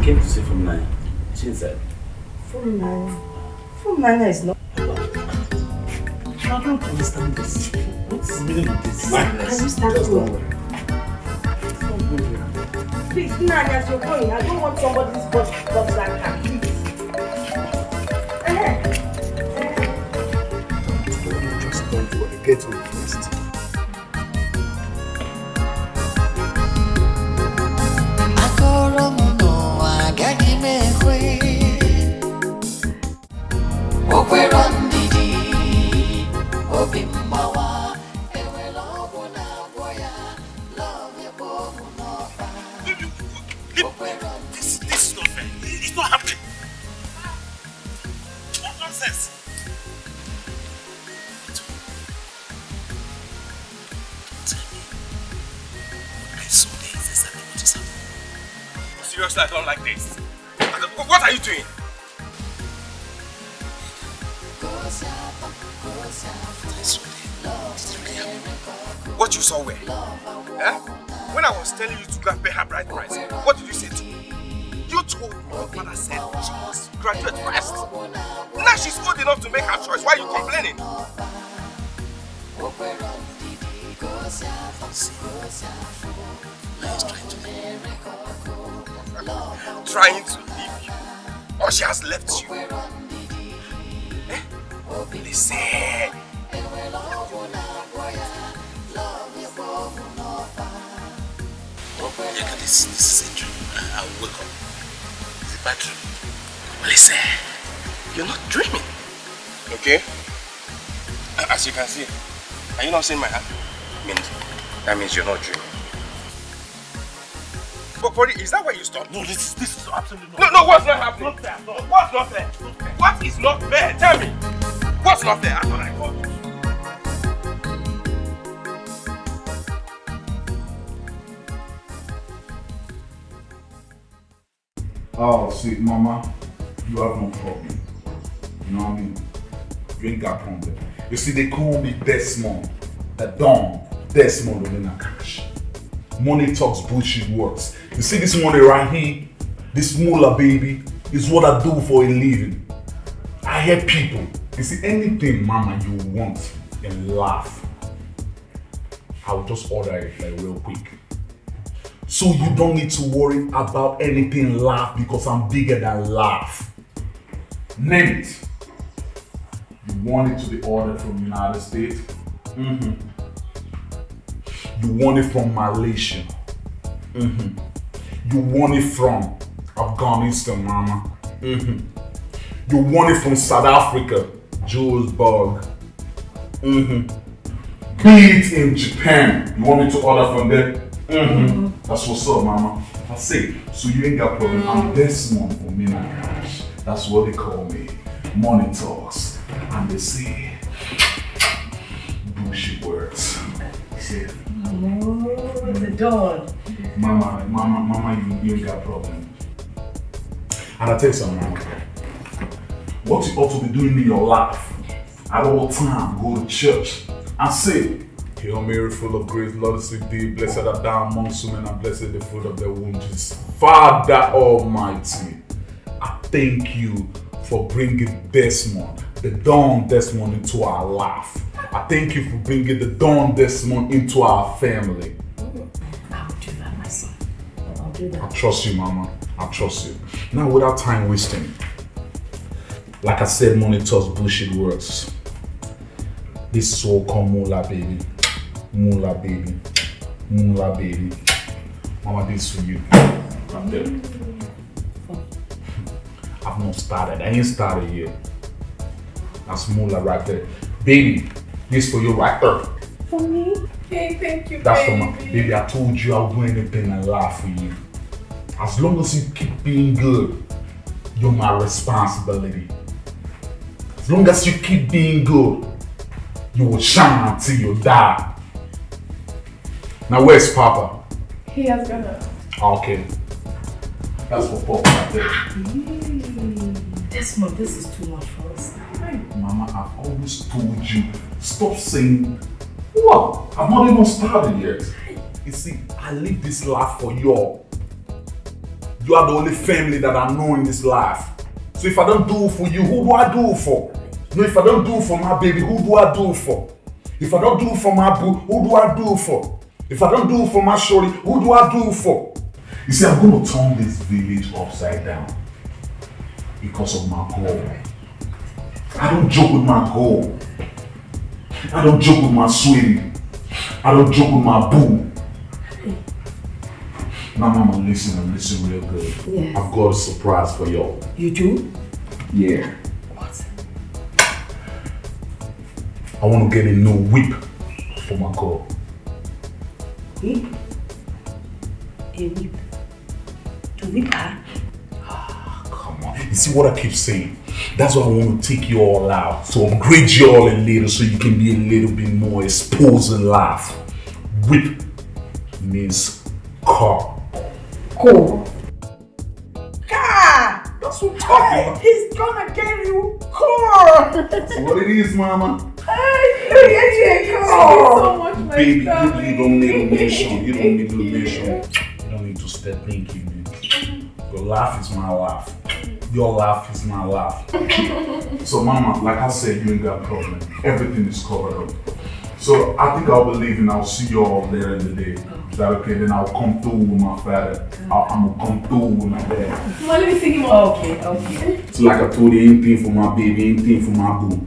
came to see from Naija. She said. From Naija? From Naija is not. I don't understand this. What's the meaning of this? Can you start going? Please, Naija, you're going. I don't want somebody's boss to talk like that. Please. Just don't worry. Get on first. This is not fair. It's not happening. What nonsense? Tell me. I saw the excess and what is happening. Seriously, I don't like this. What are you doing? What you saw where? Eh? When I was telling you to go and pay her bride price, what did you say to me? You told me your father said she must graduate first. Now she's old enough to make her choice. Why are you complaining? See, now he's trying to leave you. Trying to leave you? Or she has left you? Eh? Listen. Look, this is a dream. I'll wake up. It's a bad dream. Listen, you're not dreaming. Okay? As you can see, are you not seeing my hand? That means you're not dreaming. But Body, is that where you stop? No, this is absolutely not. No, what's not happening? Not fair. No. What's not fair? What is not fair? Tell me. What's not fair? I thought I called you. Oh, see, Mama, you have no problem. You know what I mean? You ain't got problem. You see, they call me Desmond. The Don. Desmond in a cash. Money talks, bullshit works. You see this money right here? This moolah, baby, is what I do for a living. I help people. You see, anything, Mama, you want and laugh, I'll just order it like real quick. So you don't need to worry about anything laugh because I'm bigger than laugh. Name it. You want it to be ordered from United States? You want it from Malaysia? You want it from Afghanistan, Mama? You want it from South Africa, Johannesburg? Be it in Japan. You want me to order from there? That's what's up, Mama. I say, so you ain't got problem. I'm Desmond for me and cash. That's what they call me. Money talks. And they say bullshit words. Say, oh, the Don. Mama, you ain't got problem. And I tell you something, Mama. What you ought to be doing in your life at all time, go to church and say, Hail Mary, full of grace, Lord is with thee, blessed art thou amongst women, and blessed the fruit of thy womb, Jesus. Father Almighty, I thank you for bringing Desmond, the Don Desmond, into our life. I thank you for bringing the Don Desmond into our family. I'll do that, my son. I'll do that. I trust you, Mama. I trust you. Now, without time wasting, like I said, money talks, bullshit words. This is all called moolah, baby. Moolah, baby. Moolah, baby. Mama, this for you. Right there. I've not started. I ain't started yet. That's moolah right there. Baby, this for you right there. For me? Hey, thank you, That's baby. for my baby. I told you I'll do anything and laugh for you. As long as you keep being good, you're my responsibility. As long as you keep being good, you will shine until you die. Now where's Papa? He has gone out. Okay. That's for Papa right there. Desmond, this is too much for us. Mama, I've always told you, stop saying, what? I've not even started yet. You see, I live this life for y'all. You are the only family that I know in this life. So if I don't do it for you, who do I do it for? No, if I don't do it for my baby, who do I do it for? If I don't do it for my boo, who do I do it for? If I don't do it for my shorty, who do I do it for? You see, I'm going to turn this village upside down because of my goal. I don't joke with my goal. I don't joke with my sweetie. I don't joke with my boo. Now, mama, listen real good. Yes. I've got a surprise for y'all. You do? Yeah. What? I want to get a new whip for my girl. Whip? A whip? To whip her? Come on. You see what I keep saying? That's why I want to take you all out. To upgrade you all a little so you can be a little bit more exposed in life. Whip means car. Cool. Car! That's what I'm talking. He's gonna get you car! That's what it is, mama. Hey, you get you a car! So much, my Baby, darling. you don't need a mission. You don't need a mission. You don't need to start thinking, man. Your life is my life. Your life is my life. So, mama, like I said, you ain't got a problem. Everything is covered up. So, I think I'll be leaving. I'll see you all later in the day. Is that okay? Then I'll come through with my father. I'm gonna come through with my dad. Well, let me think more. Okay. It's like I told you, anything for my baby, anything for my boo.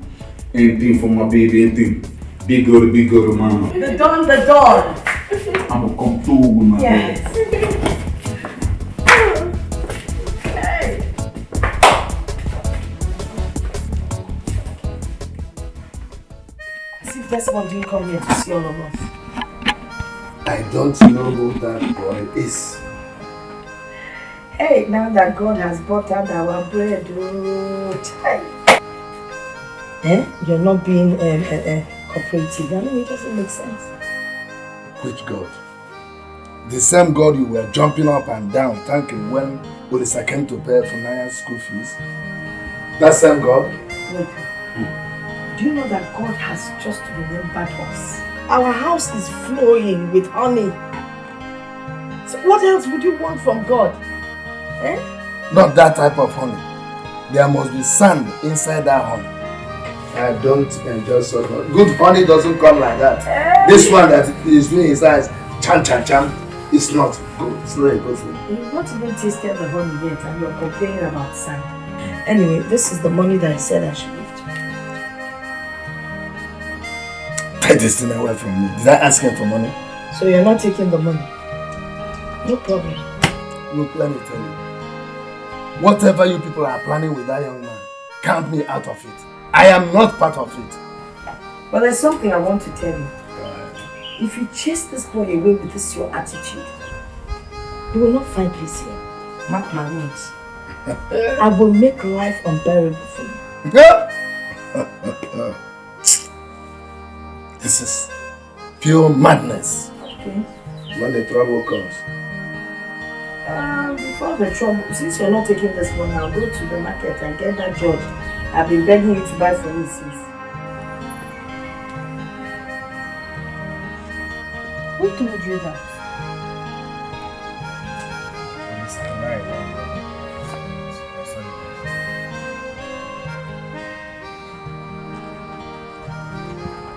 Anything for my baby, anything. Big girl, mama. The dawn. I'm gonna come through with my Yes. dad. Hey. See if Desmond didn't come here to see all of us. I don't know who that boy is. Hey, now that God has buttered our bread, you're not being cooperative. I mean, it doesn't make sense. Which God? The same God you were jumping up and down thanking when Olisa came to pay for Naija's school fees? That same God? Wait. Do you know that God has just remembered us? Our house is flowing with honey. So what else would you want from God? Not that type of honey. There must be sand inside that honey. I don't enjoy so much. Good honey doesn't come like that. This one that is doing his eyes, chan, it's not good. It's not a good thing. You've not even tasted the honey yet and you're complaining about sand. Anyway, this is the money that I said I should give to you. Take this thing away from me. Did I ask him for money? So you're not taking the money? No problem. Look, let me tell you. Whatever you people are planning with that young man, count me out of it. I am not part of it. But there's something I want to tell you. If you chase this boy away with this your attitude, you will not find peace here. Mark my words. I will make life unbearable for you. This is pure madness. Okay. When the trouble comes. Before the trouble, since you're not taking this one, I'll go to the market and get that judge I've been begging you to buy for me since. Who told you that?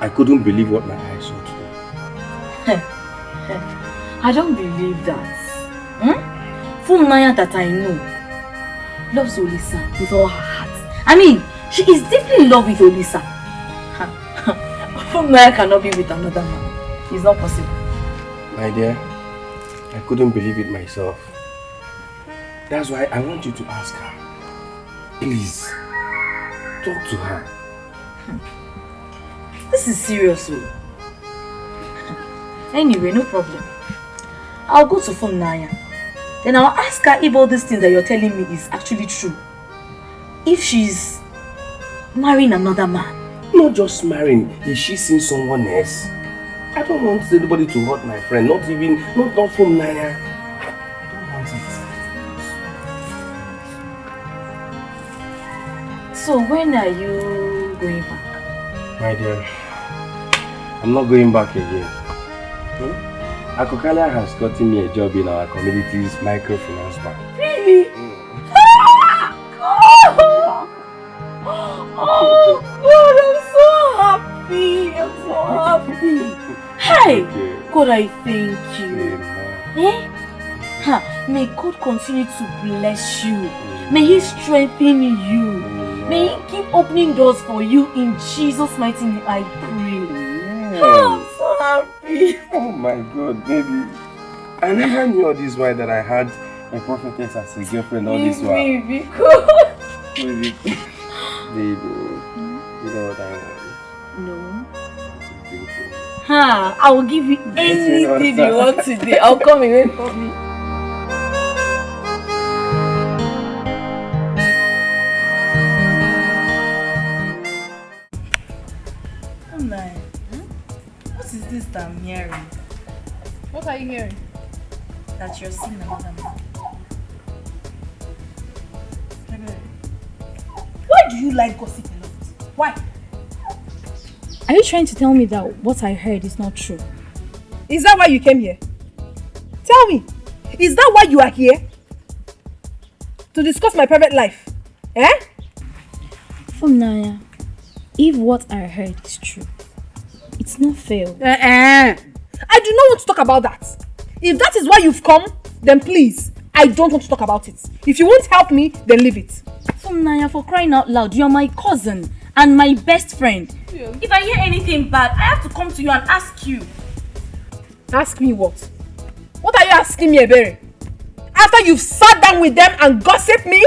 I couldn't believe what my eyes saw today. I don't believe that. From Naya that I know loves Olisa with all her heart. I mean, she is deeply in love with Olisa. From Naya cannot be with another man. It's not possible. My dear, I couldn't believe it myself. That's why I want you to ask her. Please, talk to her. This is serious. Anyway, no problem. I'll go to phone Naya. Then I'll ask her if all these things that you're telling me is actually true. If she's marrying another man. Not just marrying, is she seeing someone else? I don't want anybody to hurt my friend, not from Naya. I don't want it. So when are you going back? My dear, I'm not going back again. Akokalia has gotten me a job in our community's microfinance bank. Really? Oh God, I'm so happy. I'm so happy. Hey, God, I thank you. Eh? Ha, may God continue to bless you. May He strengthen you. May He keep opening doors for you in Jesus' mighty name. I pray. Oh, I'm so happy. Oh my God, baby. I never knew all this while that I had a prophetess as a girlfriend all this while. Baby, God. Baby. Baby. You know what I want? No. To drink for me. Ha, I will give you anything you want today. I'll come away for me. Oh my. What is this that I'm hearing? What are you hearing? That you're seeing another man. Why do you like gossip a lot? Why? Are you trying to tell me that what I heard is not true? Is that why you came here? Tell me, is that why you are here? To discuss my private life? Eh? Naija, if what I heard is true, it's not fair. I do not want to talk about that. If that is why you've come, then please, I don't want to talk about it. If you won't help me, then leave it. Naija, for crying out loud, you're my cousin and my best friend. Yeah. If I hear anything bad, I have to come to you and ask you. Ask me what? What are you asking me, Ebere? After you've sat down with them and gossiped me,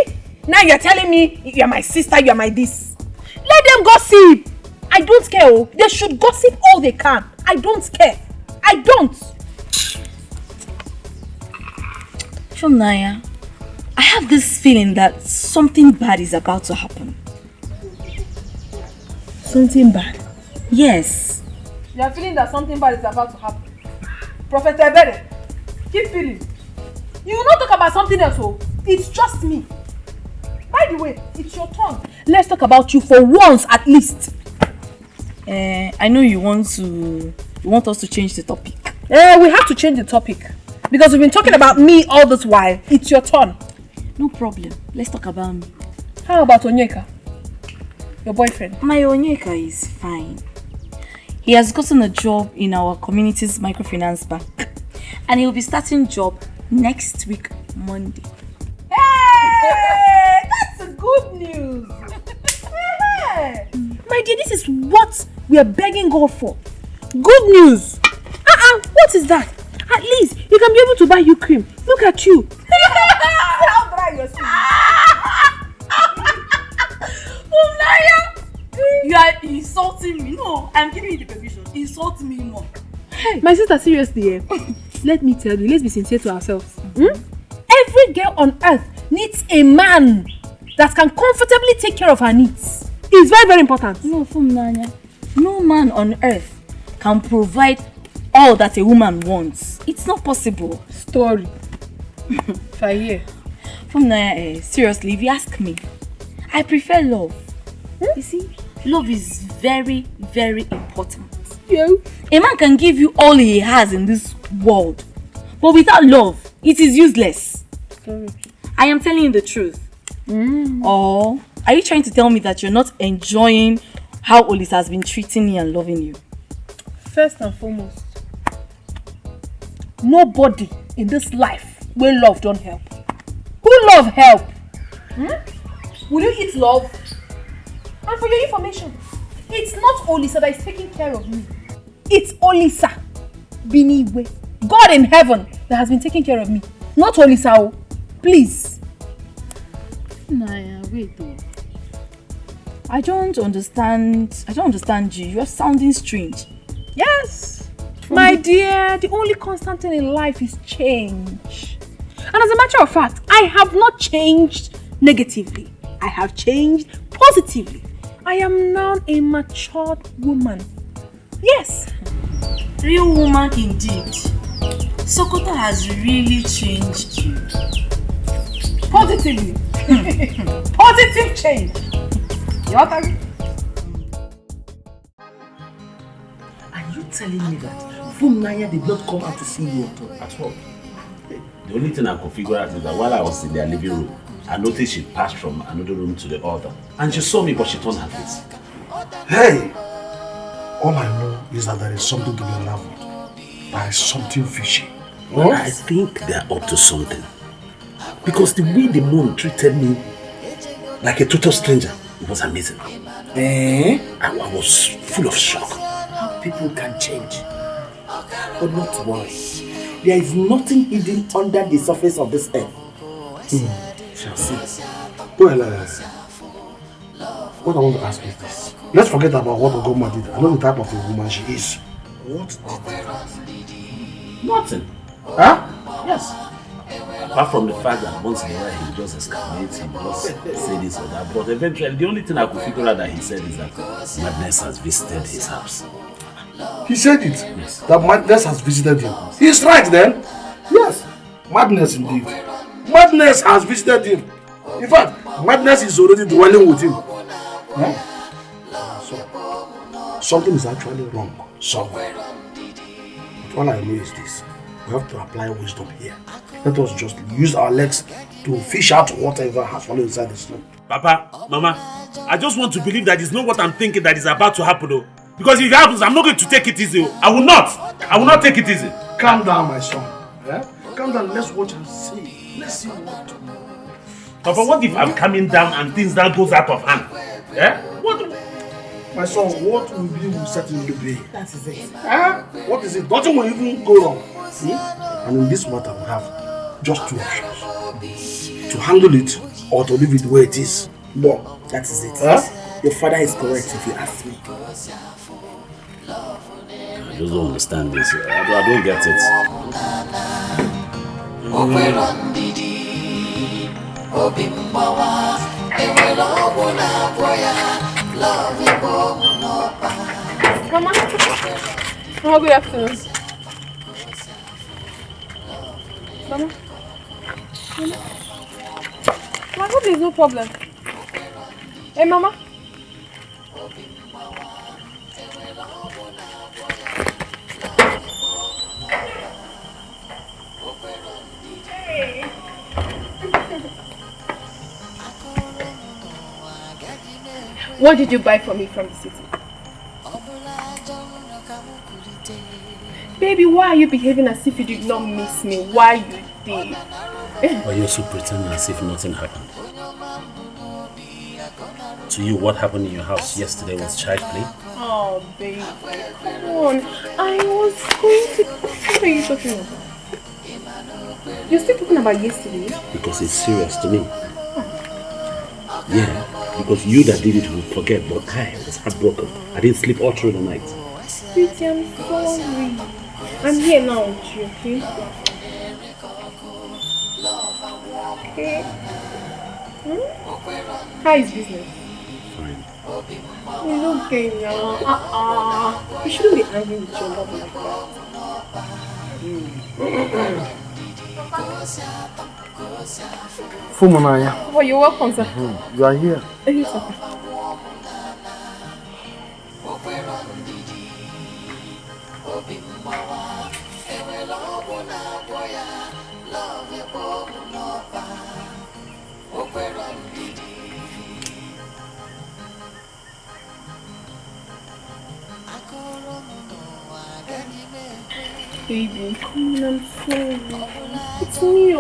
now you're telling me you're my sister, you're my this. Let them gossip. I don't care. Oh. They should gossip all they can. I don't care. I don't. Naija, I have this feeling that something bad is about to happen. Something bad? Yes. You're feeling that something bad is about to happen. Prophet Ebere, keep feeling. You will not talk about something else, oh. It's just me. By the way, it's your turn. Let's talk about you for once at least. I know you want us to change the topic. We have to change the topic. Because we've been talking about me all this while. It's your turn. No problem. Let's talk about me. How about Onyeka? Your boyfriend? My Onyeka is fine. He has gotten a job in our community's microfinance bank. And he will be starting job next week, Monday. Hey! That's a good news! My dear, this is what we are begging God for. Good news! What is that? At least you can be able to buy you cream. Look at you. How dry your skin. You are insulting me. No, I'm giving you the permission. Insult me more. Hey, my sister, seriously, let me tell you, let's be sincere to ourselves. Every girl on earth needs a man that can comfortably take care of her needs. It's very, very important. No, Naija. No man on earth can provide all that a woman wants. It's not possible. Story. If I hear. Naija, seriously, if you ask me, I prefer love. You see, love is very, very important. Yeah. A man can give you all he has in this world, but without love, it is useless. Sorry. I am telling you the truth. Or are you trying to tell me that you're not enjoying how Olisa has been treating me and loving you? First and foremost, nobody in this life will love don't help. Who love help? Will you eat love? And for your information, it's not Olisa that is taking care of me. It's Olisa Biniwe, God in heaven, that has been taking care of me. Not Olisa. Please. Naija, wait though. I don't understand you. You're sounding strange. Yes. My dear, the only constant thing in life is change. And as a matter of fact, I have not changed negatively. I have changed positively. I am now a matured woman. Yes. Real woman indeed. Sokoto has really changed you. Positively. Positive change. You want to? Are you telling me that Naija did not come out to see you at all? The only thing I could figure out is that while I was in their living room, I noticed she passed from another room to the other. And she saw me, but she turned her face. Hey! All I know is that there is something to be unraveled. There is something fishy. Well, I think they're up to something. Because the way the mom treated me like a total stranger, it was amazing. I was full of shock. How people can change. But not to worry. There is nothing hidden under the surface of this earth. Shall see. Well, what I want to ask is this. Let's forget about what Ogoma did. I know the type of a woman she is. What did they? Nothing. Huh? Yes. Apart from the fact that once in a while he just exclamates, he just say this or that. But eventually, the only thing I could figure out that he said is that madness has visited his house. He said it? Yes. That madness has visited him. He's right then. Yes. Madness indeed. Madness has visited him. In fact, madness is already dwelling with him. Huh? So, something is actually wrong somewhere. But all I know is this. We have to apply wisdom here. Let us just use our legs to fish out whatever has fallen inside the snow. Papa, Mama, I just want to believe that it's not what I'm thinking that is about to happen though. Because if it happens, I'm not going to take it easy. I will not. I will not take it easy. Calm down, my son. Yeah? Calm down, let's watch and see. Let's see what to do. Papa, what if I'm coming down and things that goes out of hand? Yeah? What? My son, what will be will certainly be. That is it. Huh? What is it? Nothing will even go wrong. And in this matter, we have just two options. To handle it or to leave it where it is. But that is it. Huh? Your father is correct if you ask me. I just don't understand this. I don't get it. Mama, oh, good afternoon. Mama, I hope there's no problem. Hey, Mama. What did you buy for me from the city? Baby, why are you behaving as if you did not miss me? Why you did? But you're also pretending as if nothing happened. To you, what happened in your house yesterday was child play? Oh, baby, come on. I was going to... What are you talking about? You're still talking about yesterday? Because it's serious to me. Yeah, because you that did it will forget, but I was heartbroken. I didn't sleep all through the night. Sweetie, I'm sorry. I'm here now with you, okay? Okay. How is business? Fine. It's okay now. You shouldn't be angry with your love like that. Fumunaya. Oh, you're welcome, sir. You are here. Yes, sir. Baby, come on, I'm sorry. It's me.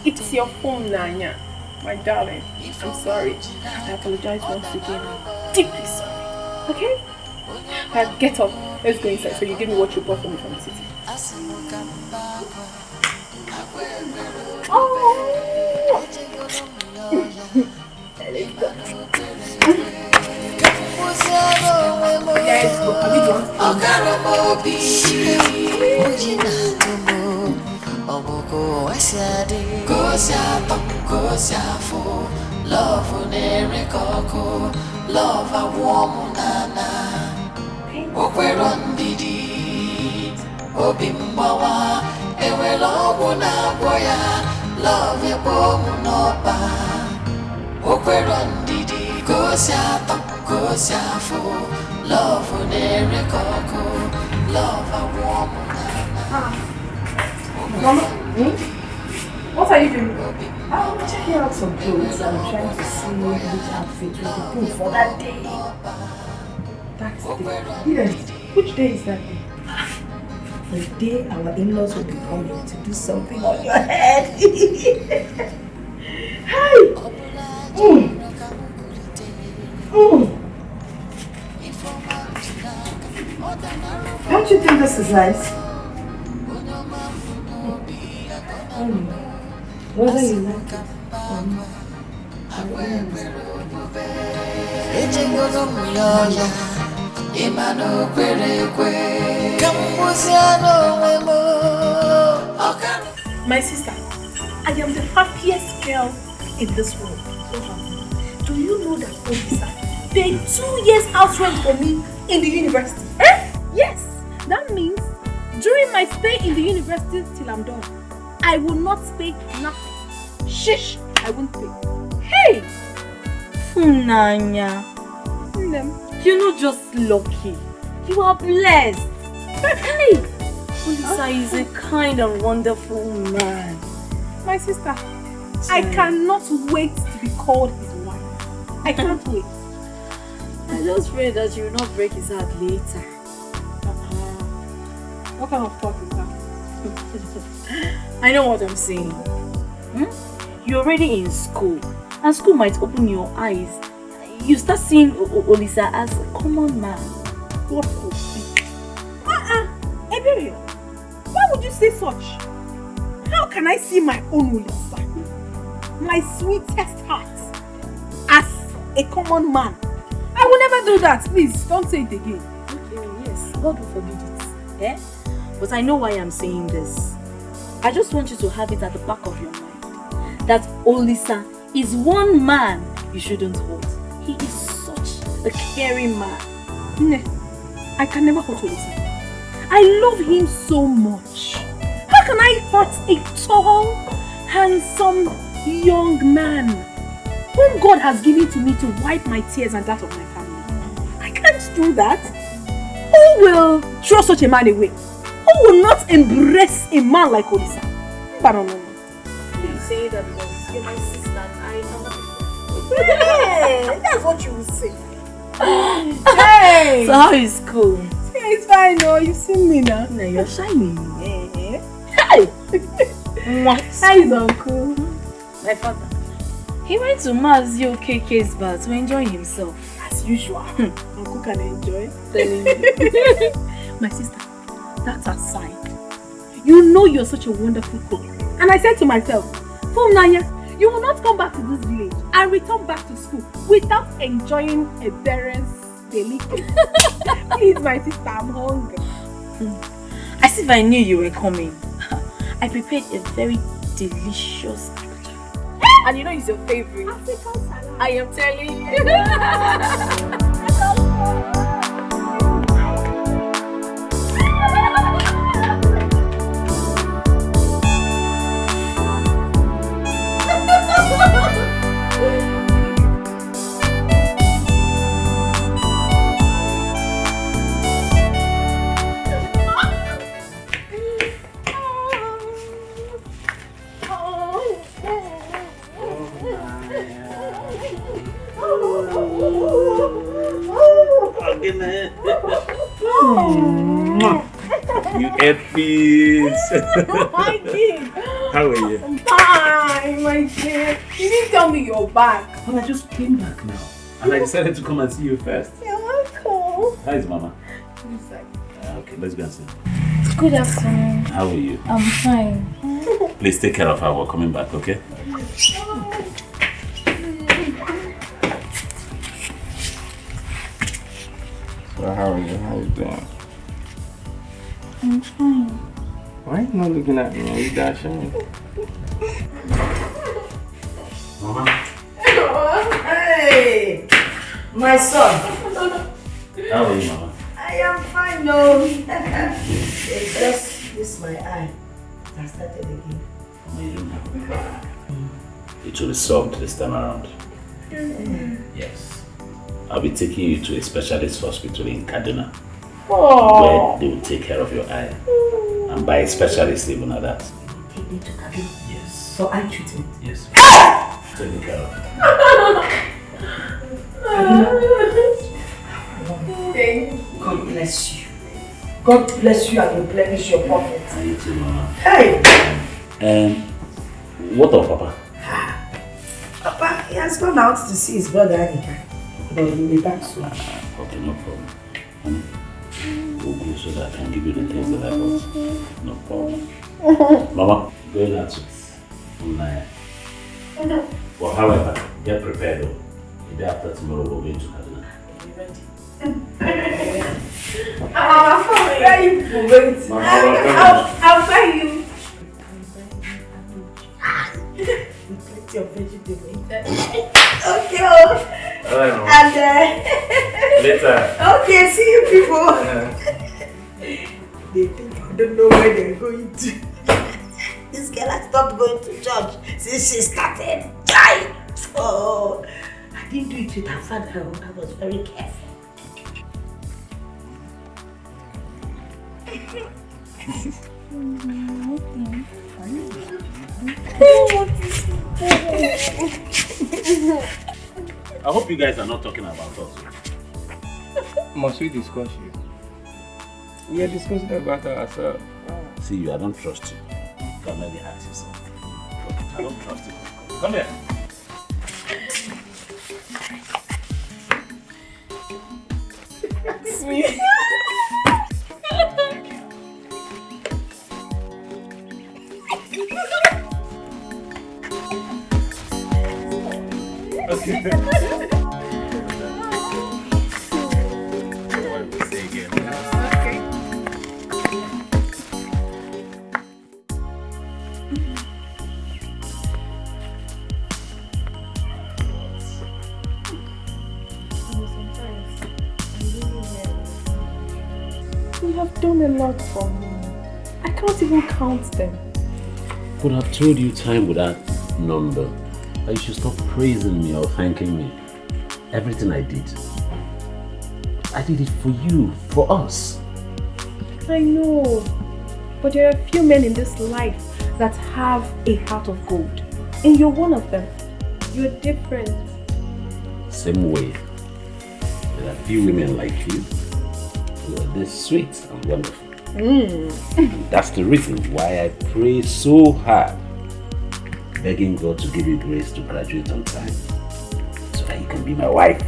It's your phone, Nanya. My darling, I'm sorry. I apologize once again. I'm deeply sorry. Okay? Get up. Let's go inside so you give me what you bought for me from the city. Oh! Let's go. Yes, but have you What are you doing? I'm checking out some clothes and I'm trying to see which outfit will be good for that day. That's the day. Yes. Which day is that day? The day our in-laws will be coming to do something on your head. Hi! Don't you think this is nice? Whether you like it My sister, I am the happiest girl in this world. Do you know that Odisa paid 2 years house rent for me in the university? Yes, that means during my stay in the university till I'm done, I will not pay nothing. Shish, I won't pay. Hey! Nanya, you're not just lucky. You are blessed. Hey! Olisa is a kind and wonderful man. My sister, I cannot wait to be called his wife. I can't wait. I just pray that you will not break his heart later. What kind of talk is that? I know what I'm saying. You're already in school, and school might open your eyes. You start seeing Olisa as a common man. What could be? Ebere, why would you say such? How can I see my own Olisa, my sweetest heart, as a common man? I will never do that. Please, don't say it again. Okay, yes, God will forbid it. But I know why I'm saying this. I just want you to have it at the back of your mind that Olisa is one man you shouldn't hurt. He is such a caring man. I can never hurt Olisa. I love him so much. How can I hurt a tall, handsome, young man whom God has given to me to wipe my tears and that of my family? I can't do that. Who will throw such a man away? Who will not embrace a man like Olisa? No. You say that because you're my sister and I am. Hey, that's what you will say. Hey! So how is school? It's fine, no. You've seen me now. No, you're shining. Hey! What? How is Uncle? My father. He went to Mazio KK's bar to enjoy himself. As usual. Uncle can enjoy. My sister, that's aside. You know you're such a wonderful cook. And I said to myself, Nanya, you will not come back to this village and return back to school without enjoying a Beren's delicacy. Please, my sister, I'm hungry. As if I knew you were coming. I prepared a very delicious appetizer. And you know it's your favorite. I am telling you. You ate peace. I did. How are you? I'm fine, my dear. You didn't tell me you're back. Well, I just came back now. And I decided to come and see you first. You're welcome. How is Mama? Inside. Okay, let's go and see. Good afternoon. How are you? I'm fine. Please take care of her. We're coming back, okay? So how are you? How you doing? I'm fine. Why are you not looking at me? Are you dashing? Mama? Hey! My son. How are you, Mama? I am fine, no. It's just this my eye. I started again. Mama, you don't have it will be solved this time around. Yes. I'll be taking you to a specialist hospital in Kaduna. Where they will take care of your eye. And by a specialist even at that. Take me to Kaduna? Yes. So eye treatment? Yes. Take care of. God bless you. God bless you and replenish your pocket. Thank you, Mama. Hey! What of Papa? Papa, he has gone out to see his brother Anika. But he'll be back soon. Okay, no problem. We'll go so that I can give you the things that I bought. No problem. Mama, going out from Naija. Well, however, get prepared though. The day after tomorrow, we're going to Kaduna. I'll buy you. Plenty of vegetables. Okay. And later. Okay, see you people. They think I don't know where they're going to. This girl has stopped going to church since she started. Oh, I didn't do it with her father. I was very careful. I hope you guys are not talking about us. Must we discuss you? We are discussing about ourselves. See you, I don't trust you. You can maybe ask yourself. I don't trust you. Come here. Sweet. Okay. You have done a lot for me. I can't even count them. Could have told you time without number. That you should stop praising me or thanking me. Everything I did it for you, for us. I know, but there are a few men in this life that have a heart of gold. And you're one of them. You're different. Same way, there are few women like you who are this sweet and wonderful. And that's the reason why I pray so hard, begging God to give you grace to graduate on time, so that you can be my wife.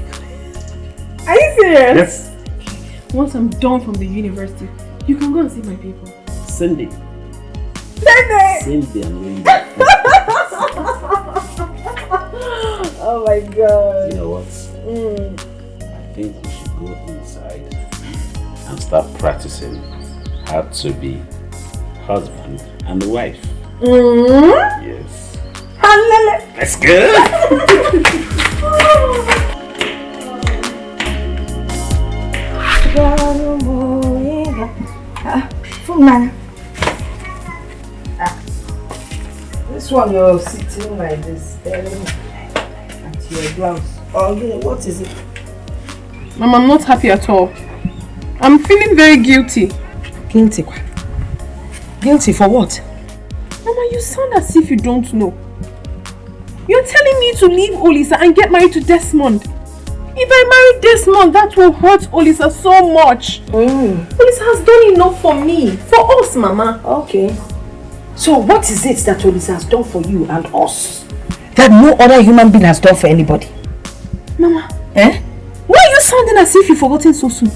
Are you serious? Yes. Once I'm done from the university, you can go and see my people. Cindy. Cindy and Wendy. Oh my God. You know what? I think we should go inside and start practicing how to be husband and wife. Yes. Let's go. This one you're sitting like this, staring at your blouse. Oh, what is it? Mom, I'm not happy at all. I'm feeling very guilty. Guilty? Guilty for what? Mama, you sound as if you don't know. You're telling me to leave Olisa and get married to Desmond. If I marry Desmond, that will hurt Olisa so much. Olisa has done enough for me. For us, Mama. Okay. So what is it that Olisa has done for you and us that no other human being has done for anybody? Mama. Eh? Why are you sounding as if you've forgotten so soon?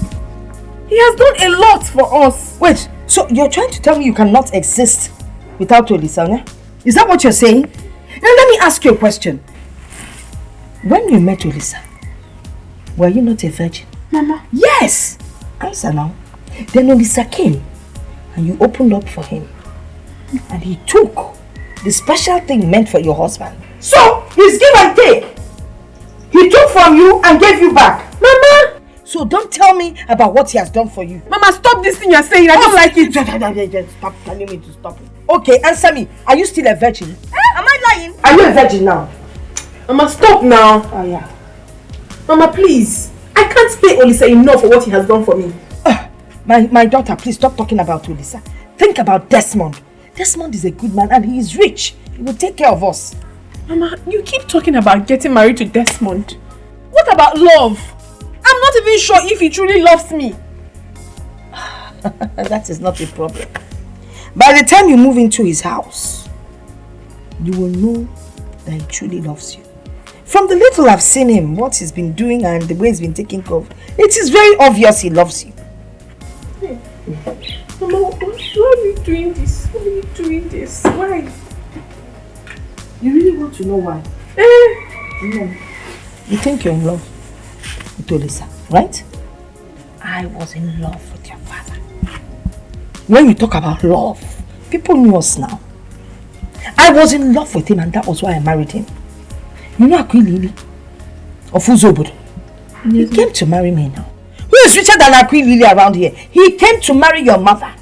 He has done a lot for us. Wait, so you're trying to tell me you cannot exist without Olisa, eh? Is that what you're saying? Now let me ask you a question. When you met Olisa, were you not a virgin? Mama. Yes! Answer now. Then Olisa came and you opened up for him. And he took the special thing meant for your husband. So, it's give and take. He took from you and gave you back. Mama! So don't tell me about what he has done for you. Mama, stop this thing you're saying. I don't like it. Stop telling me to stop it. Okay, answer me. Are you still a virgin? Am I lying? Are you a virgin now? Mama, stop now. Oh yeah. Mama, please. I can't pay Olisa enough for what he has done for me. My daughter, please stop talking about Olisa. Think about Desmond. Desmond is a good man and he is rich. He will take care of us. Mama, you keep talking about getting married to Desmond. What about love? I'm not even sure if he truly loves me. That is not a problem. By the time you move into his house, you will know that he truly loves you. From the little I've seen him, what he's been doing and the way he's been taking care of, it is very obvious he loves you. Mama, why are you doing this? Why are you doing this? Why? You really want to know why? No. You think you're in love with Olisa, right? I was in love with your father. When you talk about love, people knew us now. I was in love with him and that was why I married him. You know Akwilili of Uzobodo? He came to marry me now. Who is richer than Akwilili around here? He came to marry your mother.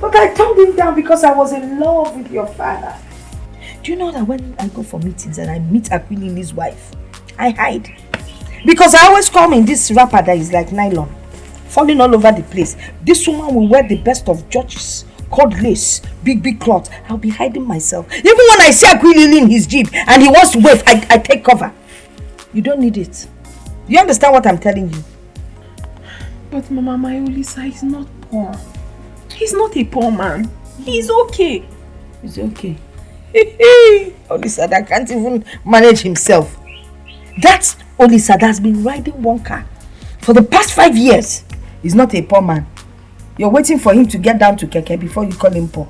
But I turned him down because I was in love with your father. Do you know that when I go for meetings and I meet Akwilili's wife, I hide? Because I always come in this wrapper that is like nylon, falling all over the place. This woman will wear the best of Georges, cord lace, big cloth. I'll be hiding myself. Even when I see Akwilili in his jeep and he wants to wave, I take cover. You don't need it. You understand what I'm telling you? But Mama, my Olisa is not poor. He's not a poor man. He's okay. He's okay. Olisa that can't even manage himself. That's Olisa that's been riding one car for the past 5 years. He's not a poor man. You're waiting for him to get down to Keke before you call him poor.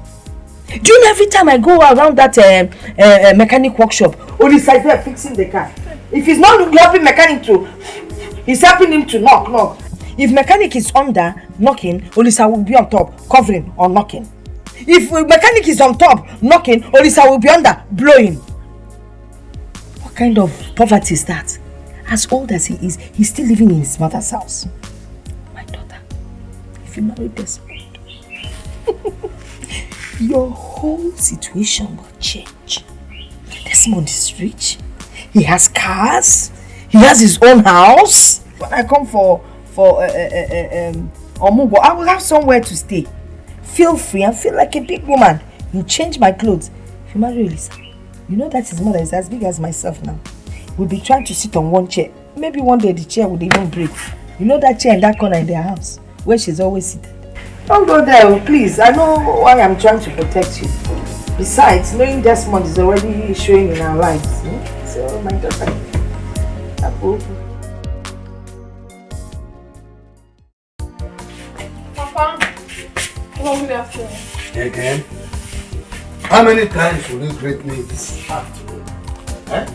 Do you know every time I go around that mechanic workshop, Olisa is there fixing the car. If he's not helping mechanic to, he's helping him to knock. If mechanic is under knocking, Olisa will be on top covering or knocking. If mechanic is on top knocking, Olisa will be under blowing. What kind of poverty is that? As old as he is, he's still living in his mother's house. My daughter, if you marry Desmond, your whole situation will change. Desmond is rich. He has cars. He has his own house. When I come for Omugo, I will have somewhere to stay. Feel free and feel like a big woman. You change my clothes. If you marry Olisa, you know that his mother is as big as myself now. We'll be trying to sit on one chair. Maybe one day the chair would even break. You know that chair in that corner in their house where she's always seated. Don't go there, please. I know why I'm trying to protect you. Besides, knowing Desmond is already showing in our lives. So, my daughter, Papa, good afternoon. Again? How many times will you greet me this afternoon? Eh?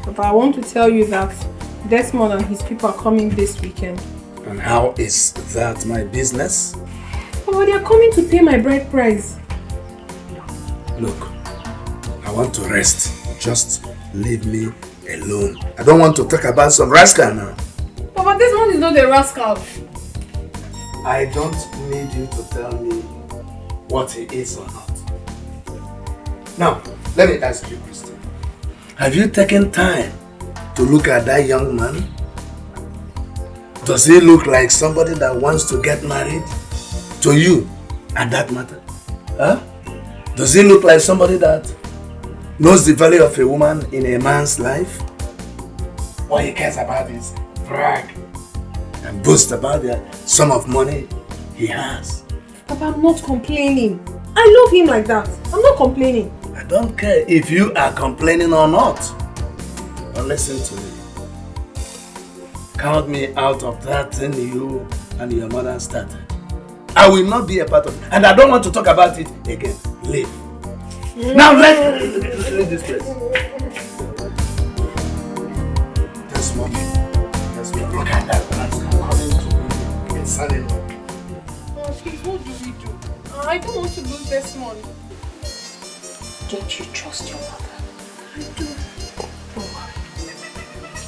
Papa, I want to tell you that Desmond and his people are coming this weekend. And how is that my business? Papa, they are coming to pay my bride price. Look, I want to rest. Just leave me alone. I don't want to talk about some rascal now. Papa, Desmond is not a rascal. I don't need you to tell me what he is or not. Now, let me ask you a question. Have you taken time to look at that young man? Does he look like somebody that wants to get married to you at that matter? Huh? Does he look like somebody that knows the value of a woman in a man's life? What he cares about is brag and boast about the sum of money he has. Papa, I'm not complaining. I love him like that. I'm not complaining. I don't care if you are complaining or not. But listen to me. Count me out of that thing you and your mother started. I will not be a part of it. And I don't want to talk about it again. Leave. Now let's leave this place. That's one. Look at that. Coming to me. It's sudden. Oh, please, what do we do? I don't want to lose Desmond. Don't you trust your mother? I do. Don't worry.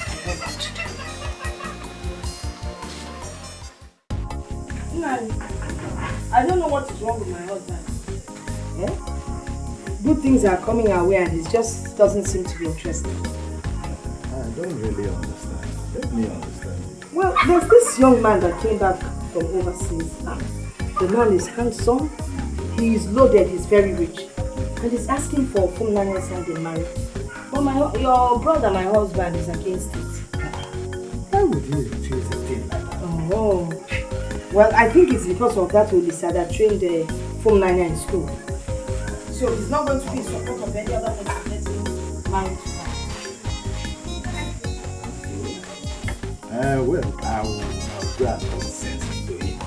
I know what to do. I don't know what is wrong with my husband. Yeah? Good things are coming our way and he just doesn't seem to be interested. I don't really understand. Let me understand. Well, there's this young man that came back from overseas. The man is handsome, he is loaded, he's very rich. And he's asking for full 9 years and they married. But your brother, my husband, is against it. Why would he refuse a thing like that? Oh. Well, I think it's because of that Olisa that trained the full 9 years in school. So he's not going to be in support of any other person getting married to her. Well, I'll go and consent to him.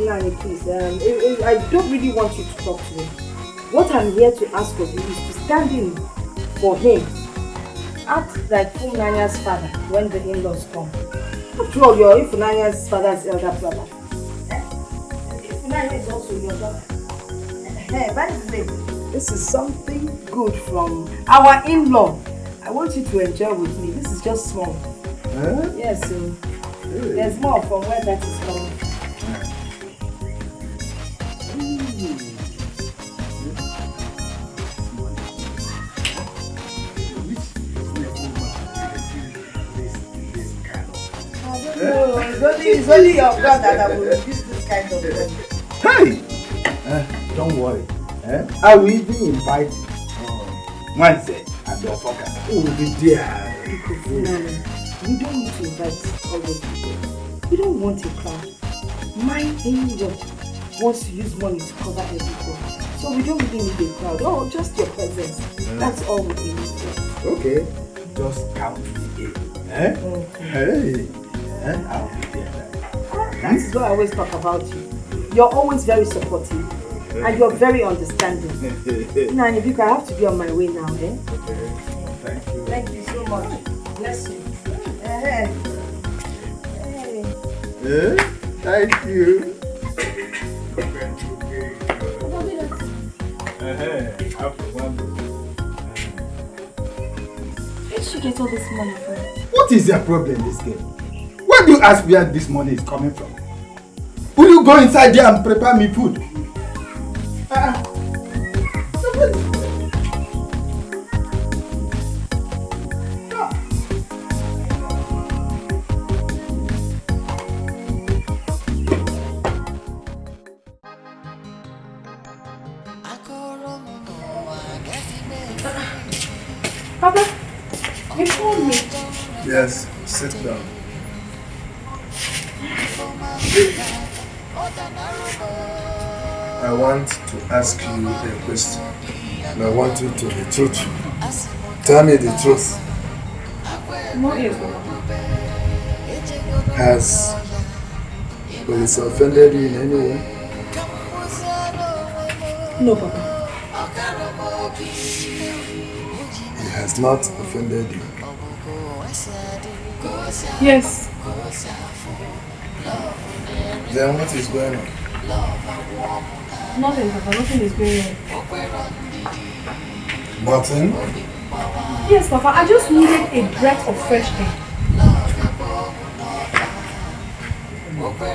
Nani, please, I don't really want you to talk to him. What I'm here to ask of you is to stand in for him. Act like Funanya's father when the in-laws come. After all, you're Funanya's father's elder brother. Funanya is also your daughter. By the way, this is something good from our in-law. I want you to enjoy with me. This is just small. Huh? Yes, so there's more from where that is coming. It's only your brother that will use this kind of thing. Hey! Don't worry. I will even invite Wednesday and the Ofoka. Who will be there? You don't need to invite all those people. You don't want a crowd. My in-law wants to use money to cover everything. So we don't really need a crowd. Oh, just your presence. That's all we need. Okay. Just count me in. Hey! I'll be there. That is what I always talk about you. You're always very supportive. And you're very understanding. Nani, because I have to be on my way now, eh? Thank you. Thank you so much. Bless you. Hey. Thank you. Where did you get all this money from? What is your problem in this game? Why do you ask where this money is coming from? Will you go inside there and prepare me food? Papa, you called me. Yes, sit down. I want to ask you a question. And I want you to be truthful. Tell me the truth. What is it? Has police offended you in any way? No, Papa. He has not offended you. Yes. Then what is going on? Nothing, Papa. Nothing is going on. Nothing? Yes, Papa. I just needed a breath of fresh air.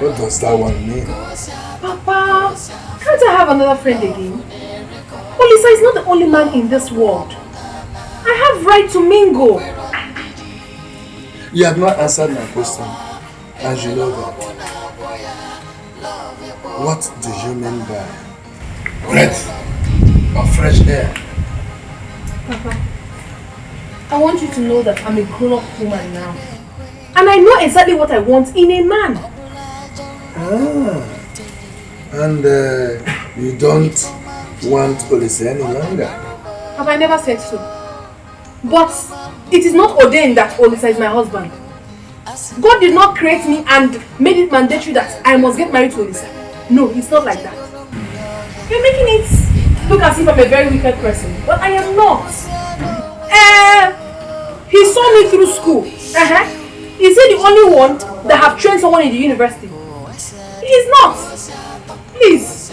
What does that one mean? Papa, can't I have another friend again? Olisa is not the only man in this world. I have right to mingle. You have not answered my question, and you know that. What do you mean by breath of fresh air? Papa, I want you to know that I'm a grown-up woman now. And I know exactly what I want in a man. And you don't want Olisa any longer? Have I never said so? But it is not ordained that Olisa is my husband. God did not create me and made it mandatory that I must get married to Olisa. No, it's not like that. You're making it look as if I'm a very wicked person, but I am not. He saw me through school. Is he the only one that have trained someone in the university? He is not. Please,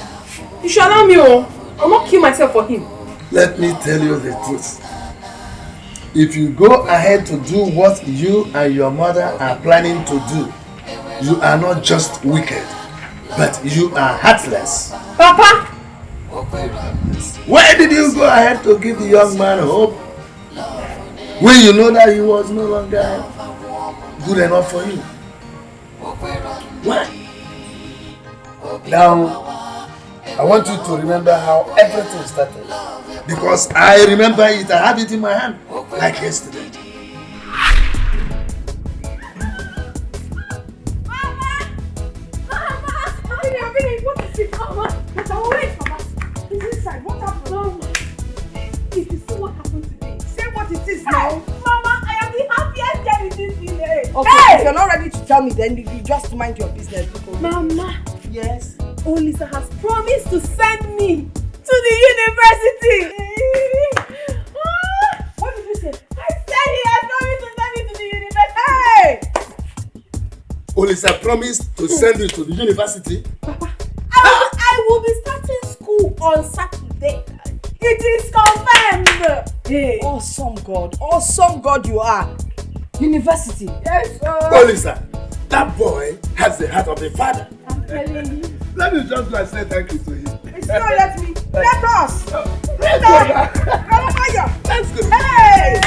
you should allow me. I'll not kill myself for him. Let me tell you the truth. If you go ahead to do what you and your mother are planning to do, you are not just wicked, but you are heartless. Papa! Why did you go ahead to give the young man hope when you know that he was no longer good enough for you? Why? Now, I want you to remember how everything started. Because I remember it, I had it in my hand, like yesterday. What is it, Mama? Wait, Mama. He's inside. What happened? Mama. If you see what happened today, say what it is now. Mama, I am the happiest girl in this village. Okay, if you're not ready to tell me, then you just mind your business. Mama. Yes? Olisa has promised to send me to the university. What did you say? I said he has promised to send me to the university. Hey! Olisa promised to send you to the university? Papa, I will be starting school on Saturday. It is confirmed. Hey. Awesome God you are. University. Yes, sir. Olisa, that boy has the heart of a father. I'm telling you. Let me just go and say thank you to him. It's not let me. Let us. Let's go. Let's go. Hey.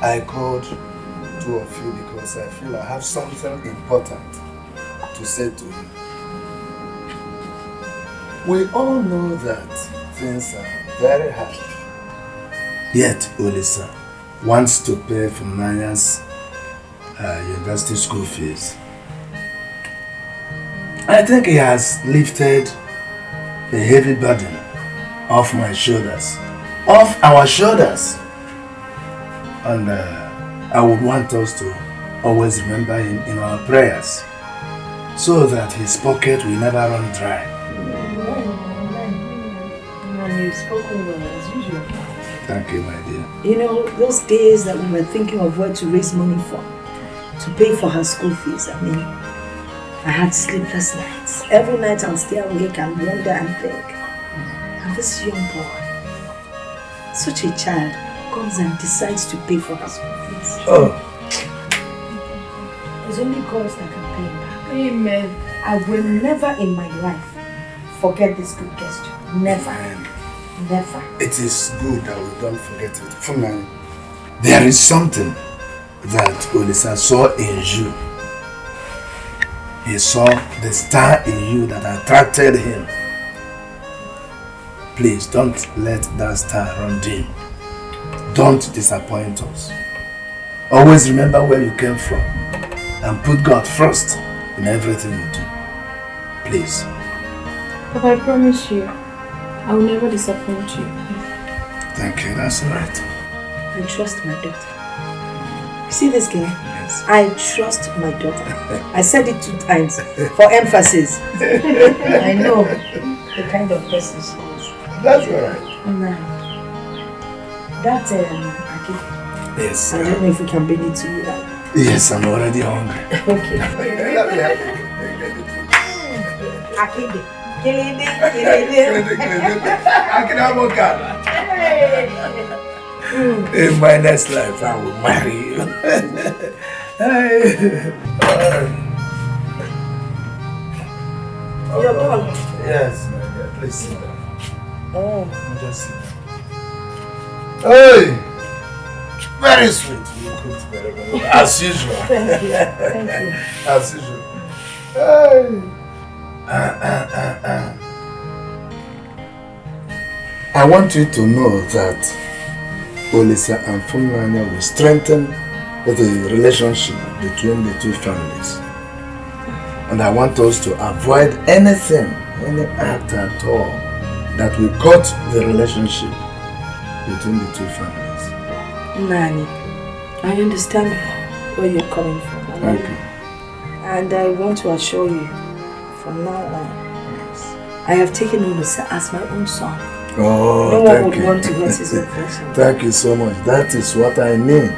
I called two of you because I feel I have something important to say to you. We all know that things are very hard. Yet Olisa wants to pay for Naija's university school fees. I think he has lifted the heavy burden off my shoulders, off our shoulders. And I would want us to always remember him in our prayers so that his pocket will never run dry. You've spoken well as usual. Thank you, my dear. You know, those days that we were thinking of where to raise money for, to pay for her school fees, I mean, I had sleepless nights. Every night I'll stay awake and wonder and think. And this young boy, such a child, comes and decides to pay for her school fees. Oh. It's only God that can pay him back. Amen. I will never in my life forget this good gesture. Never. Never. It is good that we don't forget it. Funai, there is something that Olisa saw in you. He saw the star in you that attracted him. Please don't let that star run dim. Don't disappoint us. Always remember where you came from and put God first in everything you do. Please. Papa, I promise you, I will never disappoint you. Thank you, that's right. I trust my daughter. You see this girl? Yes. I trust my daughter. I said it 2 times for emphasis. I know the kind of person she is. That's right. Now, that Aki. Yes. I don't know if we can bring it to you now. Yes, I'm already hungry. Okay. Aki. In my next life, I will marry you. Yes, my dear. Please sit down. Oh. Just sit down. Hey! Very sweet. You cooked very well. As usual. Thank you. Thank you. As usual. Hey! I want you to know that Olisa and Funanya will strengthen the relationship between the two families. And I want us to avoid anything, any act at all that will cut the relationship between the two families. Nani, I understand where you're coming from. Thank you. And I want to assure you, from now on, I have taken Olisa as my own son. Oh, no one would want to hurt his own flesh. Thank you so much. That is what I mean.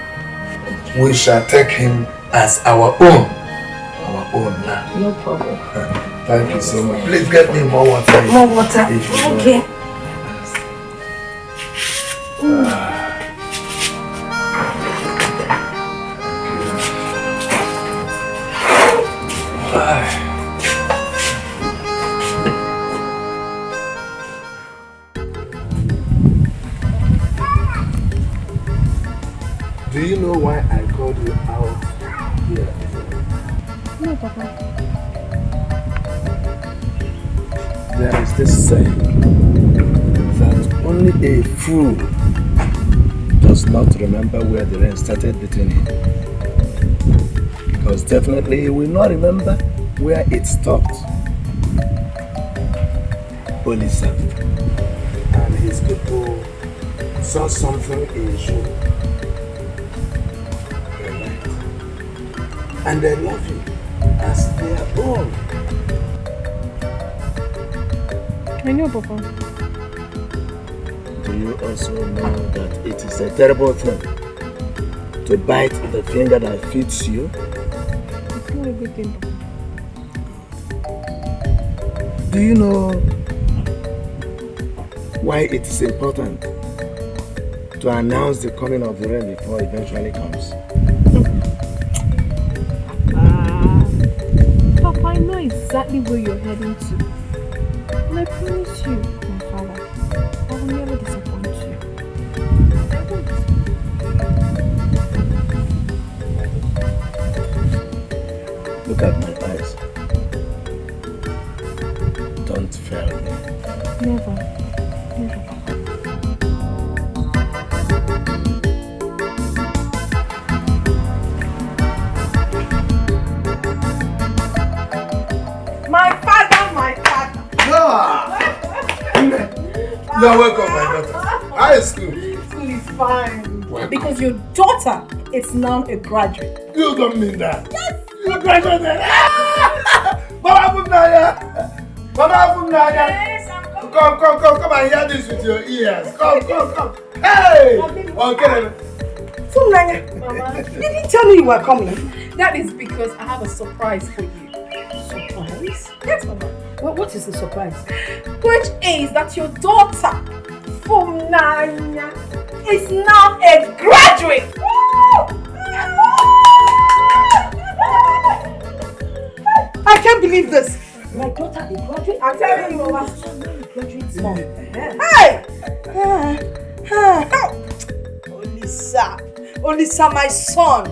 We shall take him as our own. Our own now. No problem. Thank you so much. Please get me more water. More water. Okay. Do you know why I called you out here? No, Papa. There is this saying that only a fool does not remember where the rain started beating him. Because definitely he will not remember where it stopped. Olisa and his people saw something in you. And they love you as their own. I know, Papa. Do you also know that it is a terrible thing to bite the finger that feeds you? It's not a good thing, Papa. Do you know why it is important to announce the coming of the rain before it eventually comes? Papa, I know exactly where you're heading to. And I promise you, my father, I will never disappoint you. I won't. Look at my eyes. Don't fail me. Never. Never, Papa. My father, my father. You're welcome, my daughter. How is school? School is fine. Welcome. Because your daughter is now a graduate. You don't mean that. Yes. You graduated. Mama Funaya. Mama Funaya. Yes, I'm coming. Come and hear this with your ears. Come. Hey! Okay. Funaya. Mama, You didn't tell me you were coming. that is because I have a surprise for you. Surprise? Yes, Mama. What is the surprise? Which is that your daughter, Funaya, is now a graduate. I can't believe this. My daughter a graduate? I'm telling you, Mama. Graduate mom. Hey! Olisa, my son.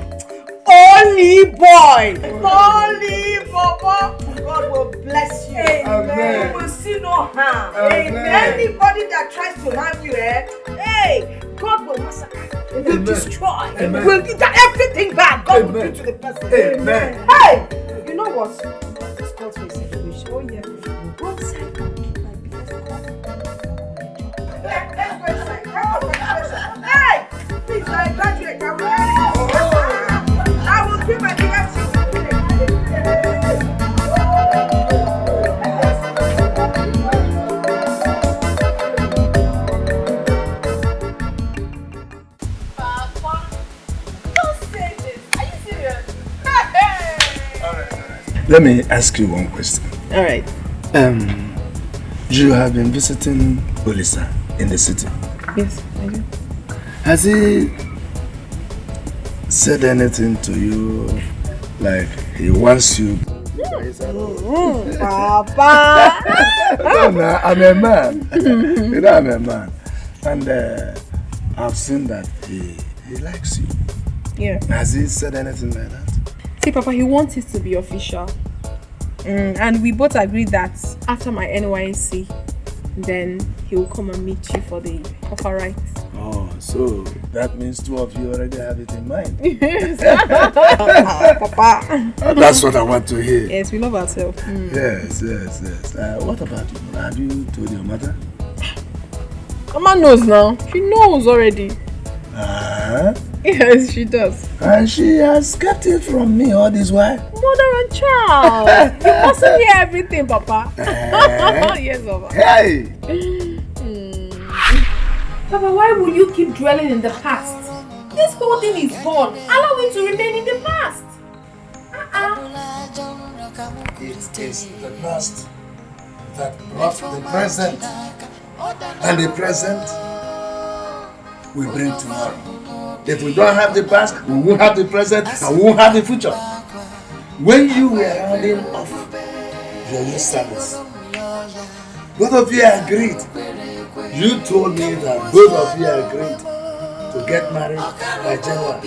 Holy boy. Holy Baba. God will bless you. Amen. You will see no harm. Amen. Anybody that tries to harm you, hey, God will massacre. He will destroy. Amen. Will give everything back. God will Amen. do to the person. Amen. Hey! You know what? This calls for a celebration. Oh, yeah. We'll go outside and keep my biggest call. Let's go inside. Hey! Please, I graduate. I will give my biggest call. Papa, don't say this. Are you serious? Let me ask you one question. All right. You have been visiting Olisa in the city. Yes, I do. Has he said anything to you like he wants you? Papa! No, I'm a man. You know, I'm a man. And I've seen that he likes you. Yeah. Has he said anything like that? See, Papa, he wants it to be official. And we both agreed that after my NYC, then he will come and meet you for the proper rites. Oh, so that means two of you already have it in mind. Yes. Papa. That's what I want to hear. Yes, we love ourselves. Yes. What about you? Have you told your mother? Mama knows now. She knows already. Yes, she does. And she has kept it from me all this while. Mother and child. You mustn't hear everything, Papa. Yes, Papa. Hey! Papa, why will you keep dwelling in the past? This whole thing is gone. Allow it to remain in the past. It is the past that brought the present, and the present will bring tomorrow. If we don't have the past, we won't have the present, and we won't have the future. When you were rounding off your youth service, both of you agreed. You told me that both of you agreed to get married by January.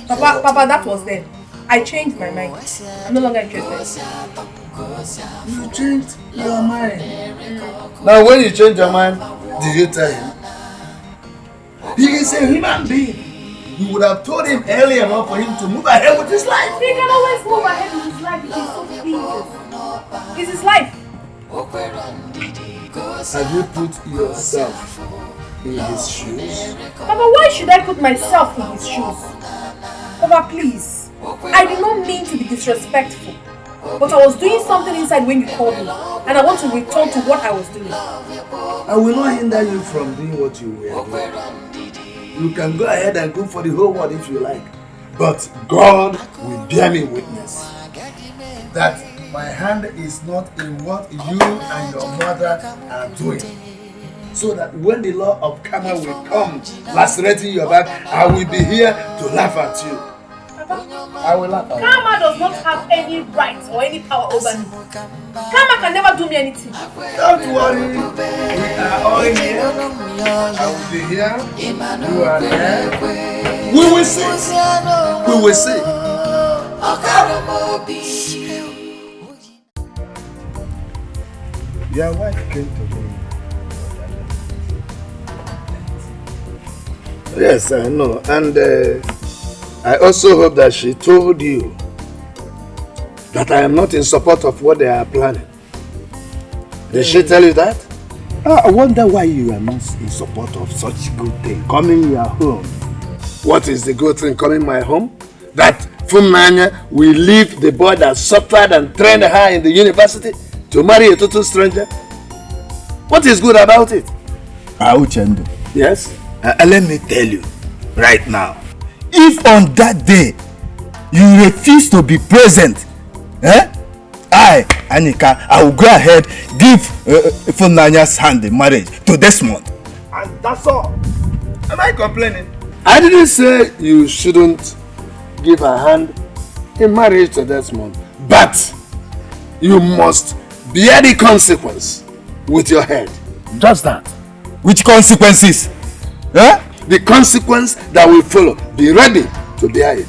Papa, that was then. I changed my mind. I'm no longer interested. You changed your mind. Now when you changed your mind, did you tell him? He is a human being. You would have told him early enough for him to move ahead with his life. He can always move ahead with his life if he's so pleased. It's his life. Have you put yourself in his shoes? Papa, why should I put myself in his shoes? Papa, please. I did not mean to be disrespectful. But I was doing something inside when you called me. And I want to return to what I was doing. I will not hinder you from doing what you were doing. You can go ahead and go for the whole world if you like. But God will bear me witness that my hand is not in what you and your mother are doing. So that when the law of karma will come lacerating your back, I will be here to laugh at you. I will laugh at you. Karma does not have any right or any power over me. Karma can never do me anything. Don't worry. We are all here. I will be here. You are there. We will see. We will see. Your wife came to me. Yes, I know. And I also hope that she told you that I am not in support of what they are planning. Did she tell you that? I wonder why you are not in support of such good thing coming your home. What is the good thing coming my home? That Funanya will leave the boy that suffered and trained her in the university to marry a total stranger? What is good about it? Uchendo. Yes? Let me tell you right now. If on that day you refuse to be present, I, Anika, I will go ahead give Funanya's hand in marriage to Desmond. And that's all. Am I complaining? I didn't say you shouldn't give a hand in marriage to Desmond, but you must bear the consequence with your head. Just that. Which consequences? The consequence that will follow. Be ready to bear it.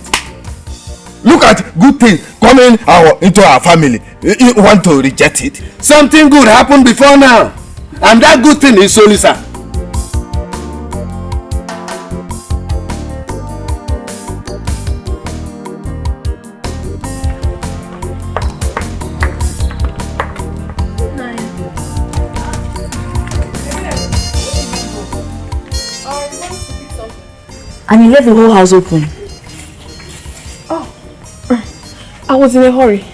Look at good things coming into our family. You want to reject it? Something good happened before now. And that good thing is Solisa. And you left the whole house open. Oh, I was in a hurry.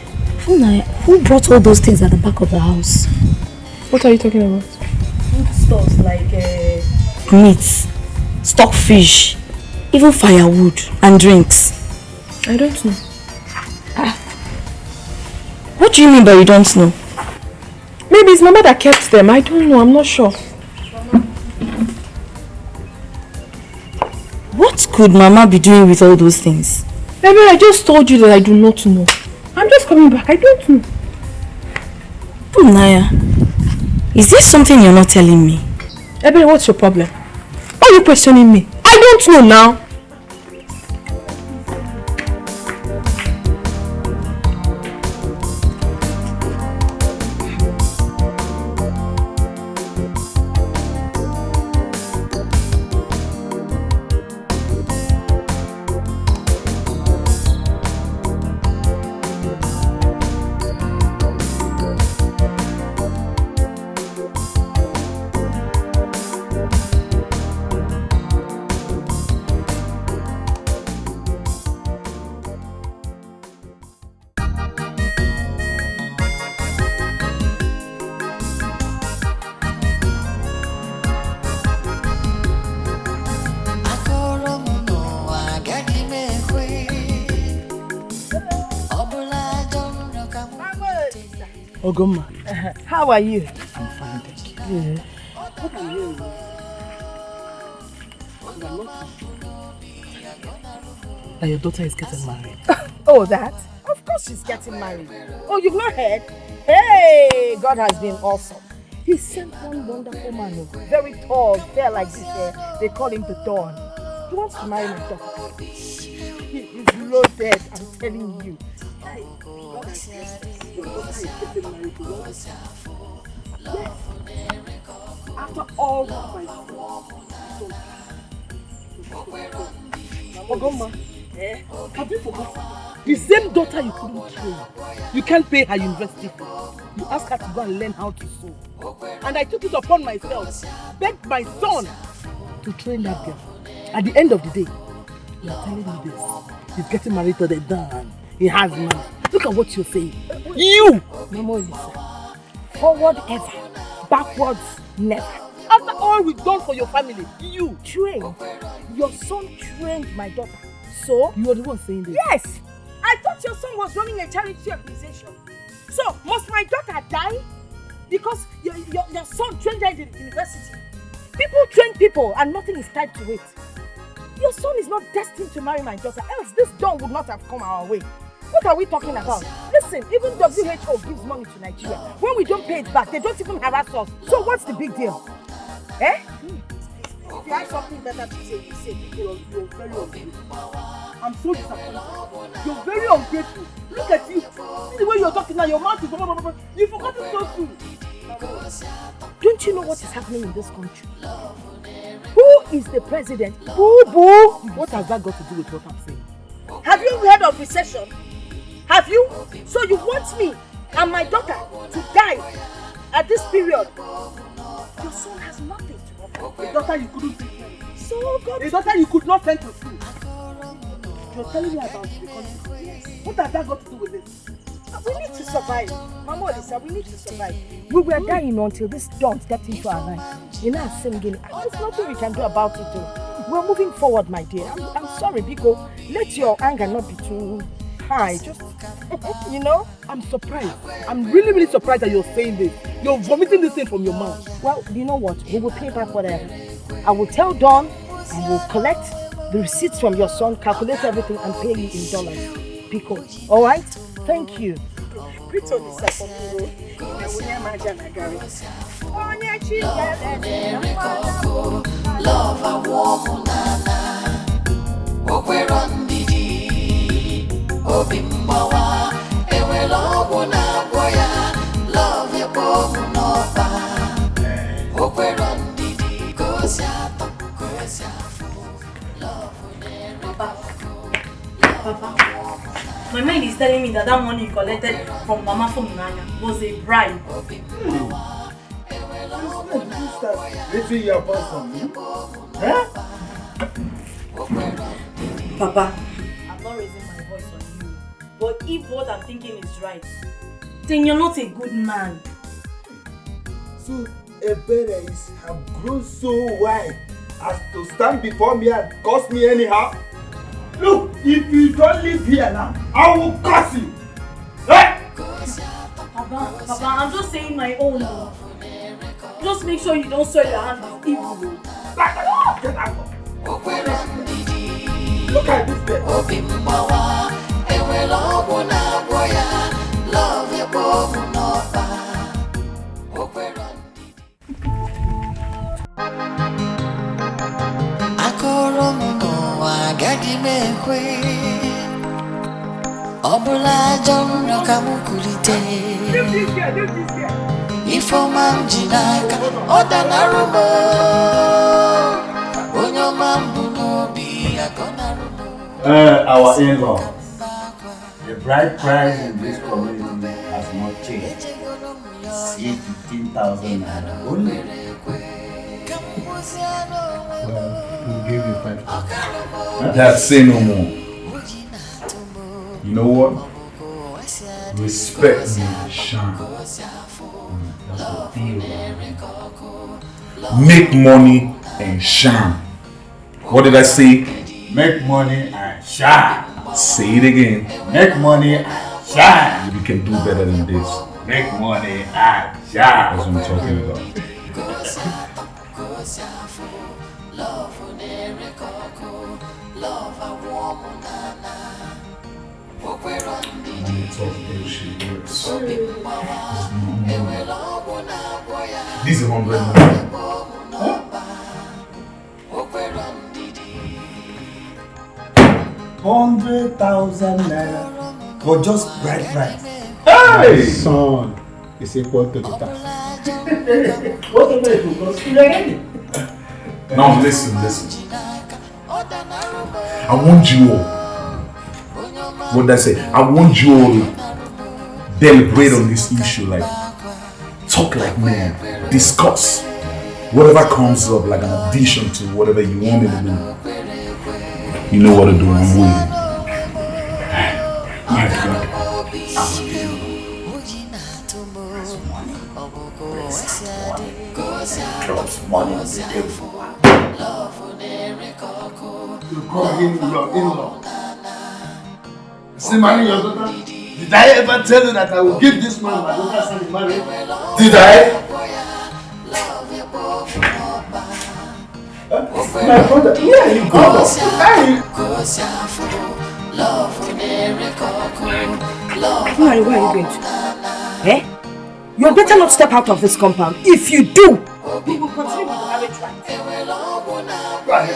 Who brought all those things at the back of the house? What are you talking about? Food stuff like meat, stockfish, even firewood and drinks. I don't know. What do you mean by you don't know? Maybe it's Mama that kept them. I don't know. I'm not sure. What could Mama be doing with all those things? Baby, I just told you that I do not know. I'm just coming back. I don't know. Naya, is there something you're not telling me? Baby, what's your problem? Why are you questioning me? I don't know now. Ogoma. How are you? I'm fine, thank you. Yeah. What are you? That your daughter is getting married. Oh, that? Of course she's getting married. Oh, you've not heard? Hey, God has been awesome. He sent one wonderful man, very tall, fair like this. They call him the Dawn. He wants to marry my daughter. He is loaded, I'm telling you. Yes. After all what my Ogoma, have you forgotten? The same daughter you couldn't train. You can't pay her university fee. You asked her to go and learn how to sew. And I took it upon myself, begged my son to train that girl. At the end of the day, you are telling me this. He's getting married to the Don. He has money. Look at what you're saying. You! Mama Lisa. Forward ever. Backwards never. After all we've done for your family, you trained. Your son trained my daughter. So? You are the one saying this? Yes! I thought your son was running a charity organization. So, must my daughter die? Because your son trained her in the university. People train people and nothing is tied to it. Your son is not destined to marry my daughter, else this dawn would not have come our way. What are we talking about? Listen, even WHO gives money to Nigeria. When we don't pay it back, they don't even harass us. So what's the big deal? Eh? If you have something better to say, you say. You're very ungrateful. I'm so disappointed. You're very ungrateful. Look at you. See the way you're talking now, your mouth is... You forgot it so soon. Don't you know what is happening in this country? Who is the president? Boo-boo! What has that got to do with what I'm saying? Have you heard of recession? Have you? So you want me and my daughter to die at this period? Your son has nothing to offer. A daughter you couldn't take care of. So good. A daughter you could not send to school. You're telling me about the country. Yes. What has that got to do with this? We need to survive. Mama Lisa, we need to survive. We were dying until this dawn stepped into our lives. You know, singing. There's nothing we can do about it though. We're moving forward, my dear. I'm sorry, Biko. Let your anger not be too high. Just, you know, I'm surprised. I'm really, really surprised that you're saying this. You're vomiting this thing from your mouth. Well, you know what? We will pay back whatever. I will tell Dawn and we'll collect the receipts from your son, calculate everything and pay you in dollars. Biko, alright? Thank you. Cripple disappointed. Love a woman, Okweron Didi, Obimbawa, Ewe love na boya, love a woman over, Okweron Didi, Gosia, Papa, my mind is telling me that money you collected from Mama from Naija was a bribe. Raising your voice on me? Huh? Papa, I'm not raising my voice on you. But if what I'm thinking is right, then you're not a good man. So, Ebere have grown so wide as to stand before me and curse me anyhow? Look, if you don't live here now, I will curse you! Hey! Papa, I'm just saying my own. Just make sure you don't soil your hands with evil. Get out! Look at this bed. Ifomam jinaka odanarumo onyomambunobi agonarumo. Our in-law, the bride price in this community has not changed. It's 15,000 naira only. Well, we'll give you 5,000. That's say no more. You know what? Respect me, shine. That's the deal. Make money and shine. What did I say? Make money and shine. Say it again. Make money and shine. You can do better than this. Make money and shine. That's what I'm talking about. Money talk bullshit works. This is 100 million. Huh? 100,000 naira for just bride price. Hey! Son, it's equal to the tax. What am I doing? Now listen. I want you all. What did I say? I want you all to deliberate on this issue, like talk like men, discuss whatever comes up, like an addition to whatever you want me to do. You know what to do. I'm waiting. My God, You call him your in-law. See, marry your daughter? Did I ever tell you that I will give this man my daughter's hand in marriage? Did I? My brother, yeah, you go. Where are you going to? Eh? You better not step out of this compound. If you do, we will continue with the marriage right.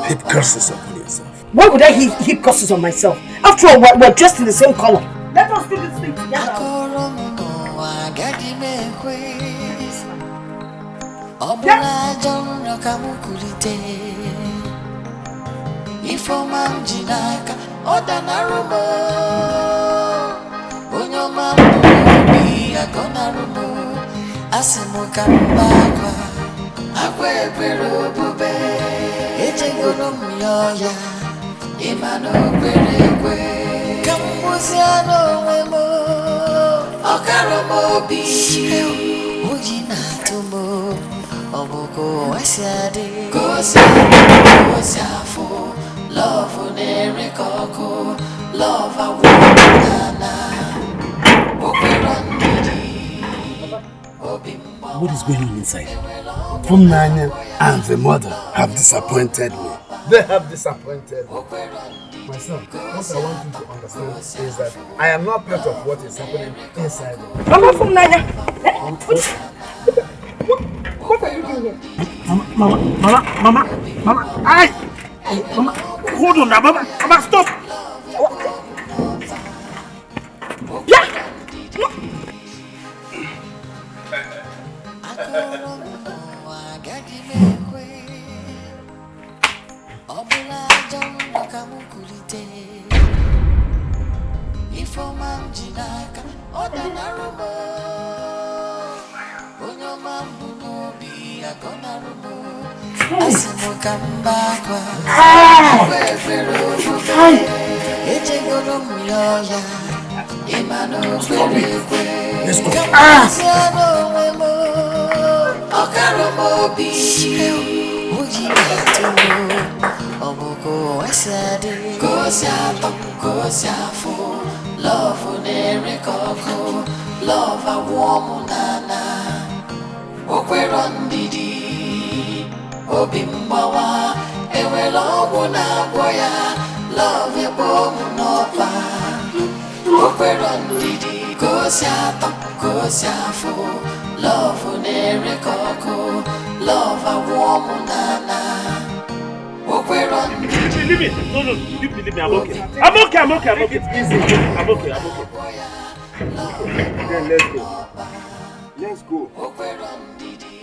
Heap curses upon yourself. Why would I heap curses on myself? After all, we're dressed in the same color. Let us do this thing together. Imano Pereque, Camusiano Memo, Ocaromo Bishi, Ujinatumo, Oboko, Asiade, Gosiafo, love on Ericoco, love a woman, What is going on inside? From Nanya and the mother have disappointed me. They have disappointed me. My son, what I want you to understand is that I am not part of what is happening inside me. Mama from Nanya. What are you doing here? Mama, Mama, hold on now, Mama, stop! Yeah! Let's go. Love on Ericoco, love a woman, nana. Okweron didi, Obimbawa, Eweloguna boya, love a woman nova. Okweron didi, Gosiafo, love on Ericoco, love a woman, nana. Okweron didi. Leave me. No, leave me, I'm okay. I'm okay. Easy. I'm okay. Then let's go.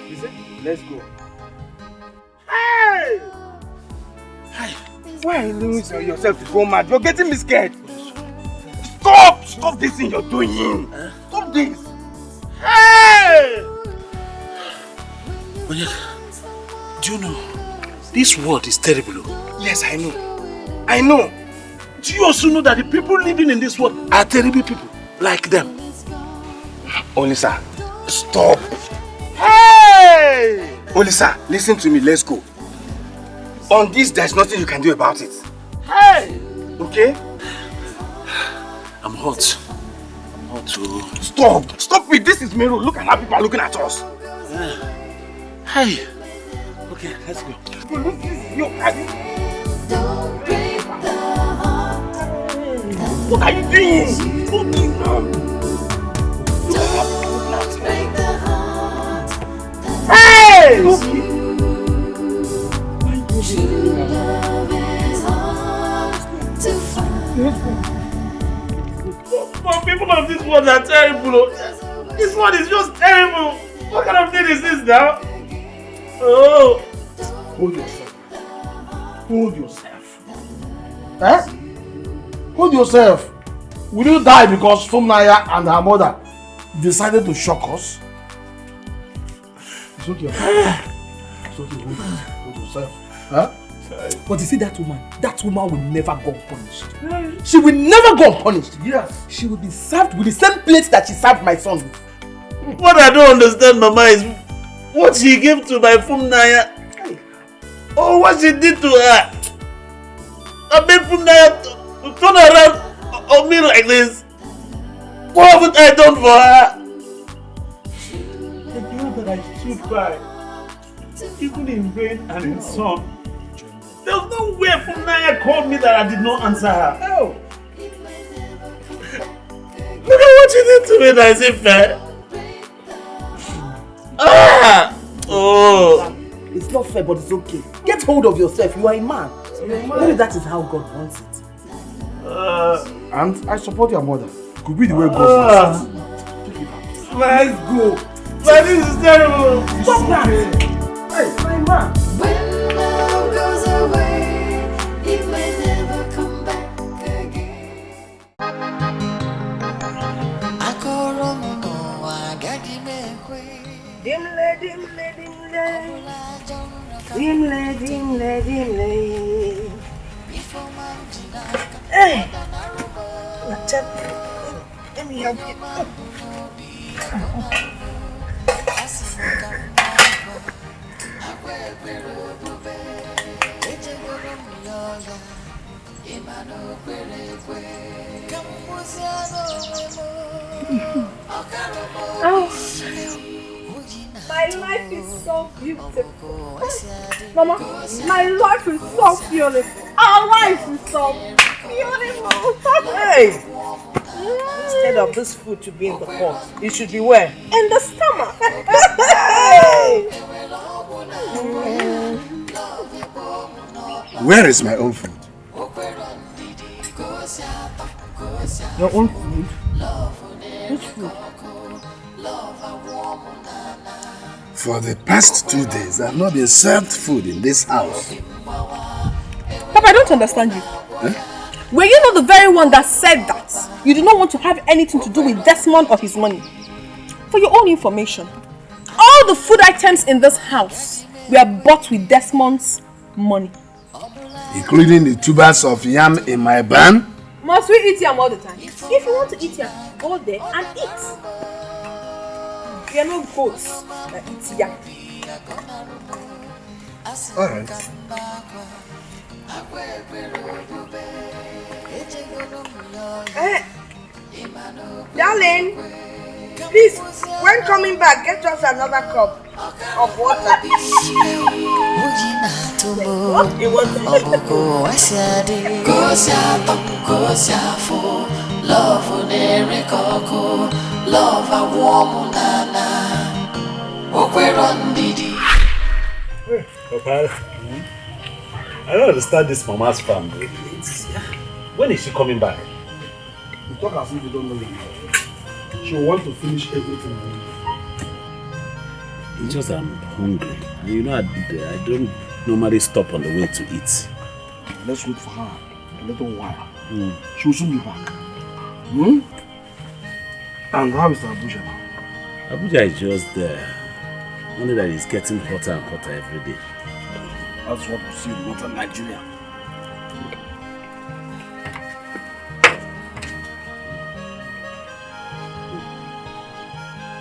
Listen, let's go. Hey! Why are you losing yourself to go mad? You're getting me scared. Stop this thing you're doing. Stop this. Hey! Onyeka, do you know this world is terrible? Yes, I know. Do you also know that the people living in this world are terrible people like them? Olisa, stop. Hey! Olisa, listen to me. Let's go. On this, there's nothing you can do about it. Hey! Okay? I'm hot too. Stop it. This is Mero. Look at how people are looking at us. Hey. Okay, let's go. Don't break the heart. What are you doing? Don't break the But people of this world are terrible. This one is just terrible. What kind of thing is this now? Oh. Hold yourself. Hold yourself. Eh? Hold yourself. Will you die because Naija and her mother decided to shock us? It's okay. It's okay. Hold yourself. Huh? But you see that woman will never go unpunished. She will never go unpunished. Yes. She will be served with the same plate that she served my son with. What I don't understand, Mama, is what she gave to my Naija. Oh, what she did to her. I made Naija to turn around on me like this. What haven't I done for her? The girl that I stood by, even in rain and in sun, there was no way Naija called me that I did not answer her. Oh. Look at what you did to me, that is it fair? Ah! Oh! It's not fair, but it's okay. Get hold of yourself. You are a man. Maybe that is how God wants it. And I support your mother. Could be the way God wants it. Let's go. But this is terrible. Stop that. Hey, my man. When love goes away, it may never come back again. Dimle, dimle, dimle. Dimle, dimle, dimle. Hey! Let me help you. Oh, my life is so beautiful. Mama, my life is so beautiful. Our life is so beautiful. Hey! Instead of this food to be in the pot, it should be where? In the stomach. Hey! Where is my own food? Your own food? Which food? For the past 2 days, I have not been served food in this house. Papa, I don't understand you. Eh? Were you not the very one that said that you do not want to have anything to do with Desmond or his money? For your own information, all the food items in this house were bought with Desmond's money. Including the tubers of yam in my barn? Must we eat yam all the time? If you want to eat yam, go there and eat. We are not goats that eat yam. Alright. Darling, please, when coming back, get us another cup of water. What do you want? Papa, I don't understand this mama's family. When is she coming back? You talk as if you don't know it. She will want to finish everything. It's just I'm hungry. And you know, I don't normally stop on the way to eat. Let's wait for her a little while. She will soon be back. And how is Abuja now? Abuja is just there. Only that it's getting hotter and hotter every day. That's what we see in northern Nigeria.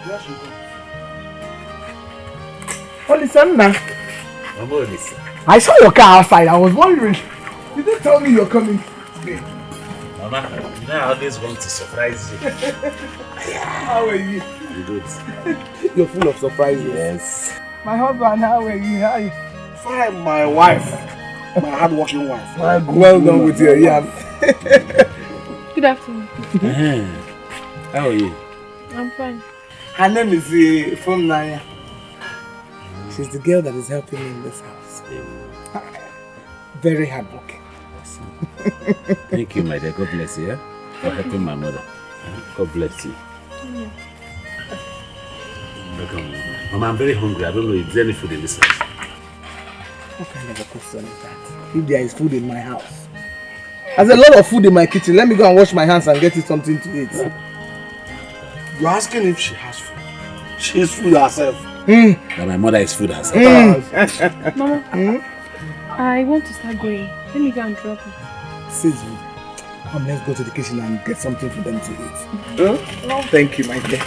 There she goes. Olisanda. I saw your car outside. I was wondering. You didn't tell me you're coming today. Mama, you know I always want to surprise you. How are you? I'm good. You're full of surprises. Yes. My husband, how are you? How are you? Fine, my wife. My hard-working wife. Well done with your yam. Good afternoon. How are you? I'm fine. Her name is from Naija. She's the girl that is helping me in this house. Very hardworking. Thank you, my dear. God bless you, for helping my mother. God bless you. Mama, I'm very hungry. I don't know if there's any food in this house. What kind of a question is that? If there is food in my house. There's a lot of food in my kitchen. Let me go and wash my hands and get you something to eat. You're asking if she has food. She is food herself. That my mother is food herself. Mama, I want to start going. Let me go and drop it. Sizzle, come, let's go to the kitchen and get something for them to eat. No. Thank you, my dear.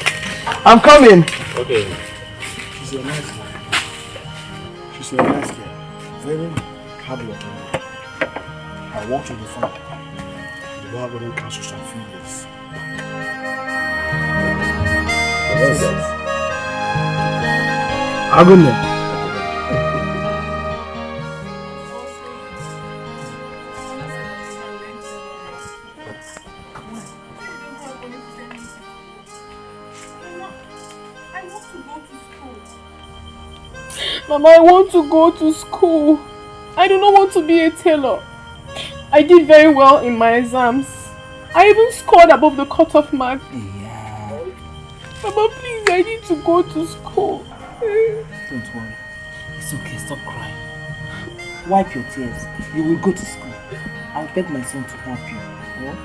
I'm coming. Okay. She's a nice girl. She's a nice girl. Very hardworking. I worked with the farm. The Nollywood counsel some few years. What is that? I'll go there. Mama, I want to go to school. I do not want to be a tailor. I did very well in my exams. I even scored above the cutoff mark. Yeah. Mama, please, I need to go to school. Don't worry. It's okay, stop crying. Wipe your tears. You will go to school. I'll beg my son to help you. Oh?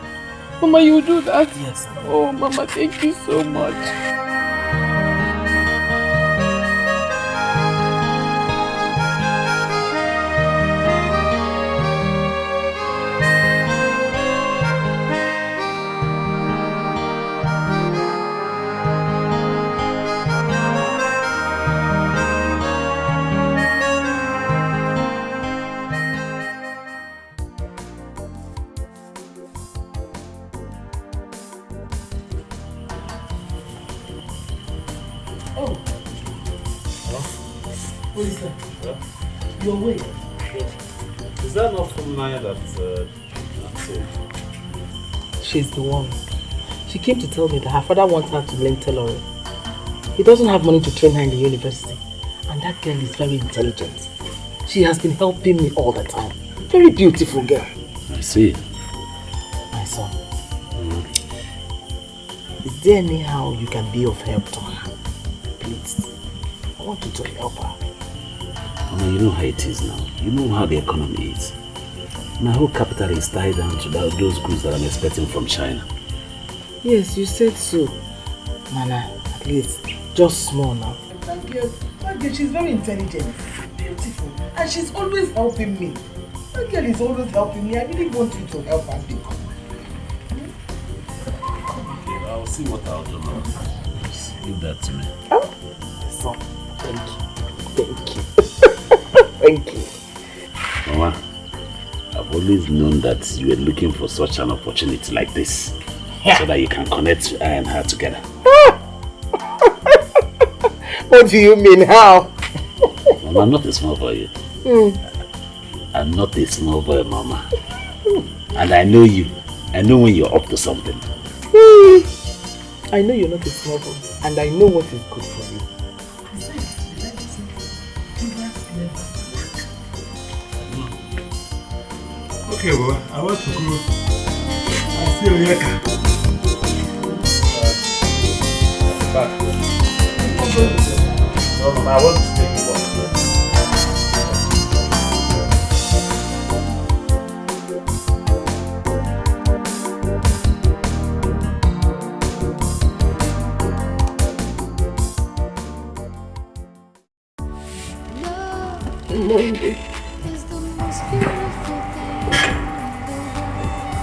Mama, you will do that? Yes. Oh, Mama, thank you so much. What is that? Your way. Is that not from Naija that said? She's the one. She came to tell me that her father wants her to learn tailoring. He doesn't have money to train her in the university. And that girl is very intelligent. She has been helping me all the time. Very beautiful girl. I see. My son. Is there anyhow you can be of help to her? Please. I want you to help her. Mama, you know how it is now. You know how the economy is. My whole capital is tied down to those goods that I'm expecting from China. Yes, you said so. Nana, at least, just small now. That girl, she's very intelligent, beautiful, and she's always helping me. That girl is always helping me. I really want you to help her big. Okay, I'll see what I'll do now. Just leave that to me. Oh, so, thank you. Thank you. Thank you. Mama, I've always known that you were looking for such an opportunity like this. So that you can connect I and her together. What do you mean, how? Mama, I'm not a small boy. I'm not a small boy, Mama. And I know you. I know when you're up to something. I know you're not a small boy. And I know what is good for you. Okay, well, I want to go. I'll see you later. Back. No, Mama, I want to stay with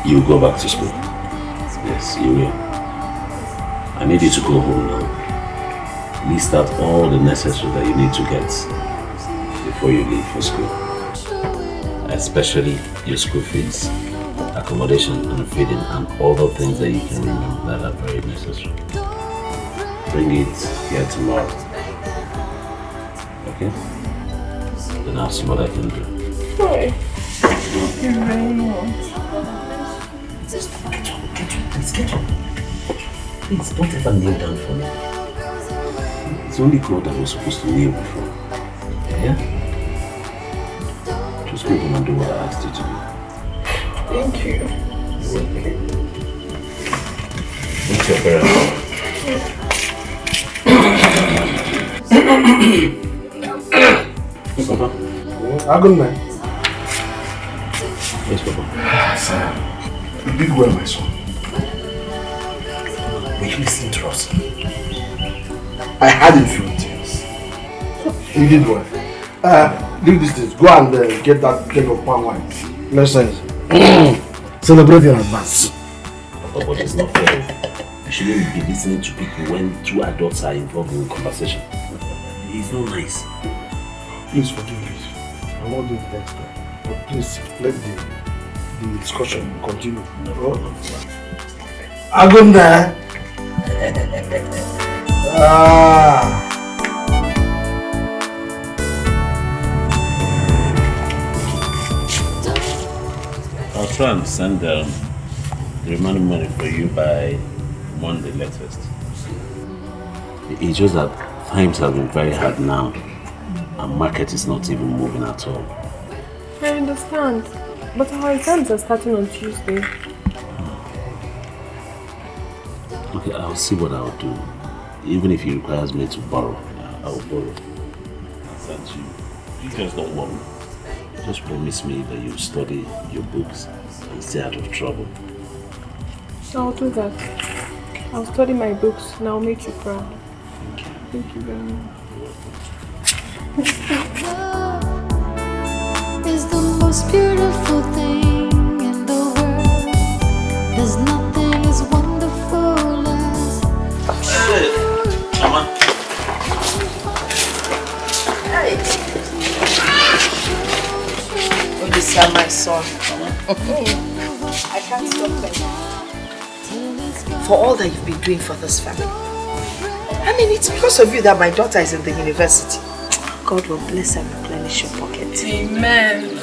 You go back to school. Yes, you will. I need you to go home now. List out all the necessary that you need to get before you leave for school. Especially your school fees, accommodation and feeding, and other things that you can remember that are very necessary. Bring it here tomorrow. Okay? Then I'll see what I can do. Sorry. Thank you very much. Get up, please get up. Please don't ever kneel down for me. It's only God that was supposed to kneel before. Yeah? Just go home and do what I asked you to do. Thank you. You're welcome. What's your parents? Yes, Papa. Good night. Yes, Papa. Sir, you did well, my son. Will you listen to us? I had a few things. You did well. Do these things. Go and get that keg of palm wine. Let's celebrate in advance. But it's not fair. You shouldn't be listening to people when two adults are involved in a conversation. It's not nice. Please forgive me. I won't do it next time. But please let the discussion continue. No problem. Agunda. I'll try and send the remaining money for you by Monday latest. It's just that times have been very hard now and market is not even moving at all. I understand, but our exams are starting on Tuesday. Okay, I'll see what I'll do. Even if he requires me to borrow, I'll borrow. I'll send you. You guys don't worry. Just promise me that you'll study your books and stay out of trouble. I'll do that. I'll study my books and I'll make you proud. Thank you very much. Love is the most beautiful thing in the world. There's nothing as wonderful as. Hey, Mama. Hey. Oh, this is my son. I can't stop thanking you for all that you've been doing for this family. I mean, it's because of you that my daughter is in the university. God will bless and replenish your pocket. Amen.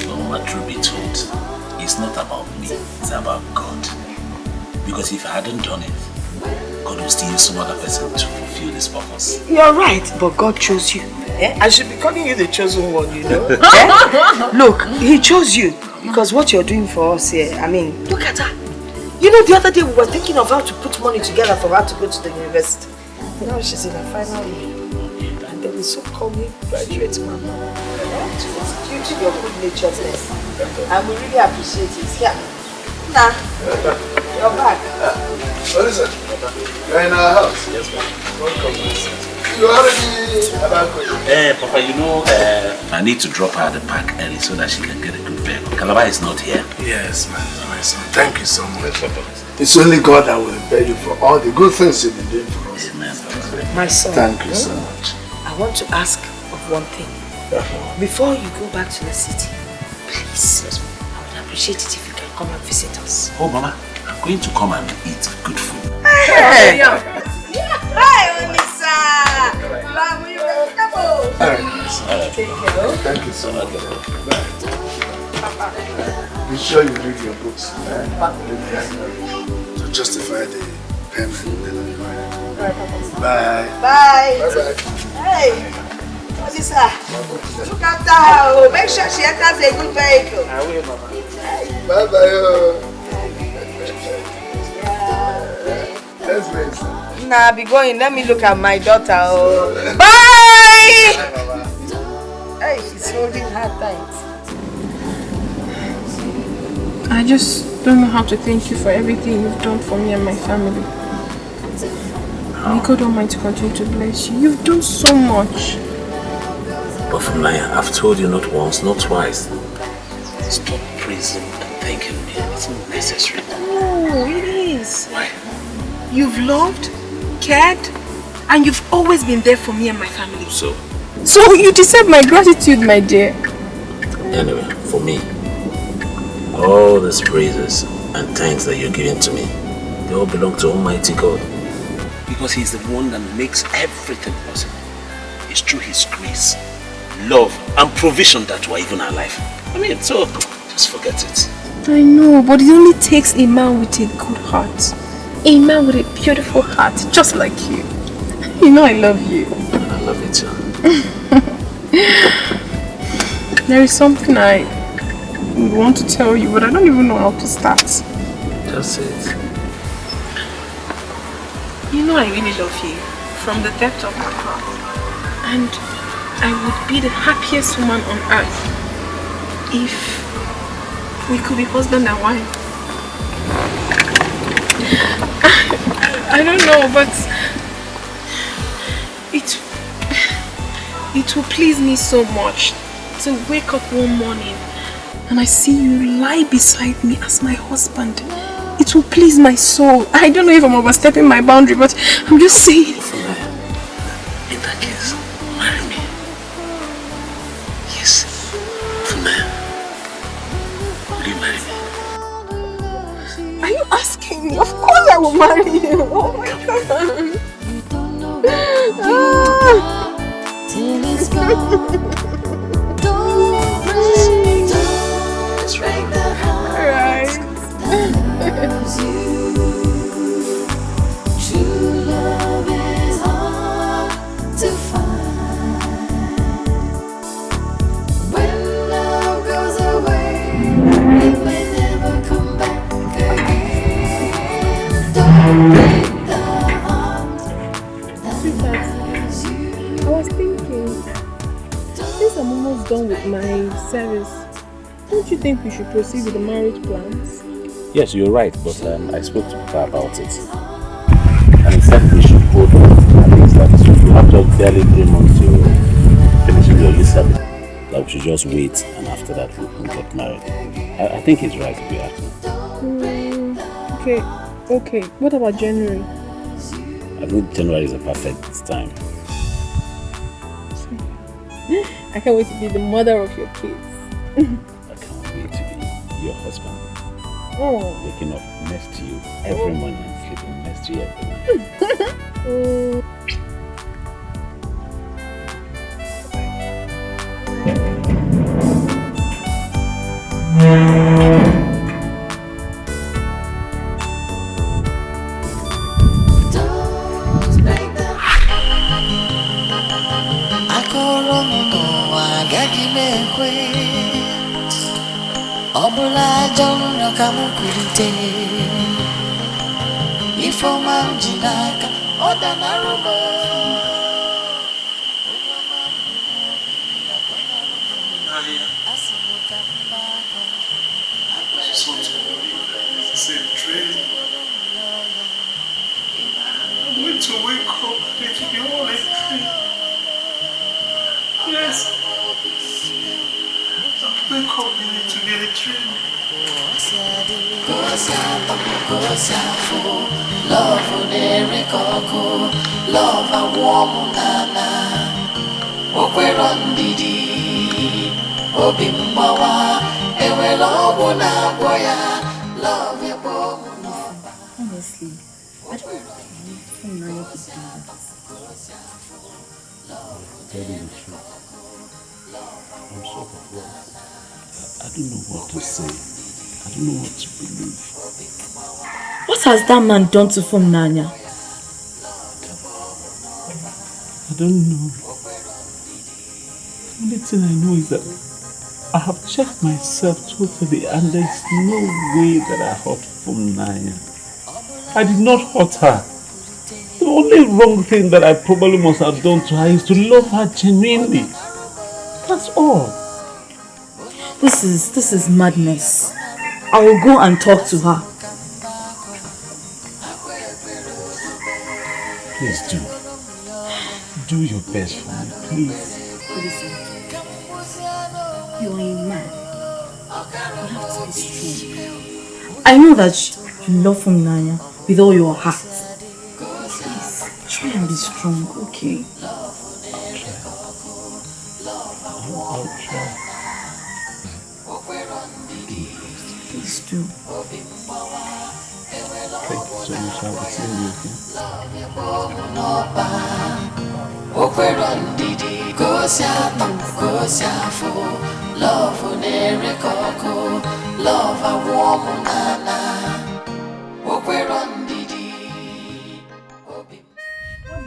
Mama, truth be told, it's not about me, it's about God. Because if I hadn't done it, God will still use some other person to fulfill this purpose. You're right, but God chose you. Eh? I should be calling you the chosen one, you know. Eh? Look, He chose you because what you're doing for us here, I mean, look at her. You know, the other day we were thinking of how to put money together for her to go to the university. Now she's in her final year. And then we so called me graduate, Mama. It's due to your good naturedness. And we really appreciate it. Yeah. Nah, you're back. What is it? You're in our house? Yes, ma'am. Welcome. You already about Papa, you know, I need to drop her at the park early so that she can get a good vehicle. Calabar is not here. Yes, my son. Thank you so much. It's only God that will repay you for all the good things you've been doing for us. Amen. My son. Thank you so much. I want to ask of one thing. Before you go back to the city, please, I would appreciate it if you can come and visit us. Oh, Mama, I'm going to come and eat good food. Hey! Hi, Olisa! Love you, come on! Take care. Thank you so much. Be sure you read your books to justify the payment. Bye. Bye. Bye. Hey, Olisa, look after her. Make sure she enters a good vehicle. I will, Mama. Bye bye. Let's wait. Nah, be going. Let me look at my daughter. Oh. Bye! Hey, she's holding her tight. I just don't know how to thank you for everything you've done for me and my family. May God Almighty continue to bless you. You've done so much. But from Naija, I've told you not once, not twice. Stop praising and thanking me. It's not necessary. No, it is. Why? You've loved, cared, and you've always been there for me and my family. So you deserve my gratitude, my dear. Anyway, for me, all these praises and thanks that you're giving to me, they all belong to Almighty God. Because He's the one that makes everything possible. It's through His grace, love, and provision that we're even alive. I mean, so just forget it. I know, but it only takes a man with a good heart. A man with a beautiful heart, just like you. You know I love you. I love you too. There is something I would want to tell you, but I don't even know how to start. Just say it. You know I really love you from the depth of my heart. And I would be the happiest woman on earth if we could be husband and wife. I don't know, but it will please me so much to wake up one morning and I see you lie beside me as my husband. It will please my soul. I don't know if I'm overstepping my boundary, but I'm just saying. In that case, marry me. Yes, Funaya. Will you marry me? Are you asking me? Of course I will marry you. Oh my God. Till it's gone. Don't break the heart that loves you. True love is hard to find. When love goes away, it may never come back again. Don't break the heart that loves you. I was thinking, since I'm almost done with my service, don't you think we should proceed with the marriage plans? Yes, you're right, but I spoke to her about it. And he said we should hold on. At least that you have just barely 3 months to finishing your Elizabeth. That we should just wait, and after that we can get married. I think he's right if you ask me. Okay. What about January? I think January is a perfect time. I can't wait to be the mother of your kids. I can't wait to be your husband. Oh. Waking up next to you every morning and sleeping next to you every night. Obula jono kamukurite Ifoma mjinaka Oda narumo Nadia, I just want to believe that it's the same dream. I'm going to wake up and it will be all a dream. Yes. I'll wake up and it will be a dream. Love unere koko Love a warm nana Okwero ndidi Obi mbawa Ewe lobo na boya Love ya bomu noba. Honestly, I don't believe Funaya could do this. Tell you the truth. I'm so perplexed. I don't know what to say. I don't know what to believe. What has that man done to Funaya? I don't know. The only thing I know is that I have checked myself totally and there's no way that I hurt Funaya. I did not hurt her. The only wrong thing that I probably must have done to her is to love her genuinely. That's all. This is madness. I will go and talk to her. Please do. Do your best for me, please. Listen, you are a man. You have to be strong. I know that you love Funaya with all your heart. Please, try and be strong, okay? I'll try. Please do. Thank you so much. I will see you again. Love unere koko Love a warm nana Okwero ndidi. What did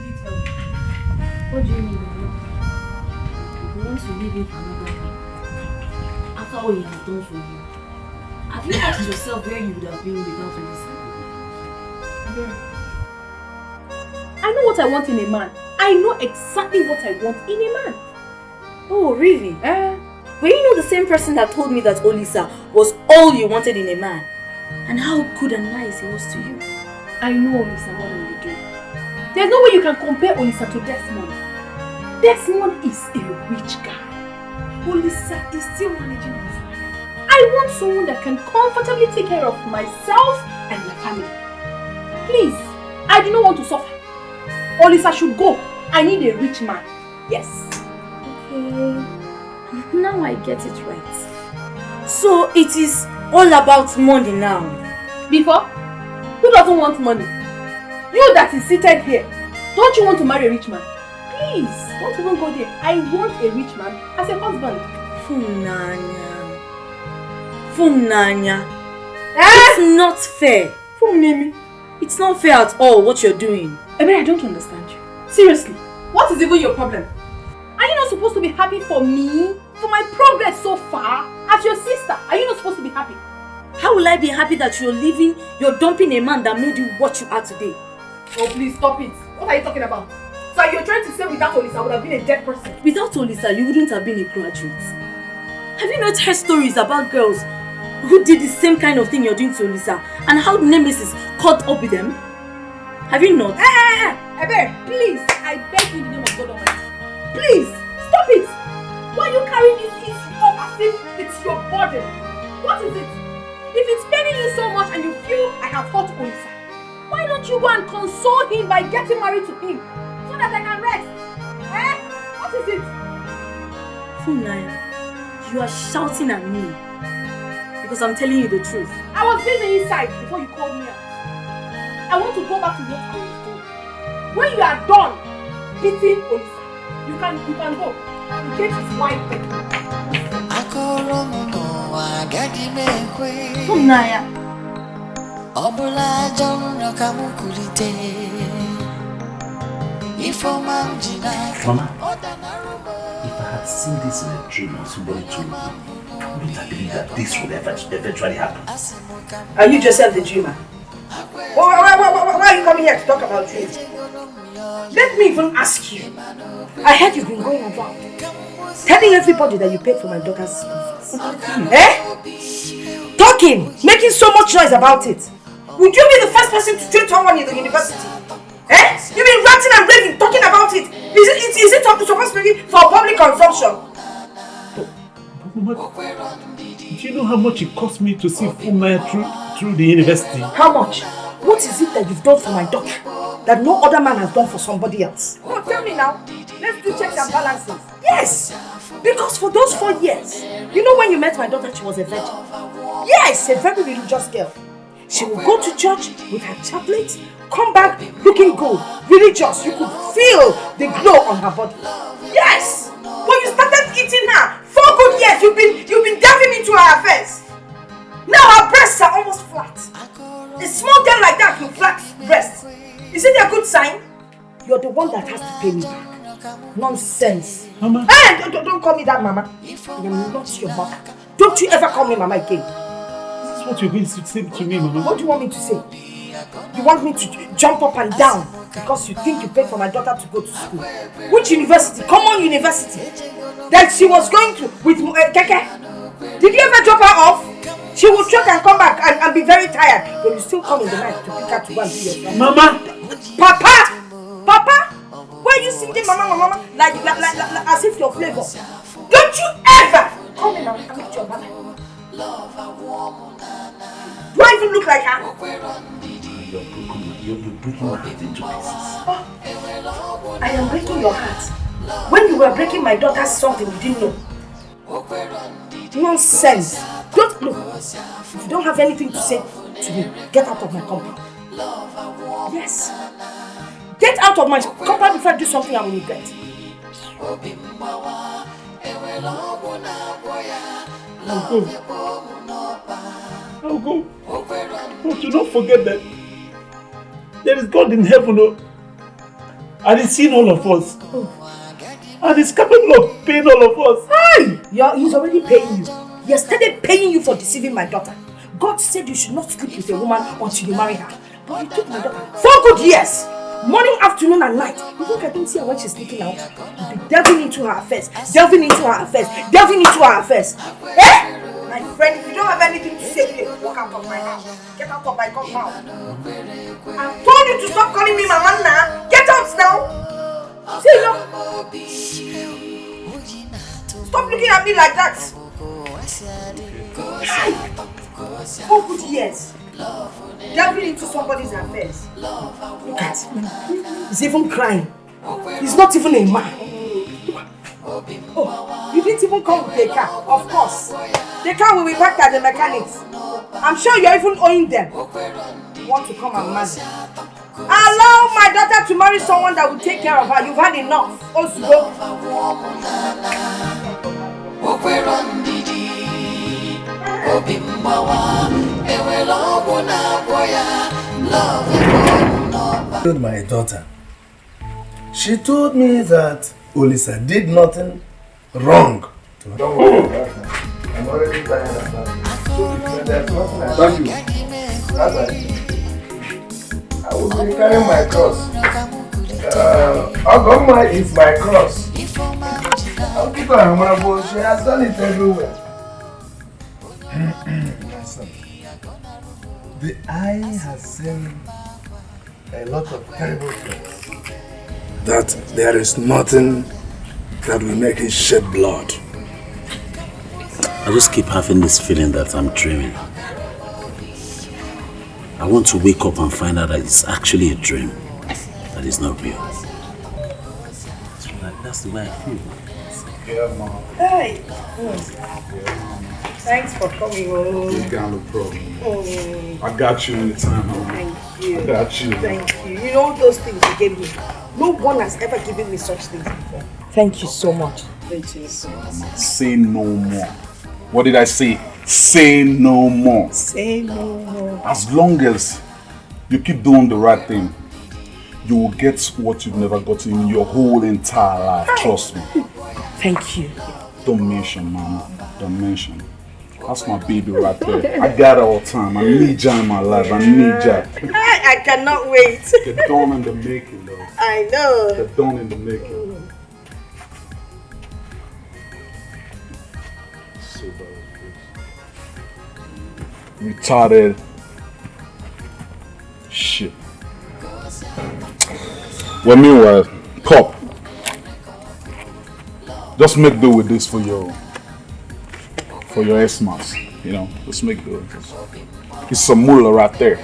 he tell you? What do you mean? He wants to leave him for another man? After all he has done for you. Have you asked yourself where you would have been without Olisa? I know what I want in a man. I know exactly what I want in a man. Oh, really? But you know the same person that told me that Olisa was all you wanted in a man. And how good and nice he was to you. I know Olisa more than you do. There's no way you can compare Olisa to Desmond. Desmond is a rich guy. Olisa is still managing his life. I want someone that can comfortably take care of myself and my family. Please, I do not want to suffer. Olisa should go. I need a rich man. Yes. Okay. Now I get it right. So it is all about money now. Before? Who doesn't want money? You that is seated here. Don't you want to marry a rich man? Please, don't even go there. I want a rich man as a husband. Funanya. It's not fair. It's not fair at all what you're doing. I don't understand you. Seriously, what is even your problem? Are you not supposed to be happy for me? For my progress so far? As your sister, are you not supposed to be happy? How will I be happy that you're dumping a man that made you what you are today? Oh, please stop it. What are you talking about? So you're trying to say without Olisa I would have been a dead person? Without Olisa, you wouldn't have been a graduate. Have you not heard stories about girls who did the same kind of thing you're doing to Olisa and how Nemesis caught up with them? Have you not? Please, I beg you in the name of God Almighty. Please, stop it. Why are you carrying this issue up as if it's your burden? What is it? If it's paining you so much and you feel I have hurt Olisa, why don't you go and console him by getting married to him so that I can rest? What is it? Funaya, you are shouting at me because I'm telling you the truth. I was busy inside before you called me out. I want to go back to what I was doing. When you are done beating Olisa, you can go. The gate is wide open. Funaya. Mama, if I had seen this in a dream or somebody told me, wouldn't I believe that this would eventually happen? Are you Joseph the dreamer? Why are you coming here to talk about dreams? Let me even ask you. I heard you've been going around telling everybody that you paid for my daughter's school fees. Talking, making so much noise about it. Would you be the first person to train someone in the university? You've been ranting and raving, talking about it. Is it supposed to be for public consumption? Mama, do you know how much it cost me to see Funaya through the university? How much? What is it that you've done for my daughter that no other man has done for somebody else? Oh, tell me now. Let's do checks and balances. Yes! Because for those 4 years, you know when you met my daughter, she was a virgin. Yes, a very religious girl. She would go to church with her chaplet, come back looking good, religious. You could feel the glow on her body. Yes! When you started eating her, 4 good years, you've been delving into her affairs. Now her breasts are almost flat. A small girl like that with flat breasts. Is it a good sign? You're the one that has to pay me back. Nonsense. Mama. Hey, don't call me that, Mama. I am not your mother. Don't you ever call me Mama again. This is what you're going to say to me, Mama. What do you want me to say? You want me to jump up and down because you think you paid for my daughter to go to school? Which university? Common university. That she was going to with Keke. Did you ever drop her off? She will trek and come back and be very tired. But you still come in the night to pick her to go and do your job. Mama! Papa! Why are you singing Mama like as if you're flavor? Don't you ever come in and meet your mother? Do I even look like her? You're breaking my heart into pieces. Oh, I am breaking your heart. When you were breaking my daughter's something you didn't know. Nonsense. Don't look. If you don't have anything to say to me, get out of my compound. Yes. Get out of my compound before I do something I will regret. I'll go. But do not forget that there is God in heaven, and He's seen all of us. And he's capable of paying all of us. Hey! He's already paying you. He has started paying you for deceiving my daughter. God said you should not sleep with a woman until you marry her. But you took my daughter 4 good years. Morning, afternoon and night. You think I don't see her when she's sneaking out? You'll be delving into her affairs. Delving into her affairs. Delving into her affairs. Eh? My friend, if you don't have anything to say here, walk out of my house. Get out of my compound. I've told you to stop calling me Mama now. Get out now. See you. Stop looking at me like that. 4 good years. Delving into somebody's affairs. Look at him. He's even crying. He's not even a man. Oh, you didn't even come with a car. Of course. The car will be back at the mechanics. I'm sure you're even owing them. You want to come and marry. Allow my daughter to marry someone that will take care of her. You've had enough. Osgo. My daughter, she told me that Olisa did nothing wrong to her. Don't worry about her. I'm already tired about it. There's nothing I can do. I will be carrying my cross. Ogoma is my cross. I'll keep her humble. She has done it everywhere. My son, the eye has seen a lot of terrible things. That there is nothing that will make it shed blood. I just keep having this feeling that I'm dreaming. I want to wake up and find out that it's actually a dream. That is not real. That's the way I feel. Yeah, Mom. Hey. Yeah, Mom. Thanks for coming home. You got no problem. I got you anytime, Mom. Thank you. I got you. Thank you. You know those things you gave me. No one has ever given me such things before. Thank you so much. Thank you so much. Say no more. What did I say? Say no more. Say no more. As long as you keep doing the right thing, you will get what you've never gotten in your whole entire life. Trust me. Thank you. Don't mention, Mama. Don't mention. That's my baby right there. I got her all the time. I need you in my life. I need you. I cannot wait. The dawn in the making, though. I know. The dawn in the making. So bad. Retarded shit. Well, meanwhile, Pop, just make do with this for your Xmas, you know. Just make do with this. It's some moolah right there.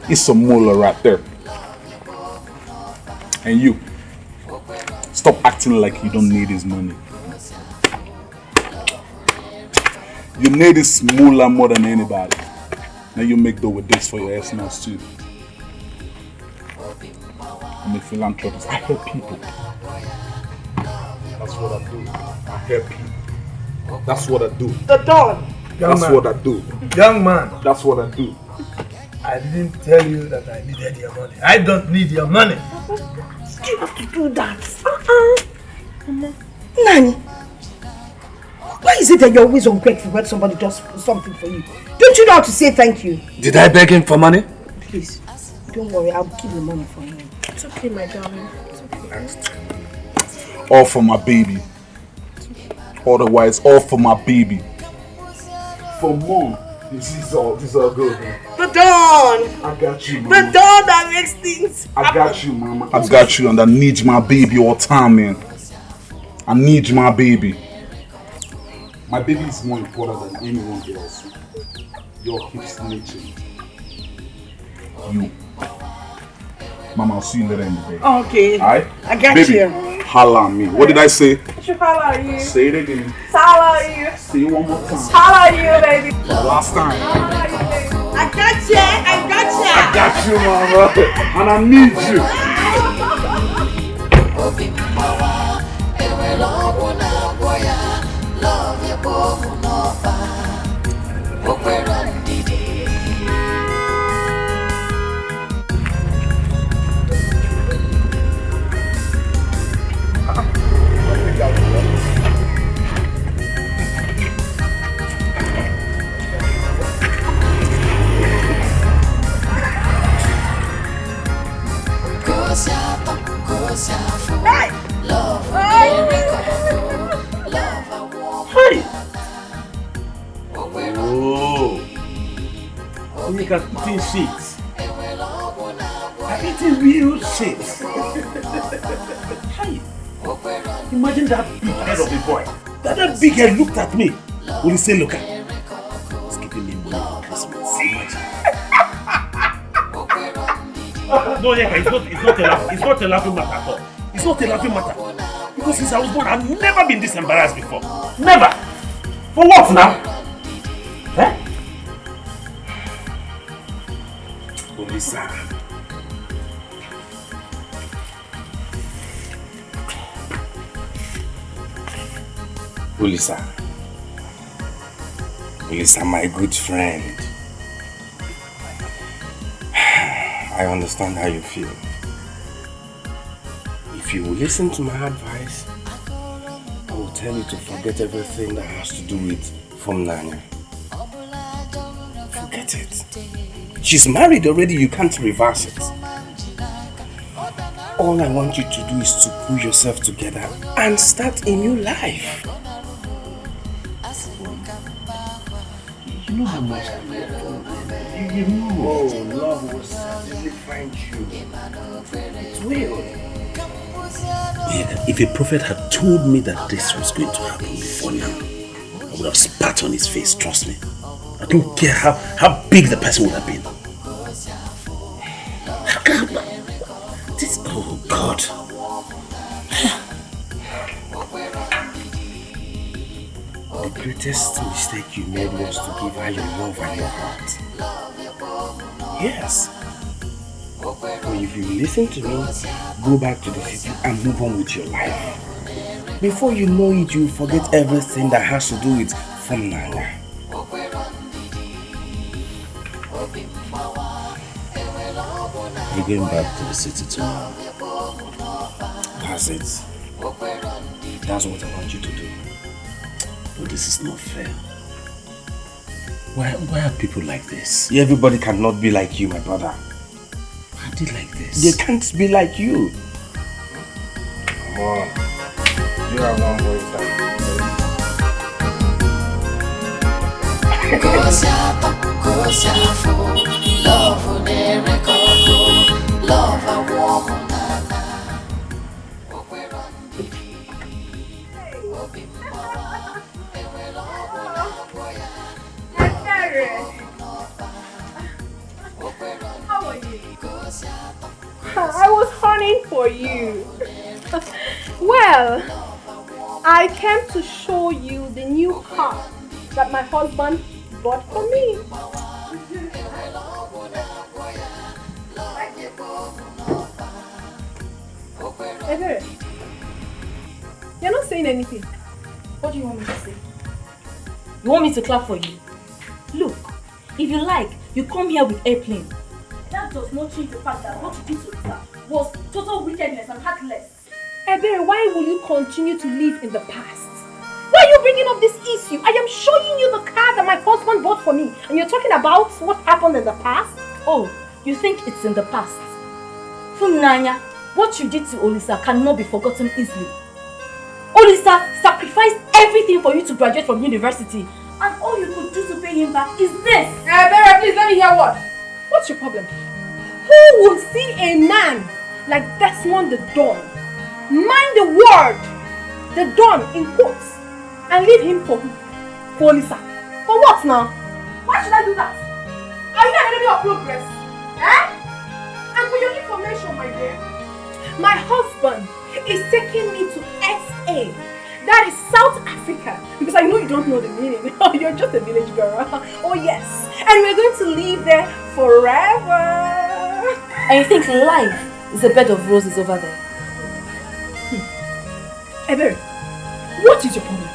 It's some moolah right there. And you, stop acting like you don't need his money. You need this moolah more than anybody. Now you make do with this for your Xmas too. I'm a philanthropist. I help people. That's what I do. I help people. That's what I do. The dawn. That's what I do. Young man. That's what I do. I didn't tell you that I needed your money. I don't need your money. You have to do that. Mama. Nani. Why is it that you're always ungrateful when somebody does something for you? Don't you know how to say thank you? Did I beg him for money? Please, don't worry. I'll keep the money for you. It's okay, my darling. It's okay. All for my baby. Otherwise, all for my baby. For Mom, this is all good. The dawn. I got you, Mama. The dawn that makes things I got you, Mama. I got you, and I need my baby all the time, man. I need my baby. My baby is more important than anyone else. Your keep snitching. You. Mama, I'll see you later in the day. Okay. Alright? I got baby, you. Holla on me. What did I say? Holla at you. Say it again. Holla at you. Say it one more time. Holla at you, baby. Last time. I got you. I got you. I got you, Mama. And I need you. niggas eating shit. I'm eating real shit. Hey, imagine that big head of a boy. That big head looked at me. Will he say, look at he's giving me money for Christmas. Imagine. No, Yeka, it's not a laughing matter at all. It's not a laughing matter. Because since I was born, I've never been this embarrassed before. Never! For what now? Eh? Olisa. Olisa, my good friend. I understand how you feel. If you will listen to my advice, I will tell you to forget everything that has to do with Naija. Forget it. She's married already, you can't reverse it. All I want you to do is to pull yourself together and start a new life. You know how much I love you. You know love will certainly find you. It will. If a prophet had told me that this was going to happen before now, I would have spat on his face, trust me. I don't care how big the person would have been. This, oh God. The greatest mistake you made was to give her your love and your heart. Yes. But if you listen to me, go back to the city and move on with your life. Before you know it, you forget everything that has to do with Naija. You're going back to the city tomorrow. That's it. That's what I want you to do. But this is not fair. Why are people like this? Everybody cannot be like you, my brother. Why are they like this? They can't be like you. Come on. You have one voice time. How are you? I was hunting for you. Well, I came to show you the new car that my husband bought for me. Hey, you're not saying anything. What do you want me to say? You want me to clap for you? Look, if you like, you come here with airplane. That does not change the fact that what you did to her was total wickedness and heartless. Ebere, why will you continue to live in the past? Why are you bringing up this issue? I am showing you the car that my husband bought for me, and you're talking about what happened in the past? Oh, you think it's in the past? Naija, what you did to Olisa cannot be forgotten easily. Olisa sacrificed everything for you to graduate from university, and all you could do to pay him back is this. Ebere, please let me hear what? What's your problem? Who will see a man like Desmond the Don, mind the word, the Don in quotes, and leave him for who? For Olisa. For what now? Why should I do that? Are you not enemy of progress? Eh? And for your information, my dear, my husband is taking me to SA. That is South Africa. Because I know you don't know the meaning. You're just a village girl. Oh yes. And we're going to live there forever. And you think life is a bed of roses over there? Ebere, what is your problem?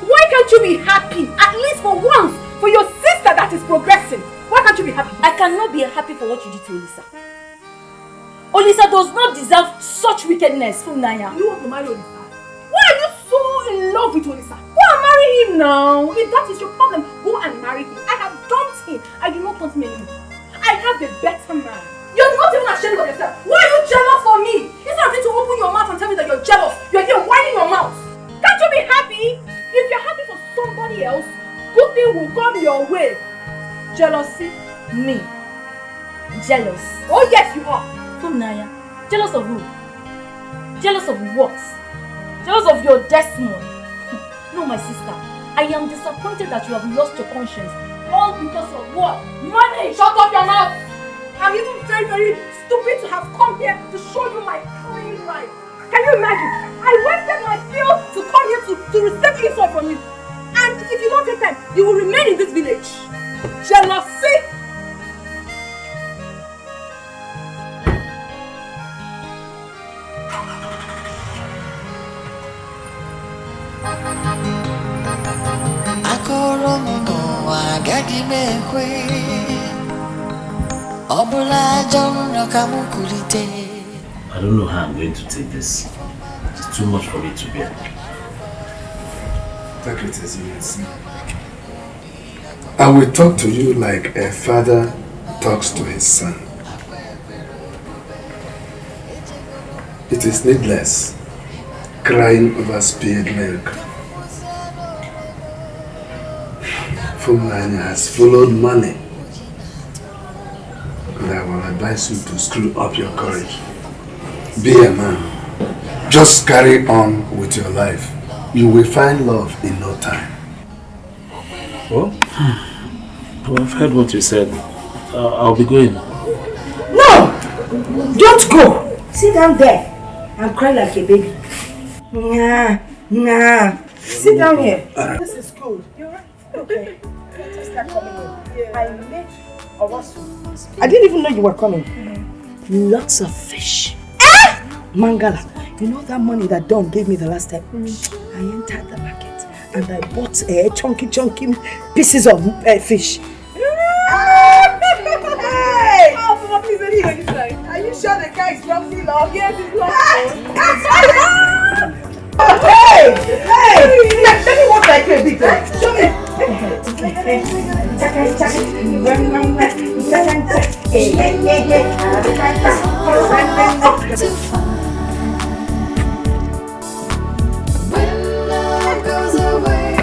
Why can't you be happy, at least for once, for your sister that is progressing? Why can't you be happy? I cannot be happy for what you did to Olisa. Olisa does not deserve such wickedness from Naija. You want to marry Olisa? Why are you so in love with Olisa? Go and marry him now. If that is your problem, go and marry him. I have dumped him. I do not want him anymore. I have a better man. You're not even ashamed of yourself. Why are you jealous for me? Instead of you to open your mouth and tell me that you're jealous, you're here whining your mouth. Can't you be happy? If you're happy for somebody else, good thing will come your way. Jealousy. Me? Jealous? Oh yes, you are. From Naya? Jealous of who? Jealous of what? Jealous of your Desmond? No, my sister. I am disappointed that you have lost your conscience. All because of what? Money! Shut up your mouth! I'm even very, very stupid to have come here to show you my clean life. Can you imagine? I wasted my fuel to come here to receive insult from you. And if you don't take time, you will remain in this village. Jealousy! I don't know how I'm going to take this. It's too much for me to bear. Take it as you see. I will talk to you like a father talks to his son. It is needless crying over spilled milk. Fulani has followed money. And I will advise you to screw up your courage. Be a man. Just carry on with your life. You will find love in no time. Well, I've heard what you said. I'll be going. No! Don't go! Sit down there and cry like a baby. Nah. Sit down here. This is good. You're right. Okay. Let us start coming in. Yeah. I made a wasu. I didn't even know you were coming. Lots of fish. Mangala. You know that money that Don gave me the last time? I entered the market and I bought chunky pieces of fish. Hey! Oh, Papa, please, let me go inside. Are you sure the guy is roughly long? Yes, he's long. Hey! Let me walk like a bit. Show me. Goes away,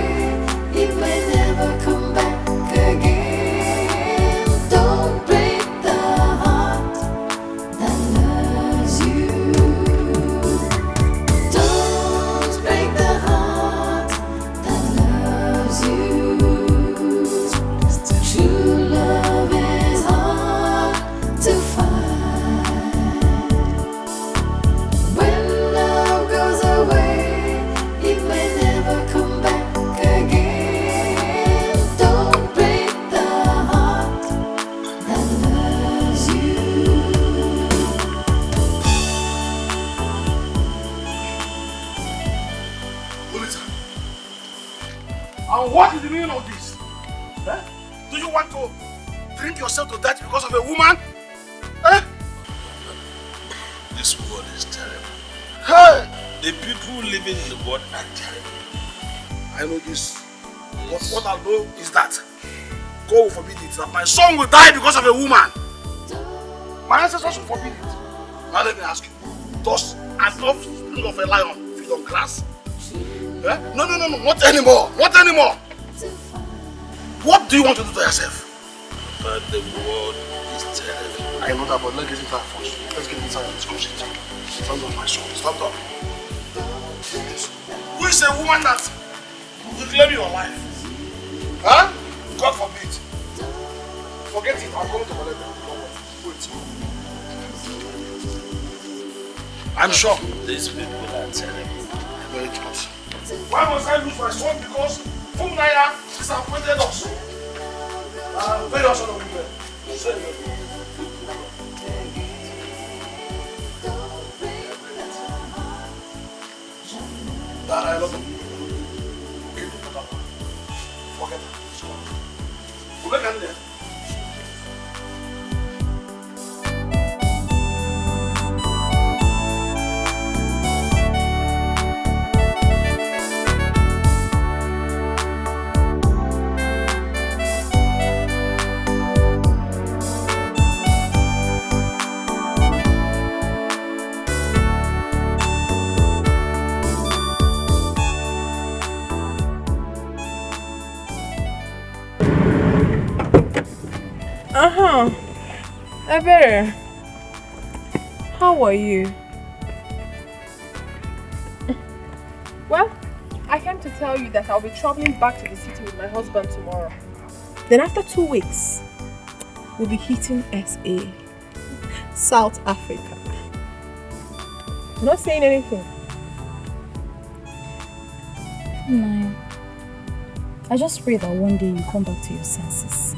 it may never come back again. Don't break the heart that loves you. Don't break the heart that loves you. True love is hard to find. When love goes away, it may never come back again. Don't break the heart that loves you. Olisa, and what is the meaning of this? Eh? Do you want to drink yourself to death because of a woman? Eh? This world is terrible. Hey! The people living in the world are terrible. I know this. But what I know is that God will forbid it, that my son will die because of a woman. My ancestors will forbid it. Now let me ask you, does an offspring of a lion feed on grass? Eh? No, not anymore. Not anymore. What do you want to do to yourself? But the world is terrible. I know that, but let's get into that first. Let's get inside and discuss it. Stand up, my son. Stand up. Who is a woman that will claim your life? Huh? God forbid. Forget it. I'm going to collect them. Wait. I'm sure these people are terrible. Very much. Why must I lose my son? Because Naija disappointed us. Very awesome of you. That I love him. Forget it. We'll get there. Ebere, how are you? Well, I came to tell you that I'll be traveling back to the city with my husband tomorrow. Then after 2 weeks, we'll be hitting SA, South Africa. Not saying anything. No. I just pray that one day you come back to your senses.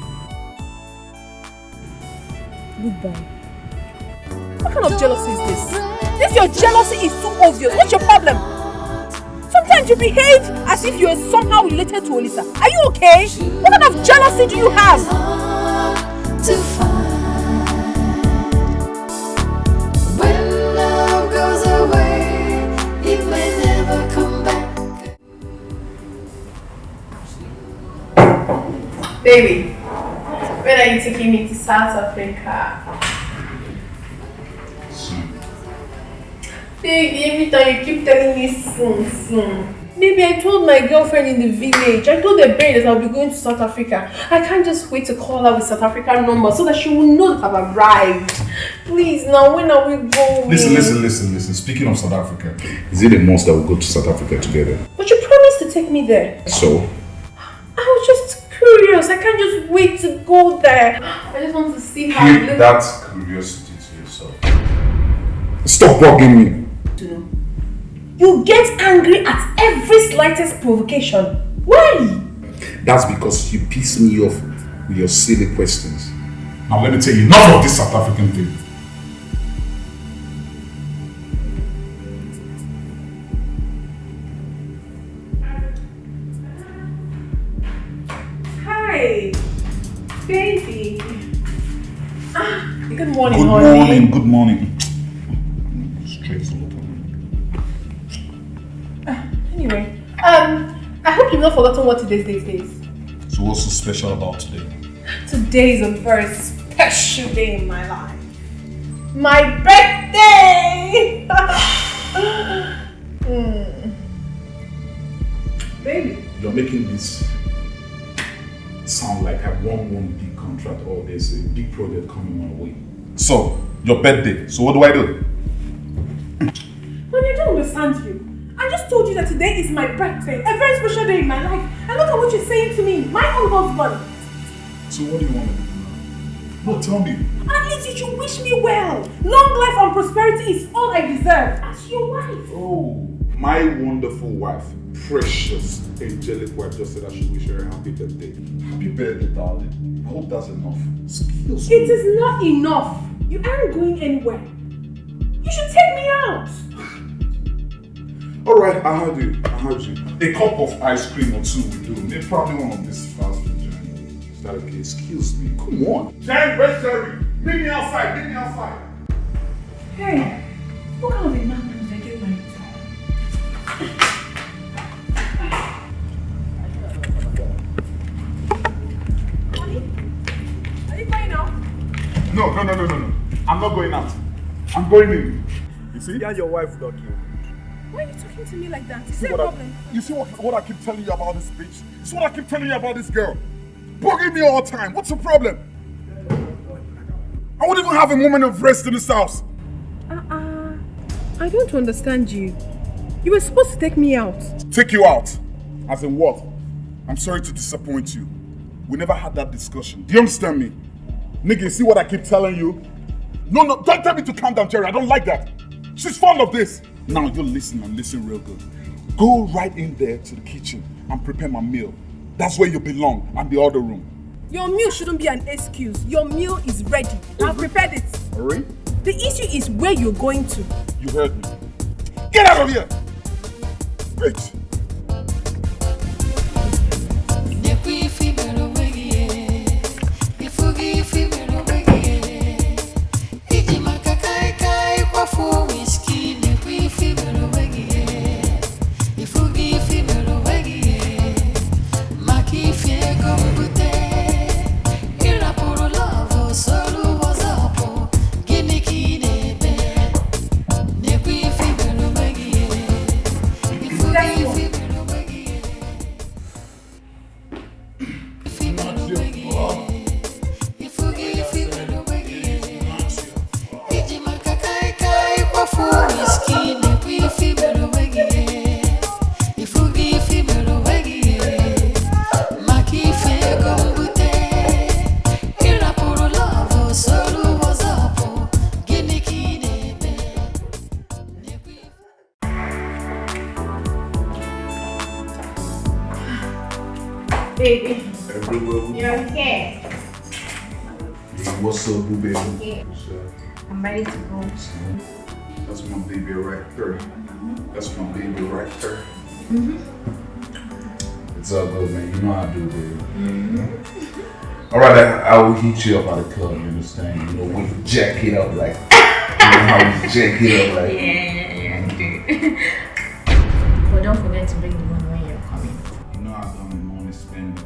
Goodbye. What kind of jealousy is this? This your jealousy is too obvious. What's your problem? Sometimes you behave as if you're somehow related to Olisa. Are you okay? What kind of jealousy do you have? When love goes away, it may never come back. Baby, when are you taking me to South Africa? Baby, every time you keep telling me soon. Baby, I told my girlfriend in the village, I told the brain that I'll be going to South Africa. I can't just wait to call her with South African number so that she will know that I've arrived. Please, now when are we going? Listen. Speaking of South Africa, is it a must that we go to South Africa together? But you promised to take me there. So? I was just curious. I can't just wait to go there. I just want to see how Keep that curiosity to yourself. Stop bugging me. You get angry at every slightest provocation. Why? That's because you piss me off with your silly questions. Now let me tell you, enough of this South African thing. Hi, baby. Good morning, honey. Good morning. Anyway, I hope you've not forgotten what today's date is. So what's so special about today? Today is a very special day in my life. My birthday! Baby. You're making this sound like I won one big contract or there's a big project coming my way. So, your birthday. So what do I do? Honey, I don't understand you. I just told you that today is my birthday, a very special day in my life. And look at what you're saying to me, my own husband. So what do you want to do now? No, tell me. At least you should wish me well. Long life and prosperity is all I deserve as your wife. Oh, my wonderful wife, precious, angelic wife just said I should wish her a happy birthday. Happy birthday, darling. I hope that's enough. Excuse me. It is not enough. You aren't going anywhere. You should take me out. Alright, I heard you. A cup of ice cream or two will do. Maybe probably one of these fast food joints. Is that okay? Excuse me. Come on. Jen, where's Jerry? Meet me outside. Hey, what kind of a man do I get married to? Honey, are you going out? No. I'm not going out. I'm going in. You see? Yeah, your wife, Doc. Why are you talking to me like that? Is there a problem? You see what I keep telling you about this bitch? You see what I keep telling you about this girl? Bugging me all the time. What's the problem? I won't even have a moment of rest in this house. I don't understand you. You were supposed to take me out. Take you out? As in what? I'm sorry to disappoint you. We never had that discussion. Do you understand me? Nigga, you see what I keep telling you? No, don't tell me to calm down, Jerry. I don't like that. She's fond of this. Now you listen and listen real good. Go right in there to the kitchen and prepare my meal. That's where you belong, and the other room. Your meal shouldn't be an excuse. Your meal is ready. I've prepared it. Alright? The issue is where you're going to. You heard me. Get out of here! Bitch! You're here. What's up, boo baby? Yeah. I'm ready to go. That's my baby right there. That's my baby right there. It's all good, man. You know how I do, baby. All right, I will hit you up at the club. You understand? You know when you jack it up like. You know how you jack it up like. Yeah, dude. But don't forget to bring the money when you're coming. You know how I'm money spending.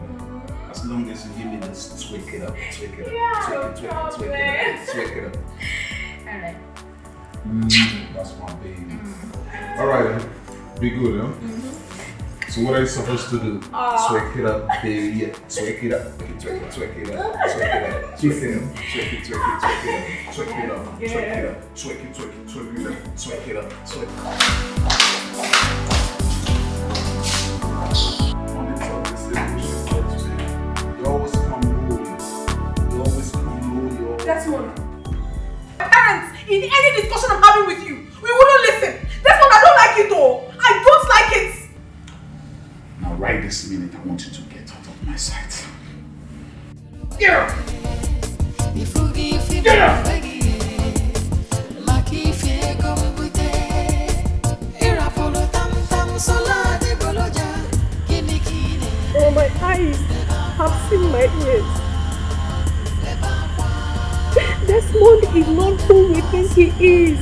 As long as you give me this, tweak it up, tweak it up, Yeah, tweak it up. Alright. That's my baby. Alright, be good, huh? So what are you supposed to do? Tweak it up, baby. Yeah, tweak it up. Tweak it up. Tweak it up. Tweak it up. Tweak it up. Tweak it up. Tweak it up. Tweak it up. Tweak it up. Tweak it up. Tweak it up. You always come low. You always come low. Desmond, parents, in any discussion I'm having with you, we wouldn't listen. Desmond, I don't like it though. I don't like it. Now right this minute, I want you to get out of my sight. Get up! Get up! Oh, my eyes have seen my ears. Desmond is not who we think he is.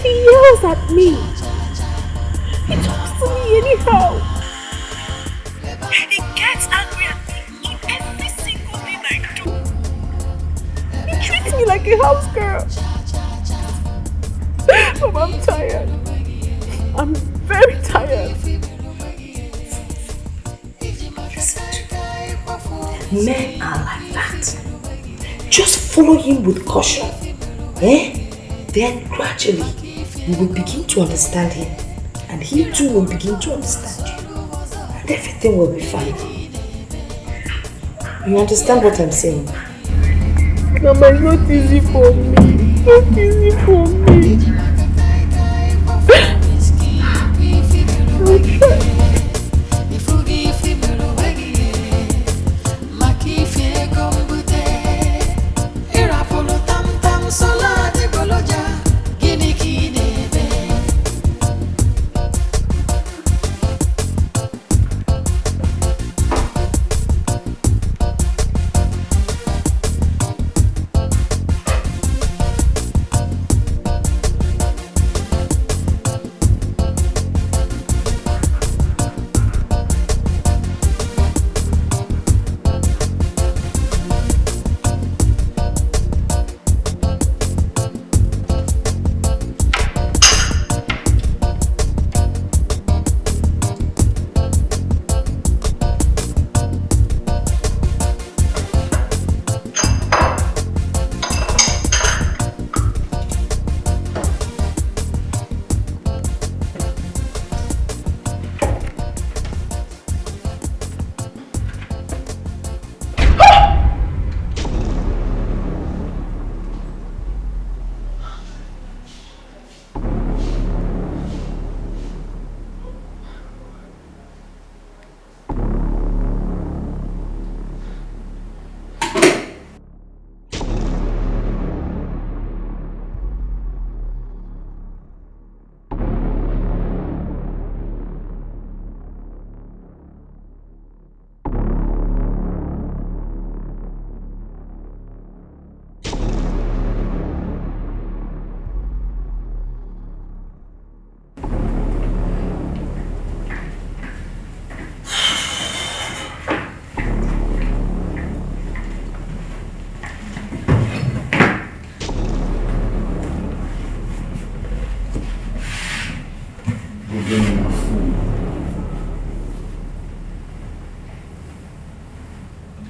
He yells at me. He talks to me anyhow. He gets angry at me on every single thing I do. He treats me like a house girl. Oh, I'm tired. I'm very tired. Men are like that. Just follow him with caution. Then gradually, you will begin to understand him. And he too will begin to understand you. And everything will be fine. You understand what I'm saying? Mama, it's not easy for me. It's not easy for me. I'll try.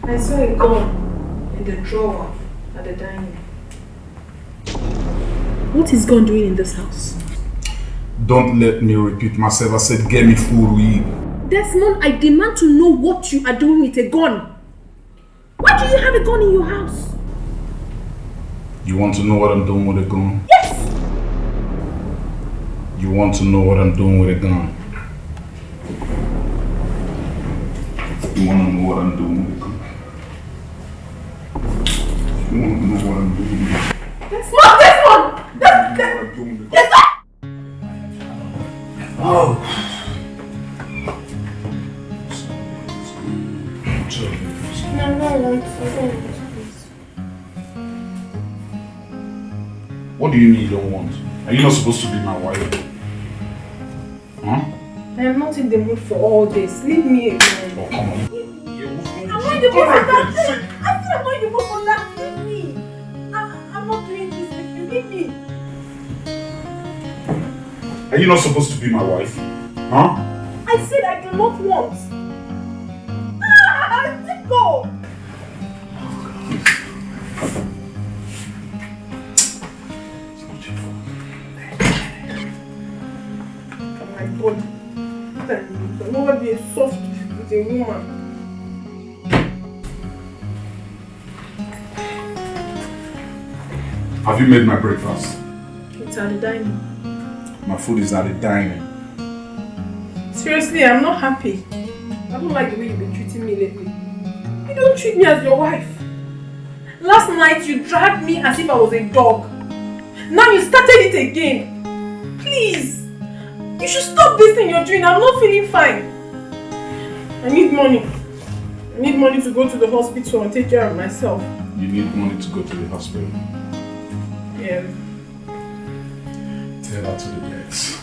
I saw a gun in the drawer at the dining. What is gun doing in this house? Don't let me repeat myself. I said get me food to eat. Desmond, I demand to know what you are doing with a gun. Why do you have a gun in your house? You want to know what I'm doing with a gun? Yes! You want to know what I'm doing with a gun? You want to know what I'm doing? You want to know what I'm doing? Desmond! Desmond! Oh. What do you mean you don't want? Are you not supposed to be my wife? Huh? I am not in the mood for all this. Leave me alone. Oh, come on. I'm not in the mood for that. I said I'm not in the mood for that. Leave me. I'm not doing this with you. Leave me. Are you not supposed to be my wife? Huh? I said I do not want. Let go. My God. I'll never be a soft with a woman. Have you made my breakfast? It's at the dining. My food is at the dining. Seriously, I'm not happy. I don't like the way you've been treating me lately. You don't treat me as your wife. Last night you dragged me as if I was a dog. Now you started it again. Please. You should stop this thing you're doing. I'm not feeling fine. I need money. I need money to go to the hospital and take care of myself. You need money to go to the hospital? Yeah. Tell her to the next.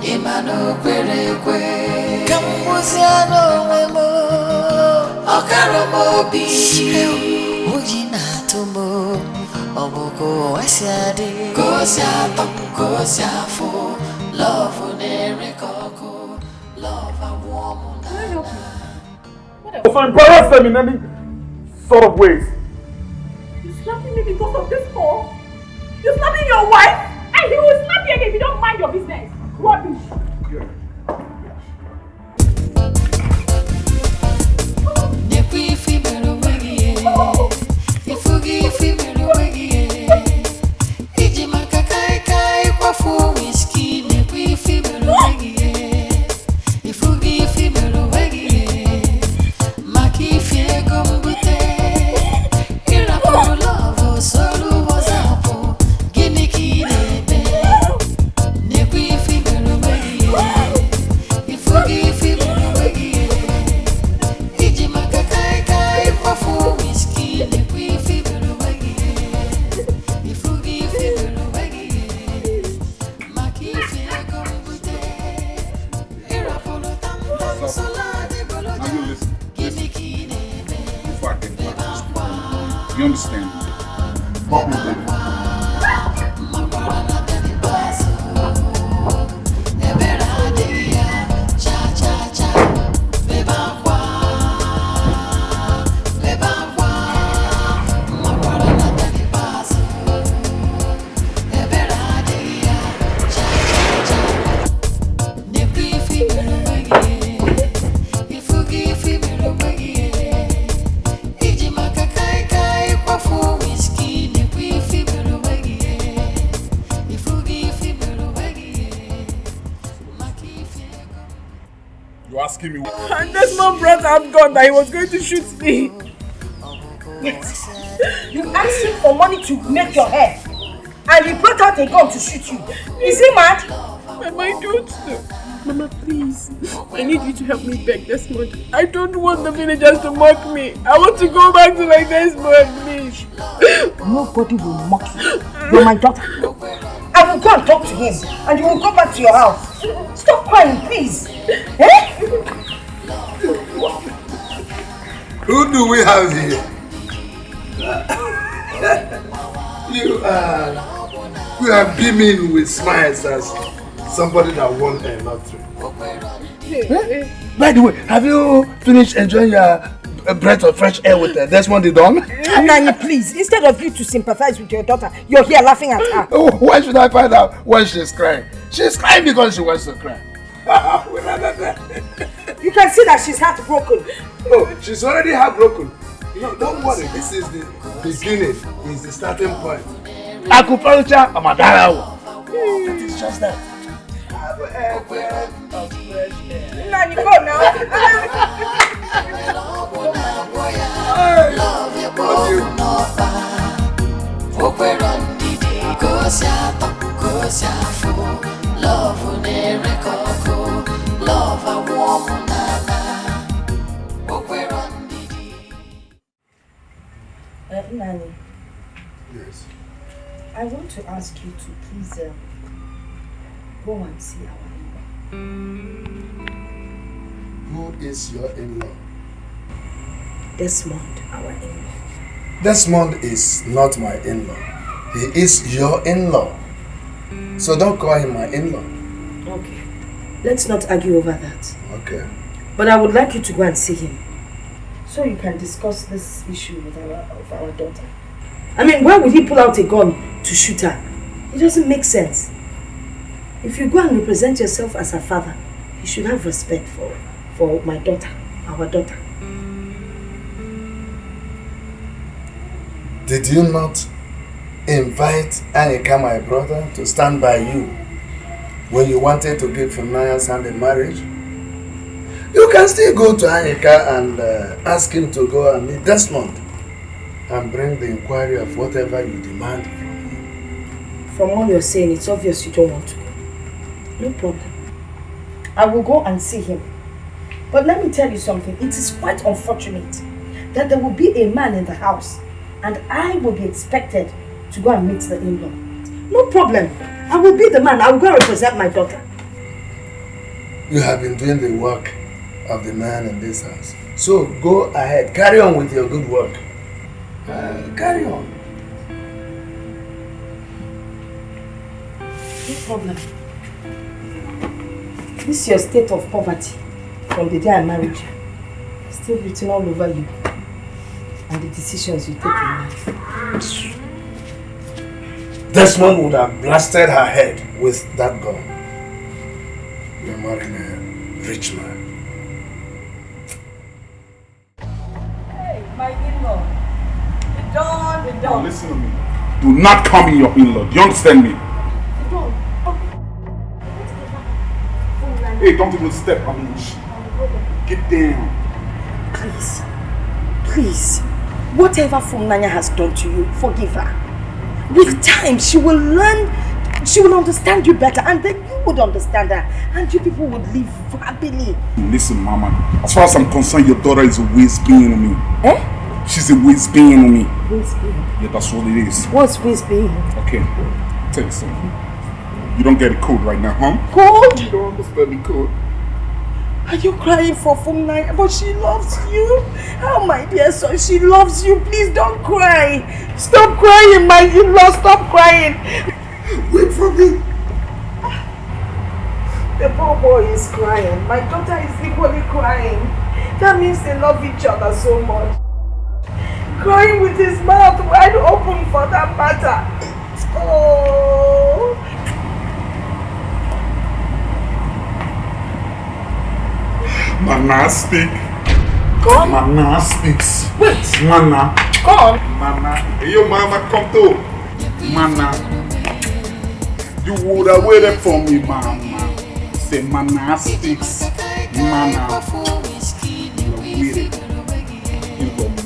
Imano kwerekwe Kambuziano wemo Okaromo bi Ujina tumo Oboko wasiade Kosiato, kosiafo Love unerekoko Love a woman. Can I help you? So embarrass them in any sort of ways. You slapping me because of this call? You slapping your wife? And he will slap you again if you don't mind your business. Rubbish. You understand? Walk me, baby. Asking me. And Desmond brought out gun that he was going to shoot me. Yes. You asked him for money to make your hair, and he brought out a gun to shoot you. Is he mad? Mama, I don't. Mama, please. I need you to help me beg Desmond. I don't want the villagers to mock me. I want to go back to my Desmond, please. Nobody will mock you. You're my daughter. I will go and talk to him, and you will go back to your house. Stop crying, please. Eh? Who do we have here? You are beaming with smiles as somebody that won a lottery. By the way, have you finished enjoying your a breath of fresh air with Desmond the Don? Nani, please, instead of you to sympathize with your daughter, you're here laughing at her. Oh, why should I find out when she's crying? She's crying because she wants to cry. You can see that she's heartbroken. Oh, she's already heartbroken. No, don't worry, this is the beginning, is the starting point. Acupuncture, Amadara. It is just that. Have a breath of fresh air. Nani, go now. Nani. Yes. I want to ask you to please go and see our in-law. Who is your in-law? Desmond, our in-law. Desmond is not my in-law. He is your in-law. So don't call him my in-law. Okay. Let's not argue over that. Okay. But I would like you to go and see him, so you can discuss this issue with our daughter. I mean, why would he pull out a gun to shoot her? It doesn't make sense. If you go and represent yourself as her father, you should have respect for my daughter, our daughter. Did you not invite Anika, my brother, to stand by you when you wanted to give Funaya's hand in marriage? You can still go to Anika and ask him to go and meet Desmond and bring the inquiry of whatever you demand from him. From all you're saying, it's obvious you don't want to go. No problem. I will go and see him. But let me tell you something. It is quite unfortunate that there will be a man in the house and I will be expected to go and meet the in-law. No problem. I will be the man. I will go and represent my daughter. You have been doing the work of the man in this house. So go ahead. Carry on with your good work. Carry on. No problem. This is your state of poverty from the day I married you. Still written all over you and the decisions you take in life. Desmond would have blasted her head with that gun. You're marrying a rich man. Hey, my in-law. The Don. Listen to me. Do not call me your in-law. Do you understand me? Hey, don't even step on me. Get down. Please. Whatever Funanya has done to you, forgive her. With time, she will learn, she will understand you better, and then you would understand her, and you people would live happily. Listen, Mama. As far as I'm concerned, your daughter is a waste being on me. Eh? She's a waste being on me. Waste being? Yeah, that's what it is. What's waste being? Okay. Tell you something. You don't get it cold right now, huh? Cold? You don't understand me cold. Are you crying for Funanya? But she loves you. Oh, my dear son, she loves you. Please don't cry. Stop crying, my in-law. Stop crying. Wait for me. The poor boy is crying. My daughter is equally crying. That means they love each other so much. Crying with his mouth wide open for that matter. Oh. Mana speak. Come. Mana speaks. Wait. Mana. Come. Mana. Hey, your mama come through. Mana. You would have waited for me, mama. Say Mana speaks. Mana. You waited. You go mad.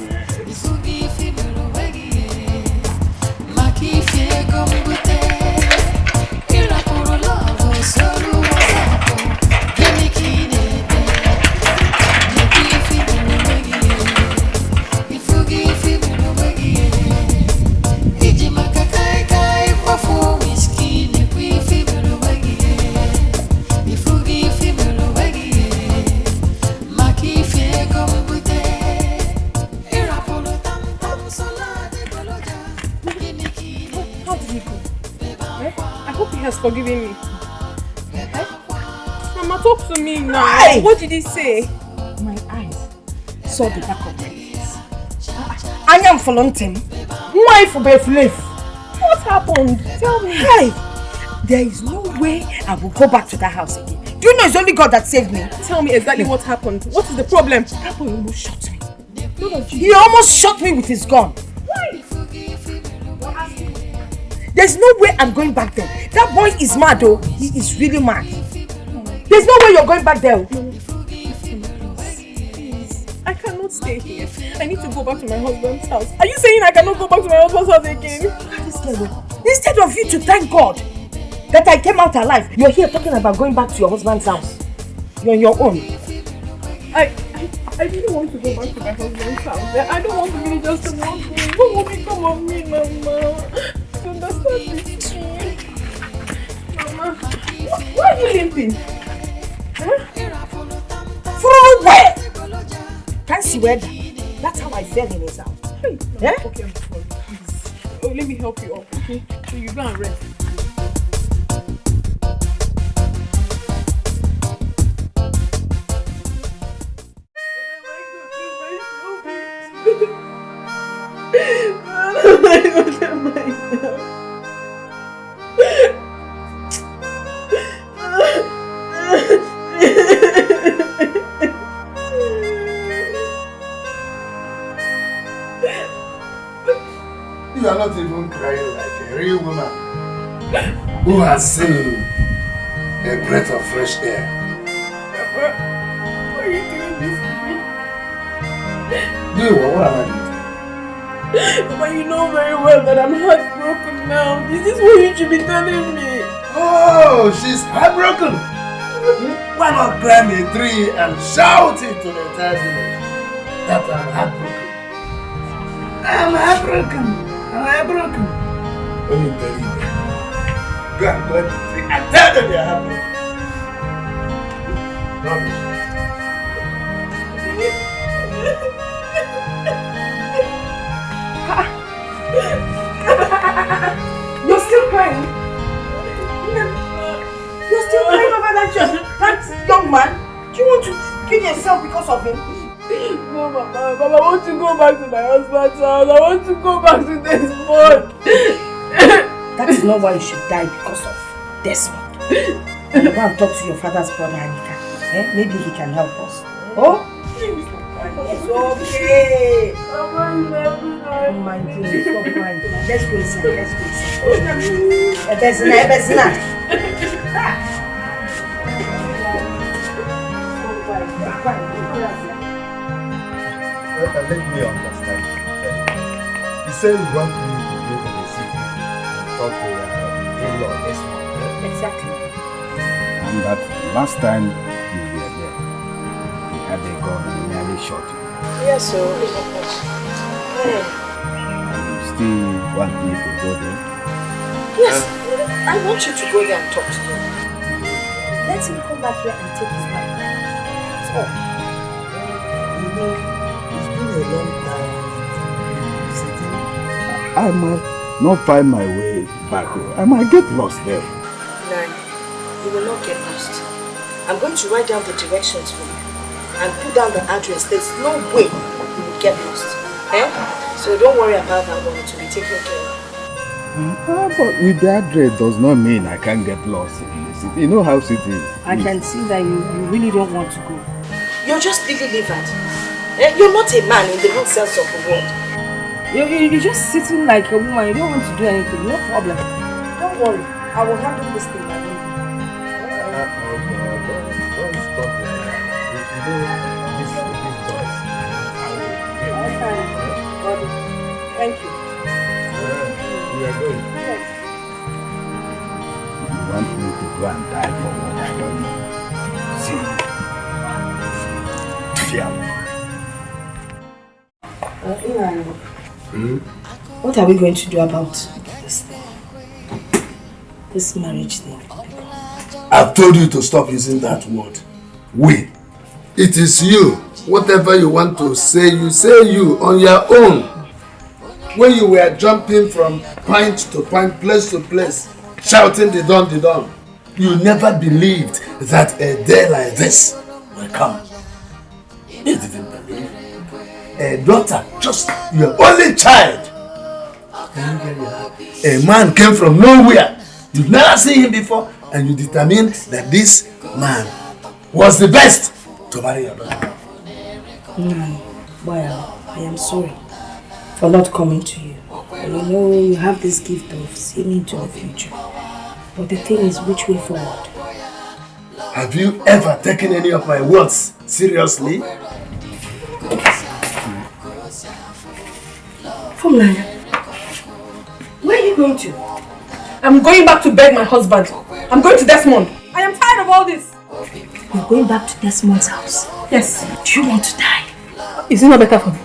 Forgiving me. Mama, talk to me now. Aye. What did he say? My eyes saw the back of my I am volunteering. Why for Bethlehem? What happened? Tell me. Hey, there is no way I will go back to that house again. Do you know it's only God that saved me? Tell me exactly what happened. What is the problem? That boy almost shot me. He almost shot me with his gun. Why? There's no way I'm going back there. That boy is mad though. He is really mad. There's no way you're going back there. I cannot stay here. I need to go back to my husband's house. Are you saying I cannot go back to my husband's house again? Instead of you to thank God that I came out alive, you're here talking about going back to your husband's house. You're on your own. I really want to go back to my husband's house. I don't want to really just walk me. What will become of me, Mama? To understand this thing. Mama, why are you limping? Huh? From where? Can't see where. That's how I fell in his house. Yeah? Okay, I'm sorry. Please. Oh, let me help you up, okay? So you go and rest. You are not even crying like a real woman who has seen a breath of fresh air. Papa, why are you doing this to me? Do what am I doing? Papa, you know very well that I'm heartbroken now. Is this what you should be telling me? Oh, she's heartbroken. Why not climb a tree and shout it to the entire village that I'm heartbroken? I'm heartbroken. I'm heartbroken. When you believe it, go and climb the tree and tell them you're heartbroken. Rubbish. You're still crying? You're still crying over that young man? Do you want to kill yourself because of him? No, Mama. Mama, I want to go back to my husband's house. I want to go back to Desmond. That is not why you should die because of Desmond. Go and talk to your father's brother, Anika. Maybe he can help us. Oh? It's okay. Don't mind him. Stop crying. Let's go inside. Let's go inside. Ebezina. Let me understand. You say you want me to go to the city and talk to your in-law Desmond. Exactly. And that last time you were there, he had a gun and nearly shot you. Yes, sir. And you still want me to go there? Yes, I want you to go there and talk to him. Let him come back here and take his wife. That's all. You know, it's been a long time sitting. I might not find my way back home. I might get lost there. No, you will not get lost. I'm going to write down the directions for you and put down the address. There's no way you will get lost. So don't worry about that one. It will be taken care of. But with the address does not mean I can't get lost in the city. You know how city is. I can see that you really don't want to go. You're just Billy Livered. You're not a man in the real sense of the word. You're just sitting like a woman. You don't want to do anything. No problem. Don't worry. I will handle this thing. Don't stop it. You know, this voice. Thank you. We are going. Yes. You want me to go and die for what I don't know? See. What are we going to do about this thing? This marriage thing? I've told you to stop using that word. We. It is you. Whatever you want to say you on your own. When you were jumping from point to point, place to place, shouting the dawn, you never believed that a day like this will come. You didn't believe. a daughter, just your only child. A man came from nowhere. You've never seen him before, and you determined that this man was the best to marry your daughter. Well, I am sorry for not coming to you. You know, you have this gift of seeing into the future. But the thing is, which way forward? Have you ever taken any of my words seriously? From Naija, where are you going to? I'm going back to beg my husband. I'm going to Desmond. I am tired of all this. You're going back to Desmond's house? Yes. Do you want to die? Is it not better for me?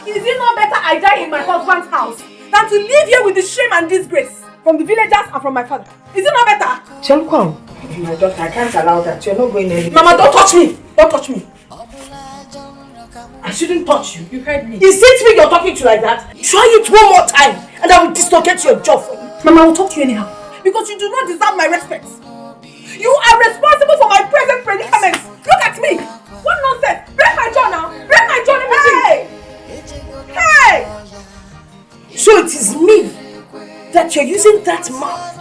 Is it not better I die in my husband's house than to live here with the shame and disgrace from the villagers and from my father? Is it not better? Chelkwang, my daughter, I can't allow that. You're not going anywhere. Mama, don't touch me! Don't touch me! I shouldn't touch you. You heard me. Is it me you're talking to like that? Try it one more time and I will dislocate your jaw for you. Mama, I will talk to you anyhow. Because you do not deserve my respect. You are responsible for my present predicaments. Look at me. What nonsense. Break my jaw now. Break my jaw. Hey! Hey! So it is me that you're using that mouth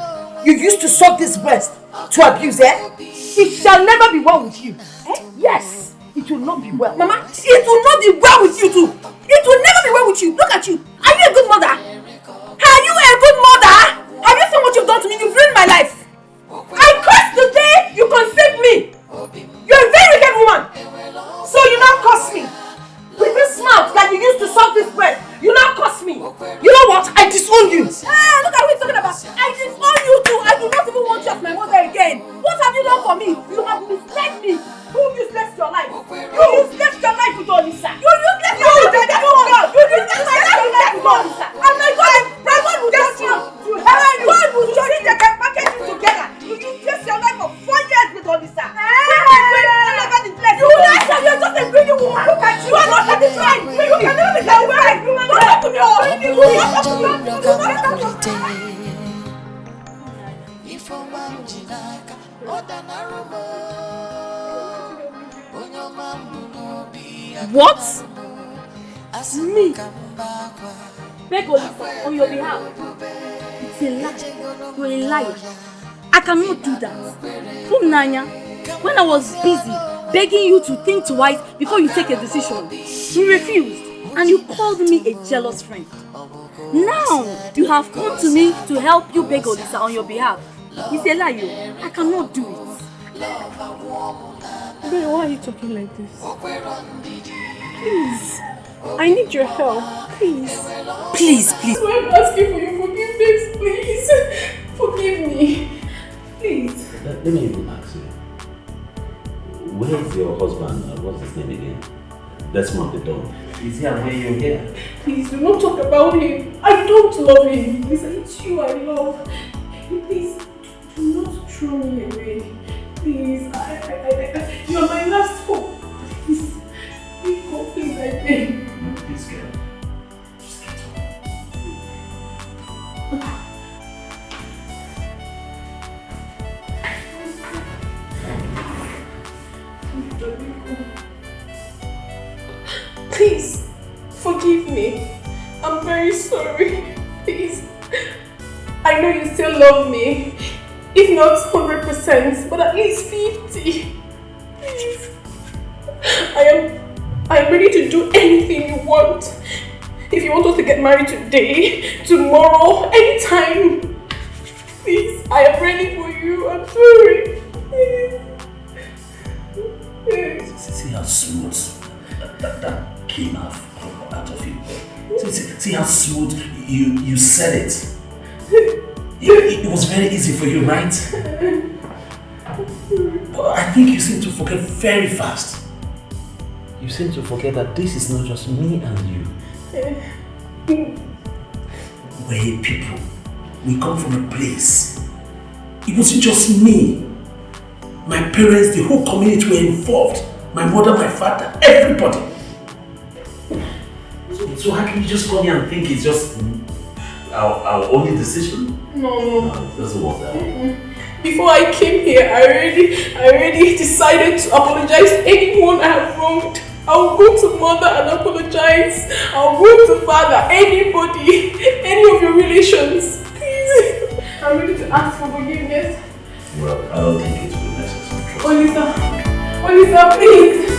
you used to suck this breast to abuse, eh? It shall never be well with you. Eh? Yes. It will not be well. Mama, it will not be well with you too. It will never be well with you. Look at you. Are you a good mother? Are you a good mother? Have you seen what you've done to me? You've ruined my life. I cursed the day you conceived me. You're a very wicked woman. So you now curse me. With this mouth that you used to suck this breast, you now curse me. You know what? I disown you. Hey, look at what you're talking about. I disown you too. I do not even want you as my mother again. What have you done for me? You have misled me. You useless your life. You useless your life with Olisa. You useless your life with Desmond. You useless my life with Desmond. And my God will judge you. God will judge you. They can package you together. You useless your life for 4 years with Olisa. You are just a greedy woman. Look at you. You are not satisfied. You can never be satisfied. Don't talk to me. Don't talk to me. What? Me? Beg Olisa on your behalf. It's a lie. You're a liar. I cannot do that. Naija, when I was busy begging you to think twice before you take a decision, you refused and you called me a jealous friend. Now you have come to me to help you beg Olisa on your behalf. It's a lie. I cannot do it. Babe, why are you talking like this? Please, I need your help. Please. Please, please. So I'm asking for your forgiveness, please. Forgive me. Please. Let me even ask you. Where's your husband? What's his name again? Desmond the dog. Is he aware you're here? Please do not talk about him. I don't love him. Please, it's you I love. Please, do not throw me away. Please, you are my last hope. Please, please, I beg. Please, girl. Just get up. Please, forgive me. I'm very sorry. Please. I know you still love me. If not 100%, but at least 50. Please. I am ready to do anything you want. If you want us to get married today, tomorrow, anytime. Please, I am ready for you. I'm sorry. Please. See how smooth that came out of you. See how smooth you said it. It was very easy for you, right? But I think you seem to forget very fast. You seem to forget that this is not just me and you. We're people. We come from a place. It wasn't just me. My parents, the whole community were involved. My mother, my father, everybody. So how can you just come here and think it's just our only decision? No. It doesn't work that way. Before I came here, I already decided to apologize to anyone I have wronged. I'll go to mother and apologize. I'll go to father, anybody, any of your relations. Please. I'm ready to ask for forgiveness. Well, I don't think it will be necessary. Olisa, please.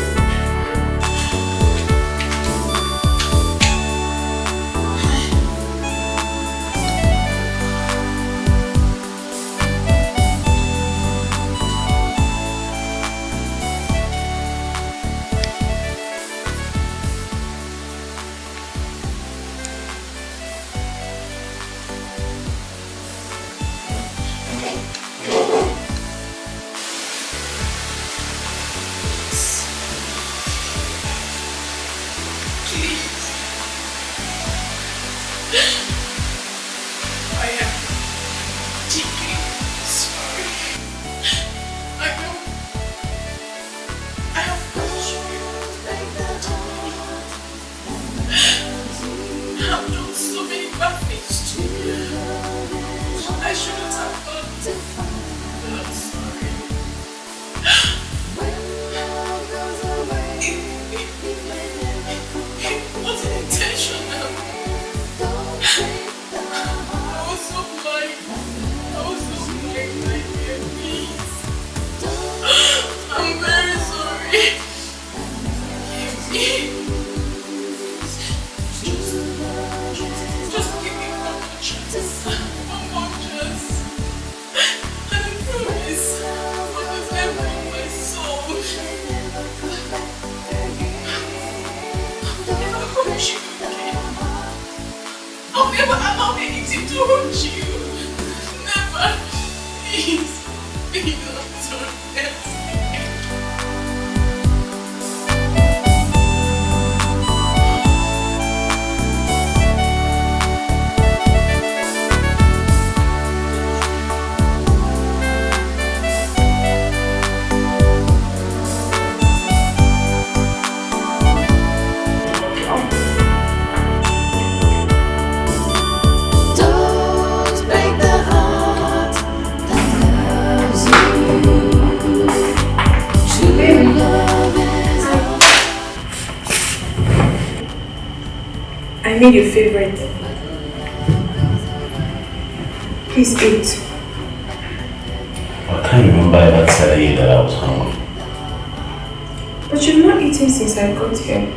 I made your favorite. Please eat. I can't remember ever telling you that I was hungry. But you've not eaten since I got here.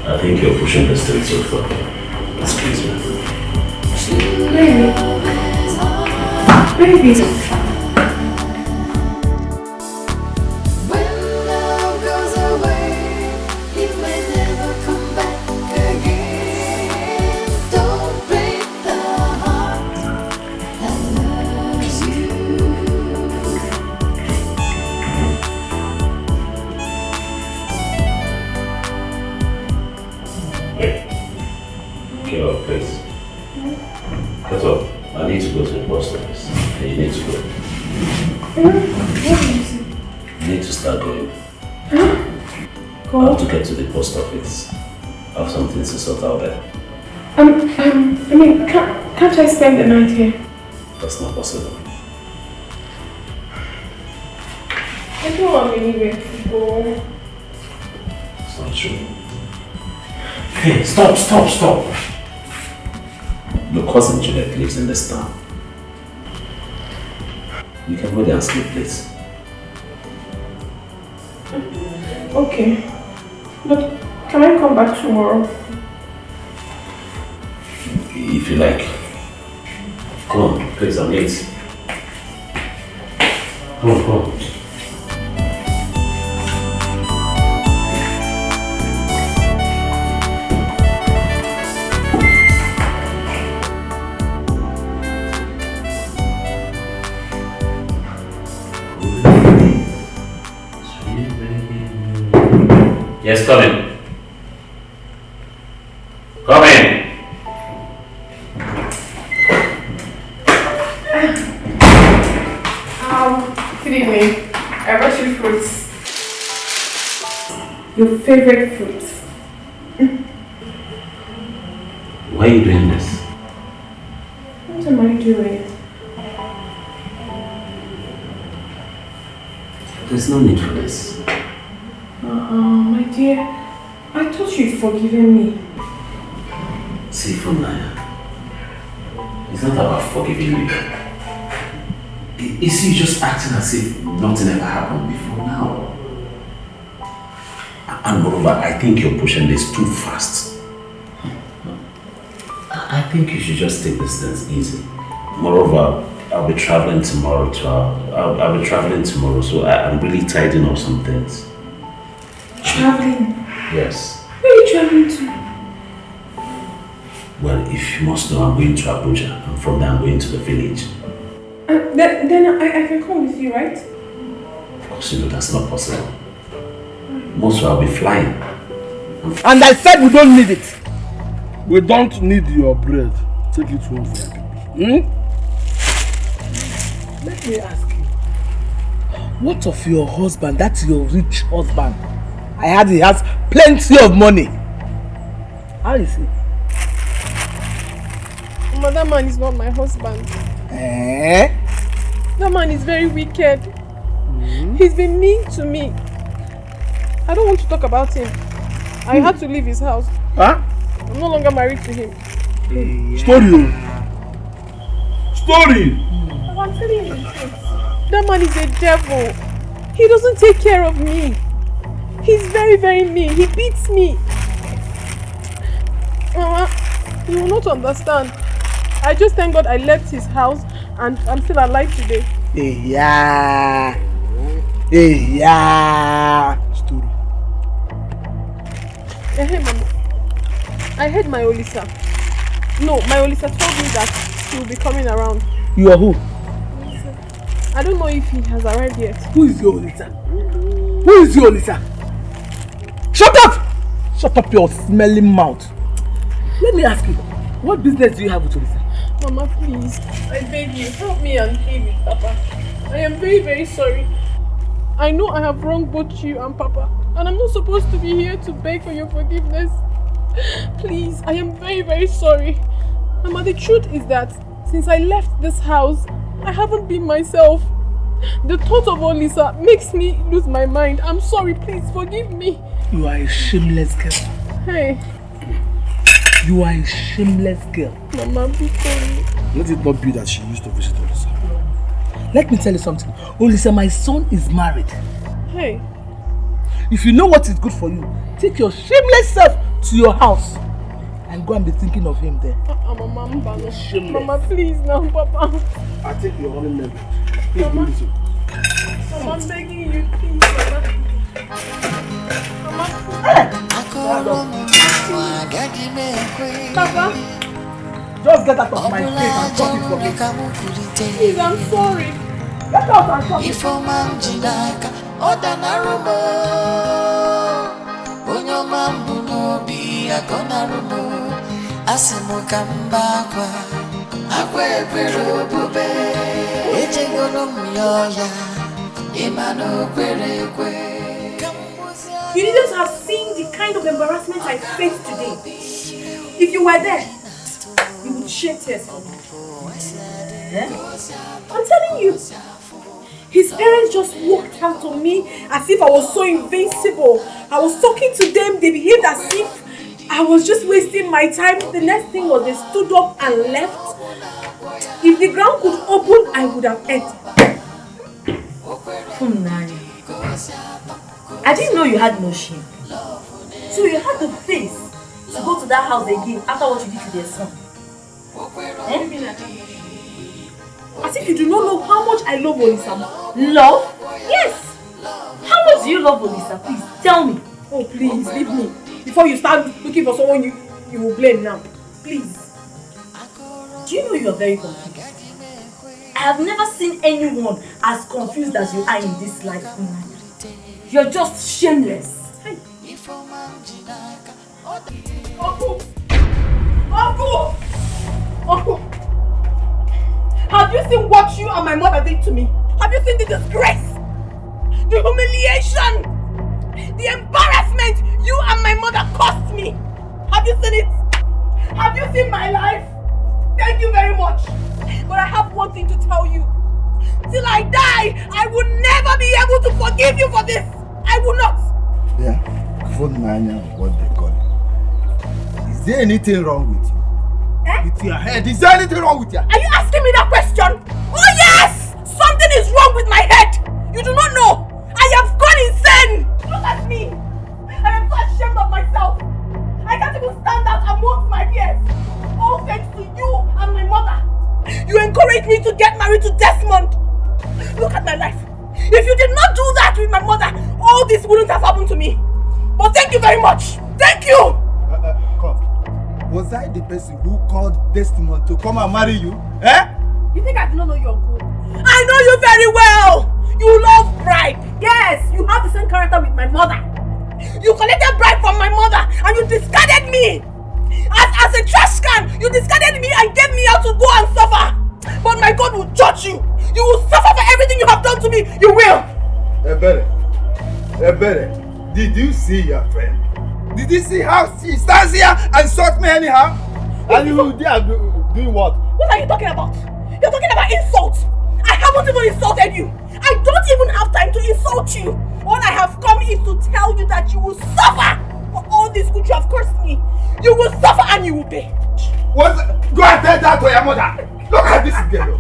I think you're pushing the stick so far. Excuse me. Baby. Can't I spend the night here? That's not possible. I don't have anywhere to go. It's not true. Hey, stop! Your cousin Juliet lives in this town. You can go there and sleep, please. Okay. But can I come back tomorrow? If you like. Come on, please, I'm late. Come on. Yes, come in. Come in. Good evening. I brought you fruits. Your favorite fruits. Why are you doing this? What am I doing? There's no need for this. My dear, I thought you'd forgiven me. See, from Naija, it's not about forgiving you. It's you just acting as if nothing ever happened before now. And moreover, I think you're pushing this too fast. I think you should just take this things easy. Moreover, I'll be traveling tomorrow I'll be traveling tomorrow, so I'm really tidying up some things. Traveling? Yes. Where are you traveling to? Well, if you must know, I'm going to Abuja, and from there I'm going to the village. Then I can come with you, right? Of course, you know that's not possible. Most I'll be flying. And I said we don't need it. We don't need your bread. Take it home for your people. Let me ask you. What of your husband? That's your rich husband. I heard he has plenty of money. How is he? That man is not my husband. Eh? That man is very wicked. He's been mean to me. I don't want to talk about him. I had to leave his house. Huh? I'm no longer married to him. Story. I'm telling you the truth. That man is a devil. He doesn't take care of me. He's very, very mean. He beats me. Mama, you will not understand. I just thank God I left his house and I'm still alive today. Story. Hey, Mama. I heard my Olisa. No, my Olisa told me that he will be coming around. You are who? I don't know if he has arrived yet. Who is your Olisa? Who is your Olisa? Shut up! Shut up your smelling mouth. Let me ask you, what business do you have with Olisa? Mama, please. I beg you, help me and plead with Papa. I am very, very sorry. I know I have wronged both you and Papa. And I'm not supposed to be here to beg for your forgiveness. Please, I am very, very sorry. Mama, the truth is that since I left this house, I haven't been myself. The thought of Olisa makes me lose my mind. I'm sorry, please forgive me. You are a shameless girl. Hey. You are a shameless girl. Mama, be sorry. Let it not be that she used to visit Olisa. Let me tell you something. Olisa, my son is married. Hey. If you know what is good for you, take your shameless self to your house and go and be thinking of him there. Mama, shameless. Mama, please now, Papa. I take your only member. Mama, I'm begging you, please, Mama. Papa. Just get out of my face and talk it for me. Please, I'm sorry. Get out and talk it for me. You needn't have seen the kind of embarrassment I faced today. If you were there, you would shed tears for me. I'm telling you. His parents just walked out on me as if I was so invincible. I was talking to them, they behaved as if I was just wasting my time. The next thing was they stood up and left. If the ground could open, I would have entered. I didn't know you had no shame. So you had the face to go to that house again after what you did to their son. As if you do not know how much I love Olisa. Love? Yes! How much do you love Olisa? Please, tell me. Oh, please, leave me. Before you start looking for someone you will blame now. Please. Do you know you are very confused? I have never seen anyone as confused as you are in this life. You're just shameless. Hey. Uncle! Uncle! Uncle! Have you seen what you and my mother did to me? Have you seen the disgrace? The humiliation? The embarrassment you and my mother caused me? Have you seen it? Have you seen my life? Thank you very much. But I have one thing to tell you. till I die, I will never be able to forgive you for this. I will not. Yeah, what they call it. Is there anything wrong with you? With your head? Is there anything wrong with you? Are you asking me that question? Oh yes! Something is wrong with my head. You do not know. I have gone insane. Look at me. I am so ashamed of myself. I can't even stand out amongst my peers. All thanks to you and my mother. You encouraged me to get married to Desmond. Look at my life. If you did not do that with my mother, all this wouldn't have happened to me. But thank you very much. Thank you. Come. Was I the person who called Desmond to come and marry you? Eh? You think I do not know your uncle? I know you very well. You love bribe. Yes, you have the same character with my mother. You collected bribe from my mother and you discarded me. As a trash can, you discarded me and gave me out to go and suffer. But my God will judge you. You will suffer for everything you have done to me. You will. Ebere, did you see your friend? Did you see how she stands here and insult me anyhow? And you are doing what? What are you talking about? You're talking about insult. I haven't even insulted you. I don't even have time to insult you. All I have come is to tell you that you will suffer for all this good you have cursed me. You will suffer and you will pay. What? Go and tell that to your mother. Look at this girl.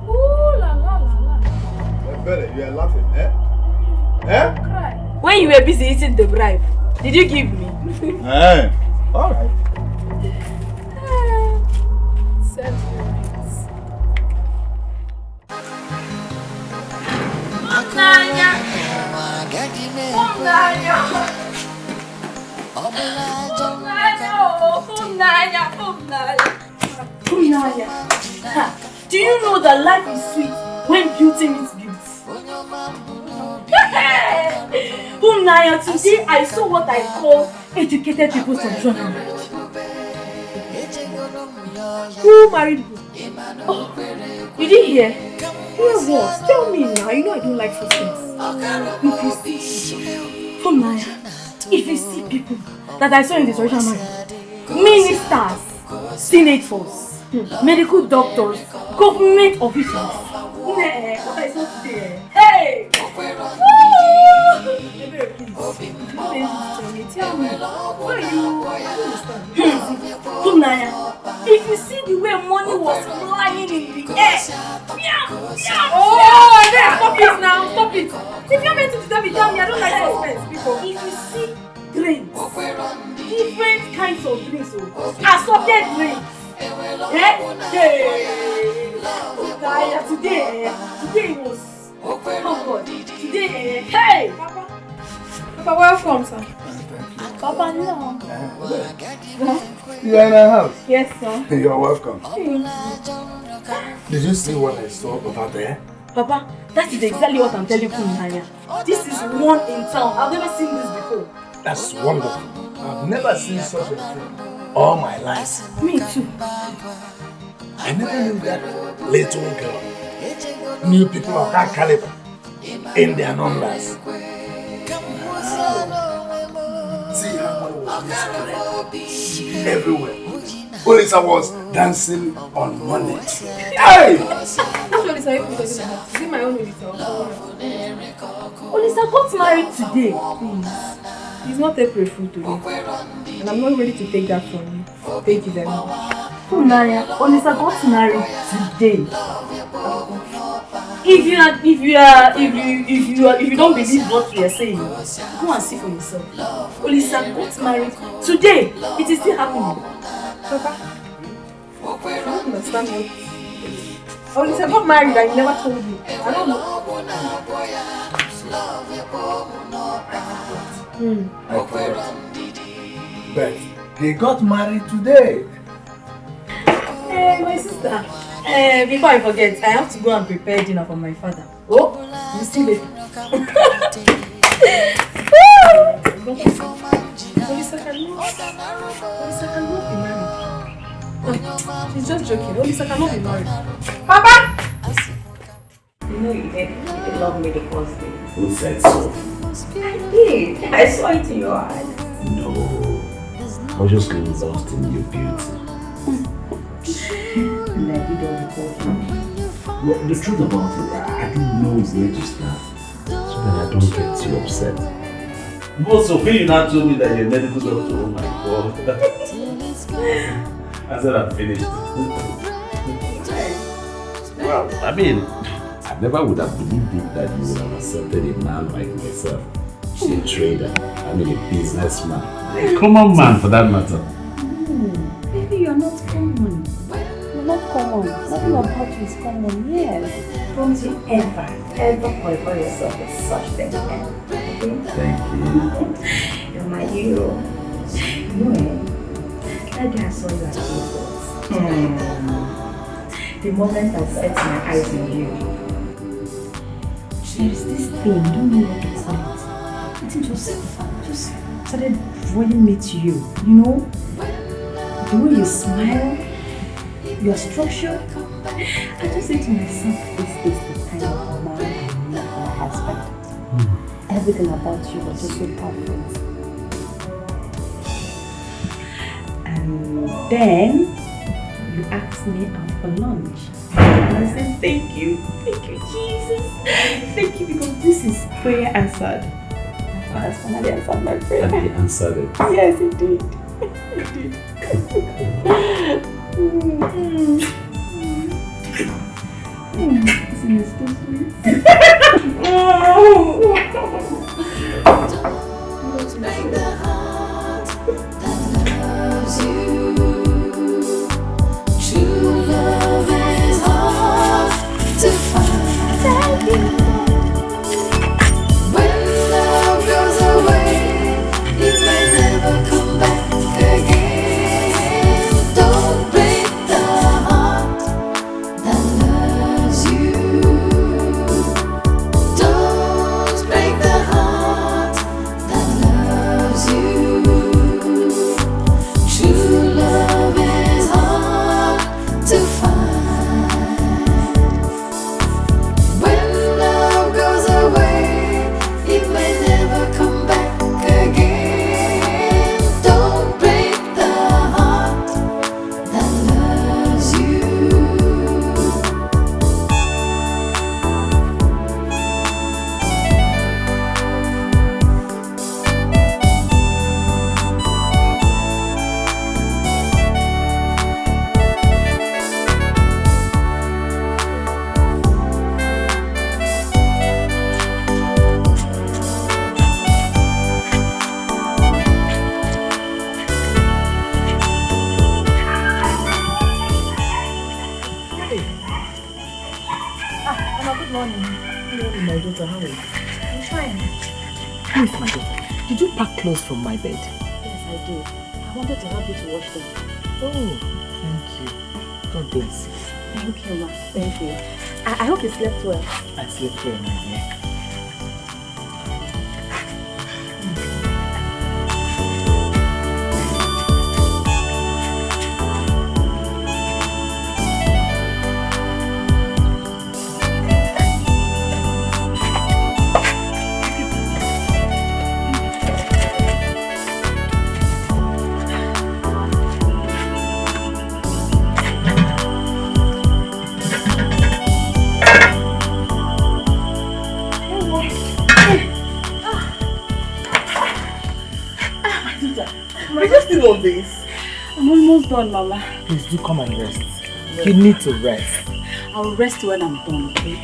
Ooh la la la la. Ebere, you are laughing, eh? Eh? When you were busy eating the bribe, did you give me? Eh? Alright. Do you know that life is sweet when beauty meets beauty? Naya, today I saw what I call educated people's traditional marriage. Who married who? Oh, you didn't hear? Hear what? Tell me now. You know I don't like such things. If you see people that I saw in the traditional marriage, ministers, senators, medical doctors, government officials. Hey! Tell me, what are you Naya, if you see the way money was flying in the air. Oh, stop it now, stop it. If you're meant to tell me, I don't like suspense, people. If you see drinks, different kinds of drinks, assorted drinks. Today was today, hey! Papa, welcome, sir. Papa, no. You are in our house? Yes, sir. You're welcome. Did you see what I saw over there? Papa, that is exactly what I'm telling you, Naya. This is one in town. I've never seen this before. That's wonderful. I've never seen such a thing all my life. Me too. I never knew that little girl knew people of that caliber in their numbers. See how money was spread everywhere. Olisa was dancing on money. Hey! Which Olisa are you talking about? Is it my own Olisa? Olisa got married today. It's not April Fool today. And I'm not ready to take that from you. Thank you very much. Naya, Olisa got married today. If you don't believe what we are saying, go and see for yourself. Olisa got married today. It is still happening. Papa, I don't understand you. Olisa got married and you never told me. I don't know. I forgot. But he got married today. Hey, my sister. Before I forget, I have to go and prepare dinner for my father. Oh, you see me. Olisa cannot be married. She's just joking. Olisa cannot be married. Papa! You know you didn't love me the first day. Who said so? I did. I saw it in your eyes. No. I was just lost in your beauty. And I did all the talking. Well, the truth about it, I didn't know where to start. So that I don't get too upset. Also, when you now told me that you're a medical doctor, oh my god. I said I'm finished. Well, I mean, I never would have believed it that you would have accepted a man like myself. A trader, I mean a businessman. A common man for that matter. Baby, you're not common. You're not common. Nothing about you is common, yes. Don't you ever qualify yourself as such thing again. Okay? Thank you. You're my hero. You know, that day I saw you at the moment I set my eyes on you, there's this thing, I don't know what to call it. It just started drawing me to you, you know? The way you smile, your structure. I just say to myself, this is the kind of man I need for my husband. Everything about you was just so perfect. And then you asked me out for lunch. And I said, thank you, Jesus. Thank you, because this is prayer answered. My father's finally answered my prayer. And he answered it. Yes, he did. He did. Isn't it so sweet? Let's make the heart that loves you. True love is hard to find. When love goes away, it may never come back again. Don't break the heart that loves you. Don't break the heart that loves you. True love is hard to find. When love goes away, it may never come back again. Don't break the heart that loves you. Mama, good morning. Good morning, my daughter. How are you? I'm fine. Who is my daughter? Did you pack clothes from my bed? Yes, I did. I wanted to help you to wash them. Oh, thank you. God bless you. Thank you, Ma. Thank you. I hope you slept well. I slept well, my dear. Are you still on this? I'm almost done, Mama. Please do come and rest. You need to rest. I'll rest when I'm done, okay?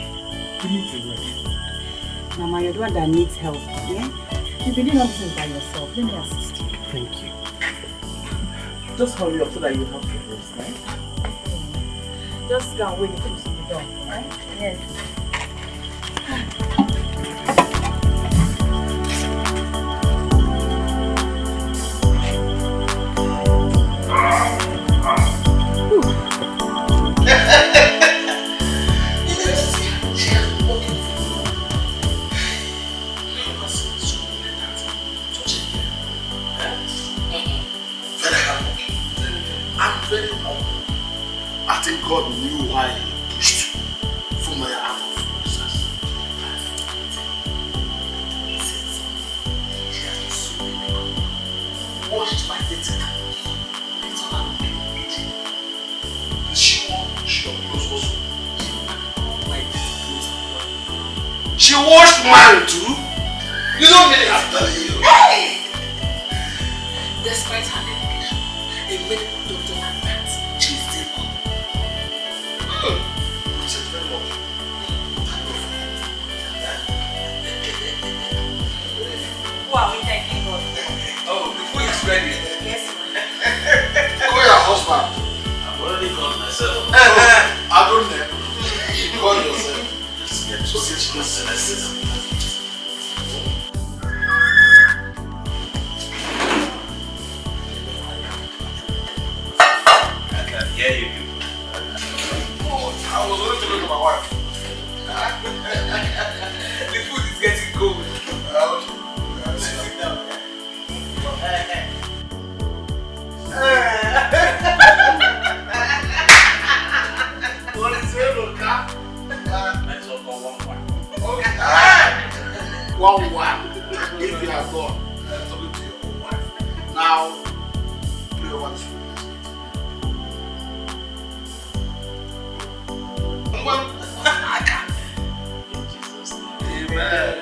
You need to rest. Mama, you're the one that needs help, yeah? You've been doing all this by yourself. Let me assist you. Thank you. Just hurry up so that you have to rest, right? Just go and wait for things to be done, right? Yes. I think God knew why he pushed from my out of process. She has been so many. Washed my dirty clothes. It's not a big meeting. The shoe on clothes also. She washed man too? You don't mean it, I'm telling you. Hey! Despite her dedication, a medical doctor admits she's still up. Thank you very much. Who are we thanking God? Oh, the food is ready. Yes, Call your husband. I've already called myself. I don't know. Call yourself. Let's get to it. I can hear you people. Oh, I was going to look at my wife. The food is getting cold. Sit down. What is it, Luca? Let's all go one. Okay. One. If you have gone, talking to your own wife. Now, play one sweet. Well, I can't. In Jesus' name. Amen.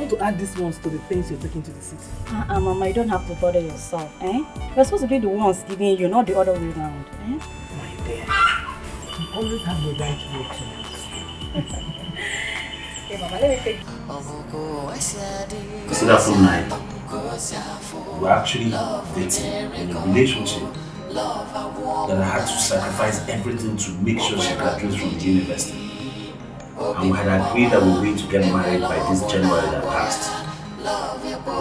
To add these ones to the things you're taking to the city. Mama, you don't have to bother yourself, eh? We're supposed to be the ones giving you, not the other way around, eh? My dear, you always have the right way to Okay, Mama, let me take See that from night. We're actually dating in a relationship that I had to sacrifice everything to make sure she graduates from the university. And we had agreed that we were going to get married by this January that passed.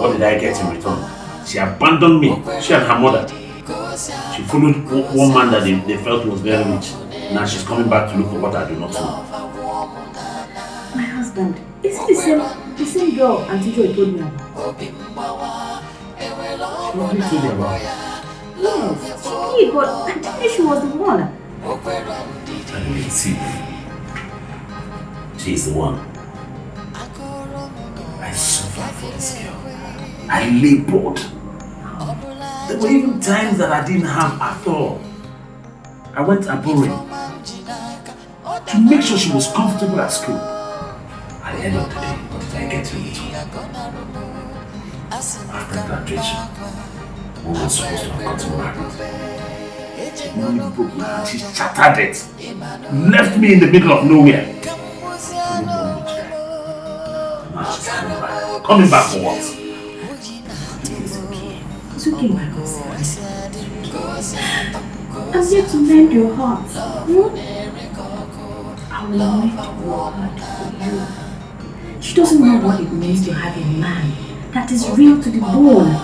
What did I get in return? She abandoned me, she and her mother. She followed one man that they felt was very rich. Now she's coming back to look for what I do not know. My husband, is it the same girl Auntie Joy told me about? She already told me about her. Yes, she did, but I didn't know she was the one. I don't even see. She's the one. I suffered for this girl. I labored. There were even times that I didn't have at all. I went abroad to make sure she was comfortable at school. At the end of the day, what did I get in return? After graduation, we were supposed to have gotten married. Money broke my heart, she shattered it. Left me in the middle of nowhere. Now she's coming back. Coming back for what? It's okay, my husband. I'm here to mend your heart. I will mend your heart for you. She doesn't know what it means to have a man that is real to the bone.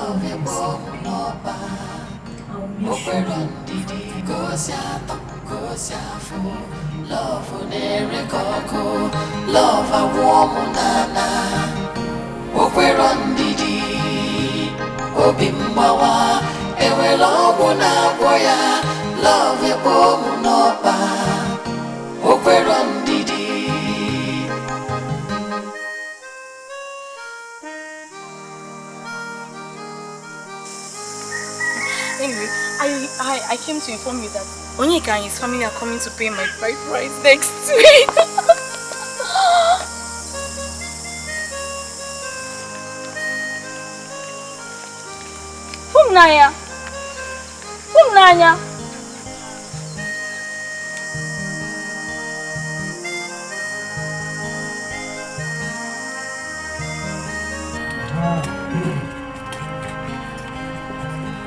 I'll make sure love a woman nana okwero ndidi obimbawa ewela obuna boya love ebo munoba okwero ndidi. Anyway, I came to inform you that Onyeka and his family are coming to pay my bride price next week. Naya.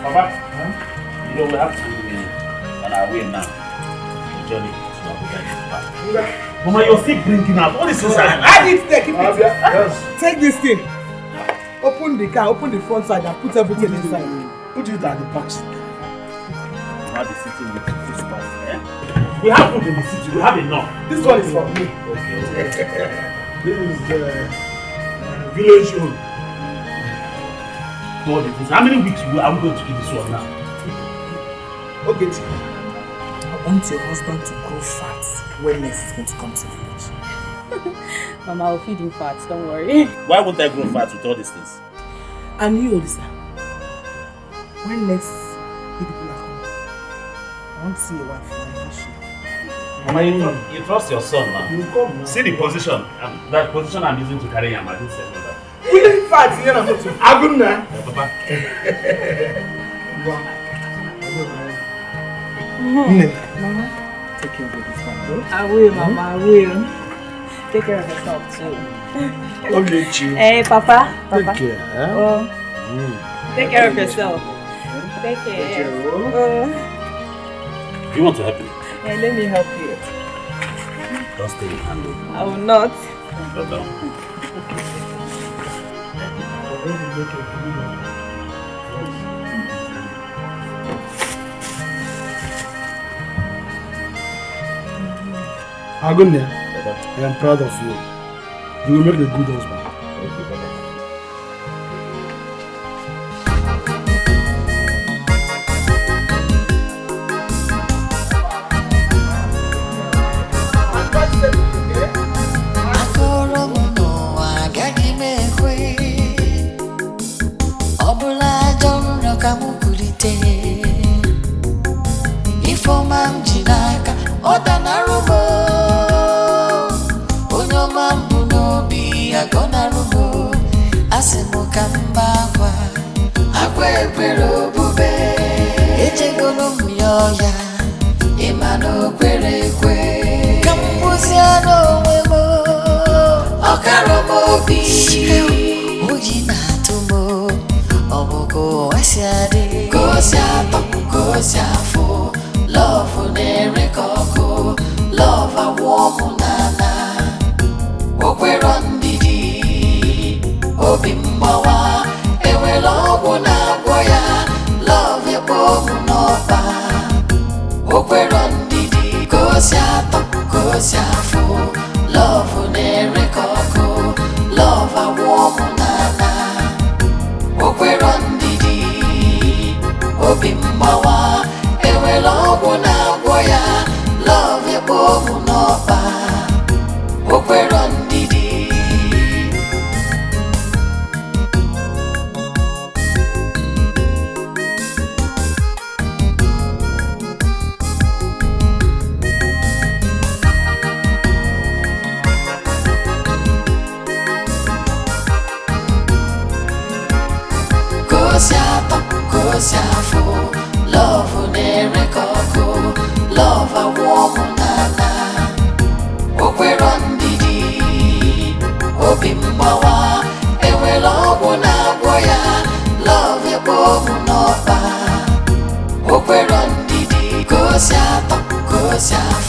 Papa, you know we have to be on our way now. The journey to Abuja is back. Mama, you're still drinking out. What is inside? I did take it. Yes. Take this thing. Open the car, open the front side and put everything inside. Put it at the back seat. Now be sitting with the stuff. Eh? We have food in the city. We have enough. This one is for me. Okay. This is village own. to all the things. How many weeks are we going to eat this one now? Okay, I want your husband to grow fat when next is going to come to the village. Mama, I'll feed him fat, don't worry. Why won't I grow fat with all these things? And you, Olisa, when next you people are coming, I want to see your wife. Mama, you trust your son now. You come now. See the position, that position I'm using to carry him. I didn't say that. We need fat here now. Aguna. Papa. Mama, take care of this one, bro. I will, Mama, I will. Take care of yourself too. Okay, Hey, Papa. Take care. Huh? Oh. Take care of yourself. Take care. You want to help me? Hey, let me help you. Don't stay in handle. I will not. Go down. Agunya, I am proud of you. You will make a good husband.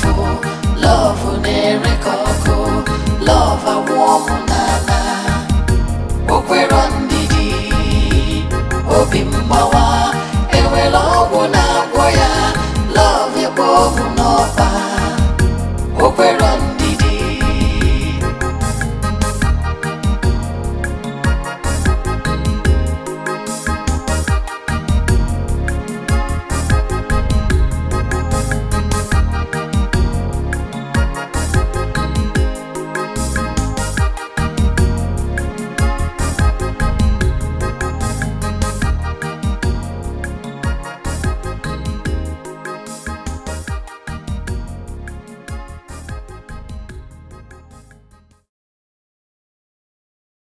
Go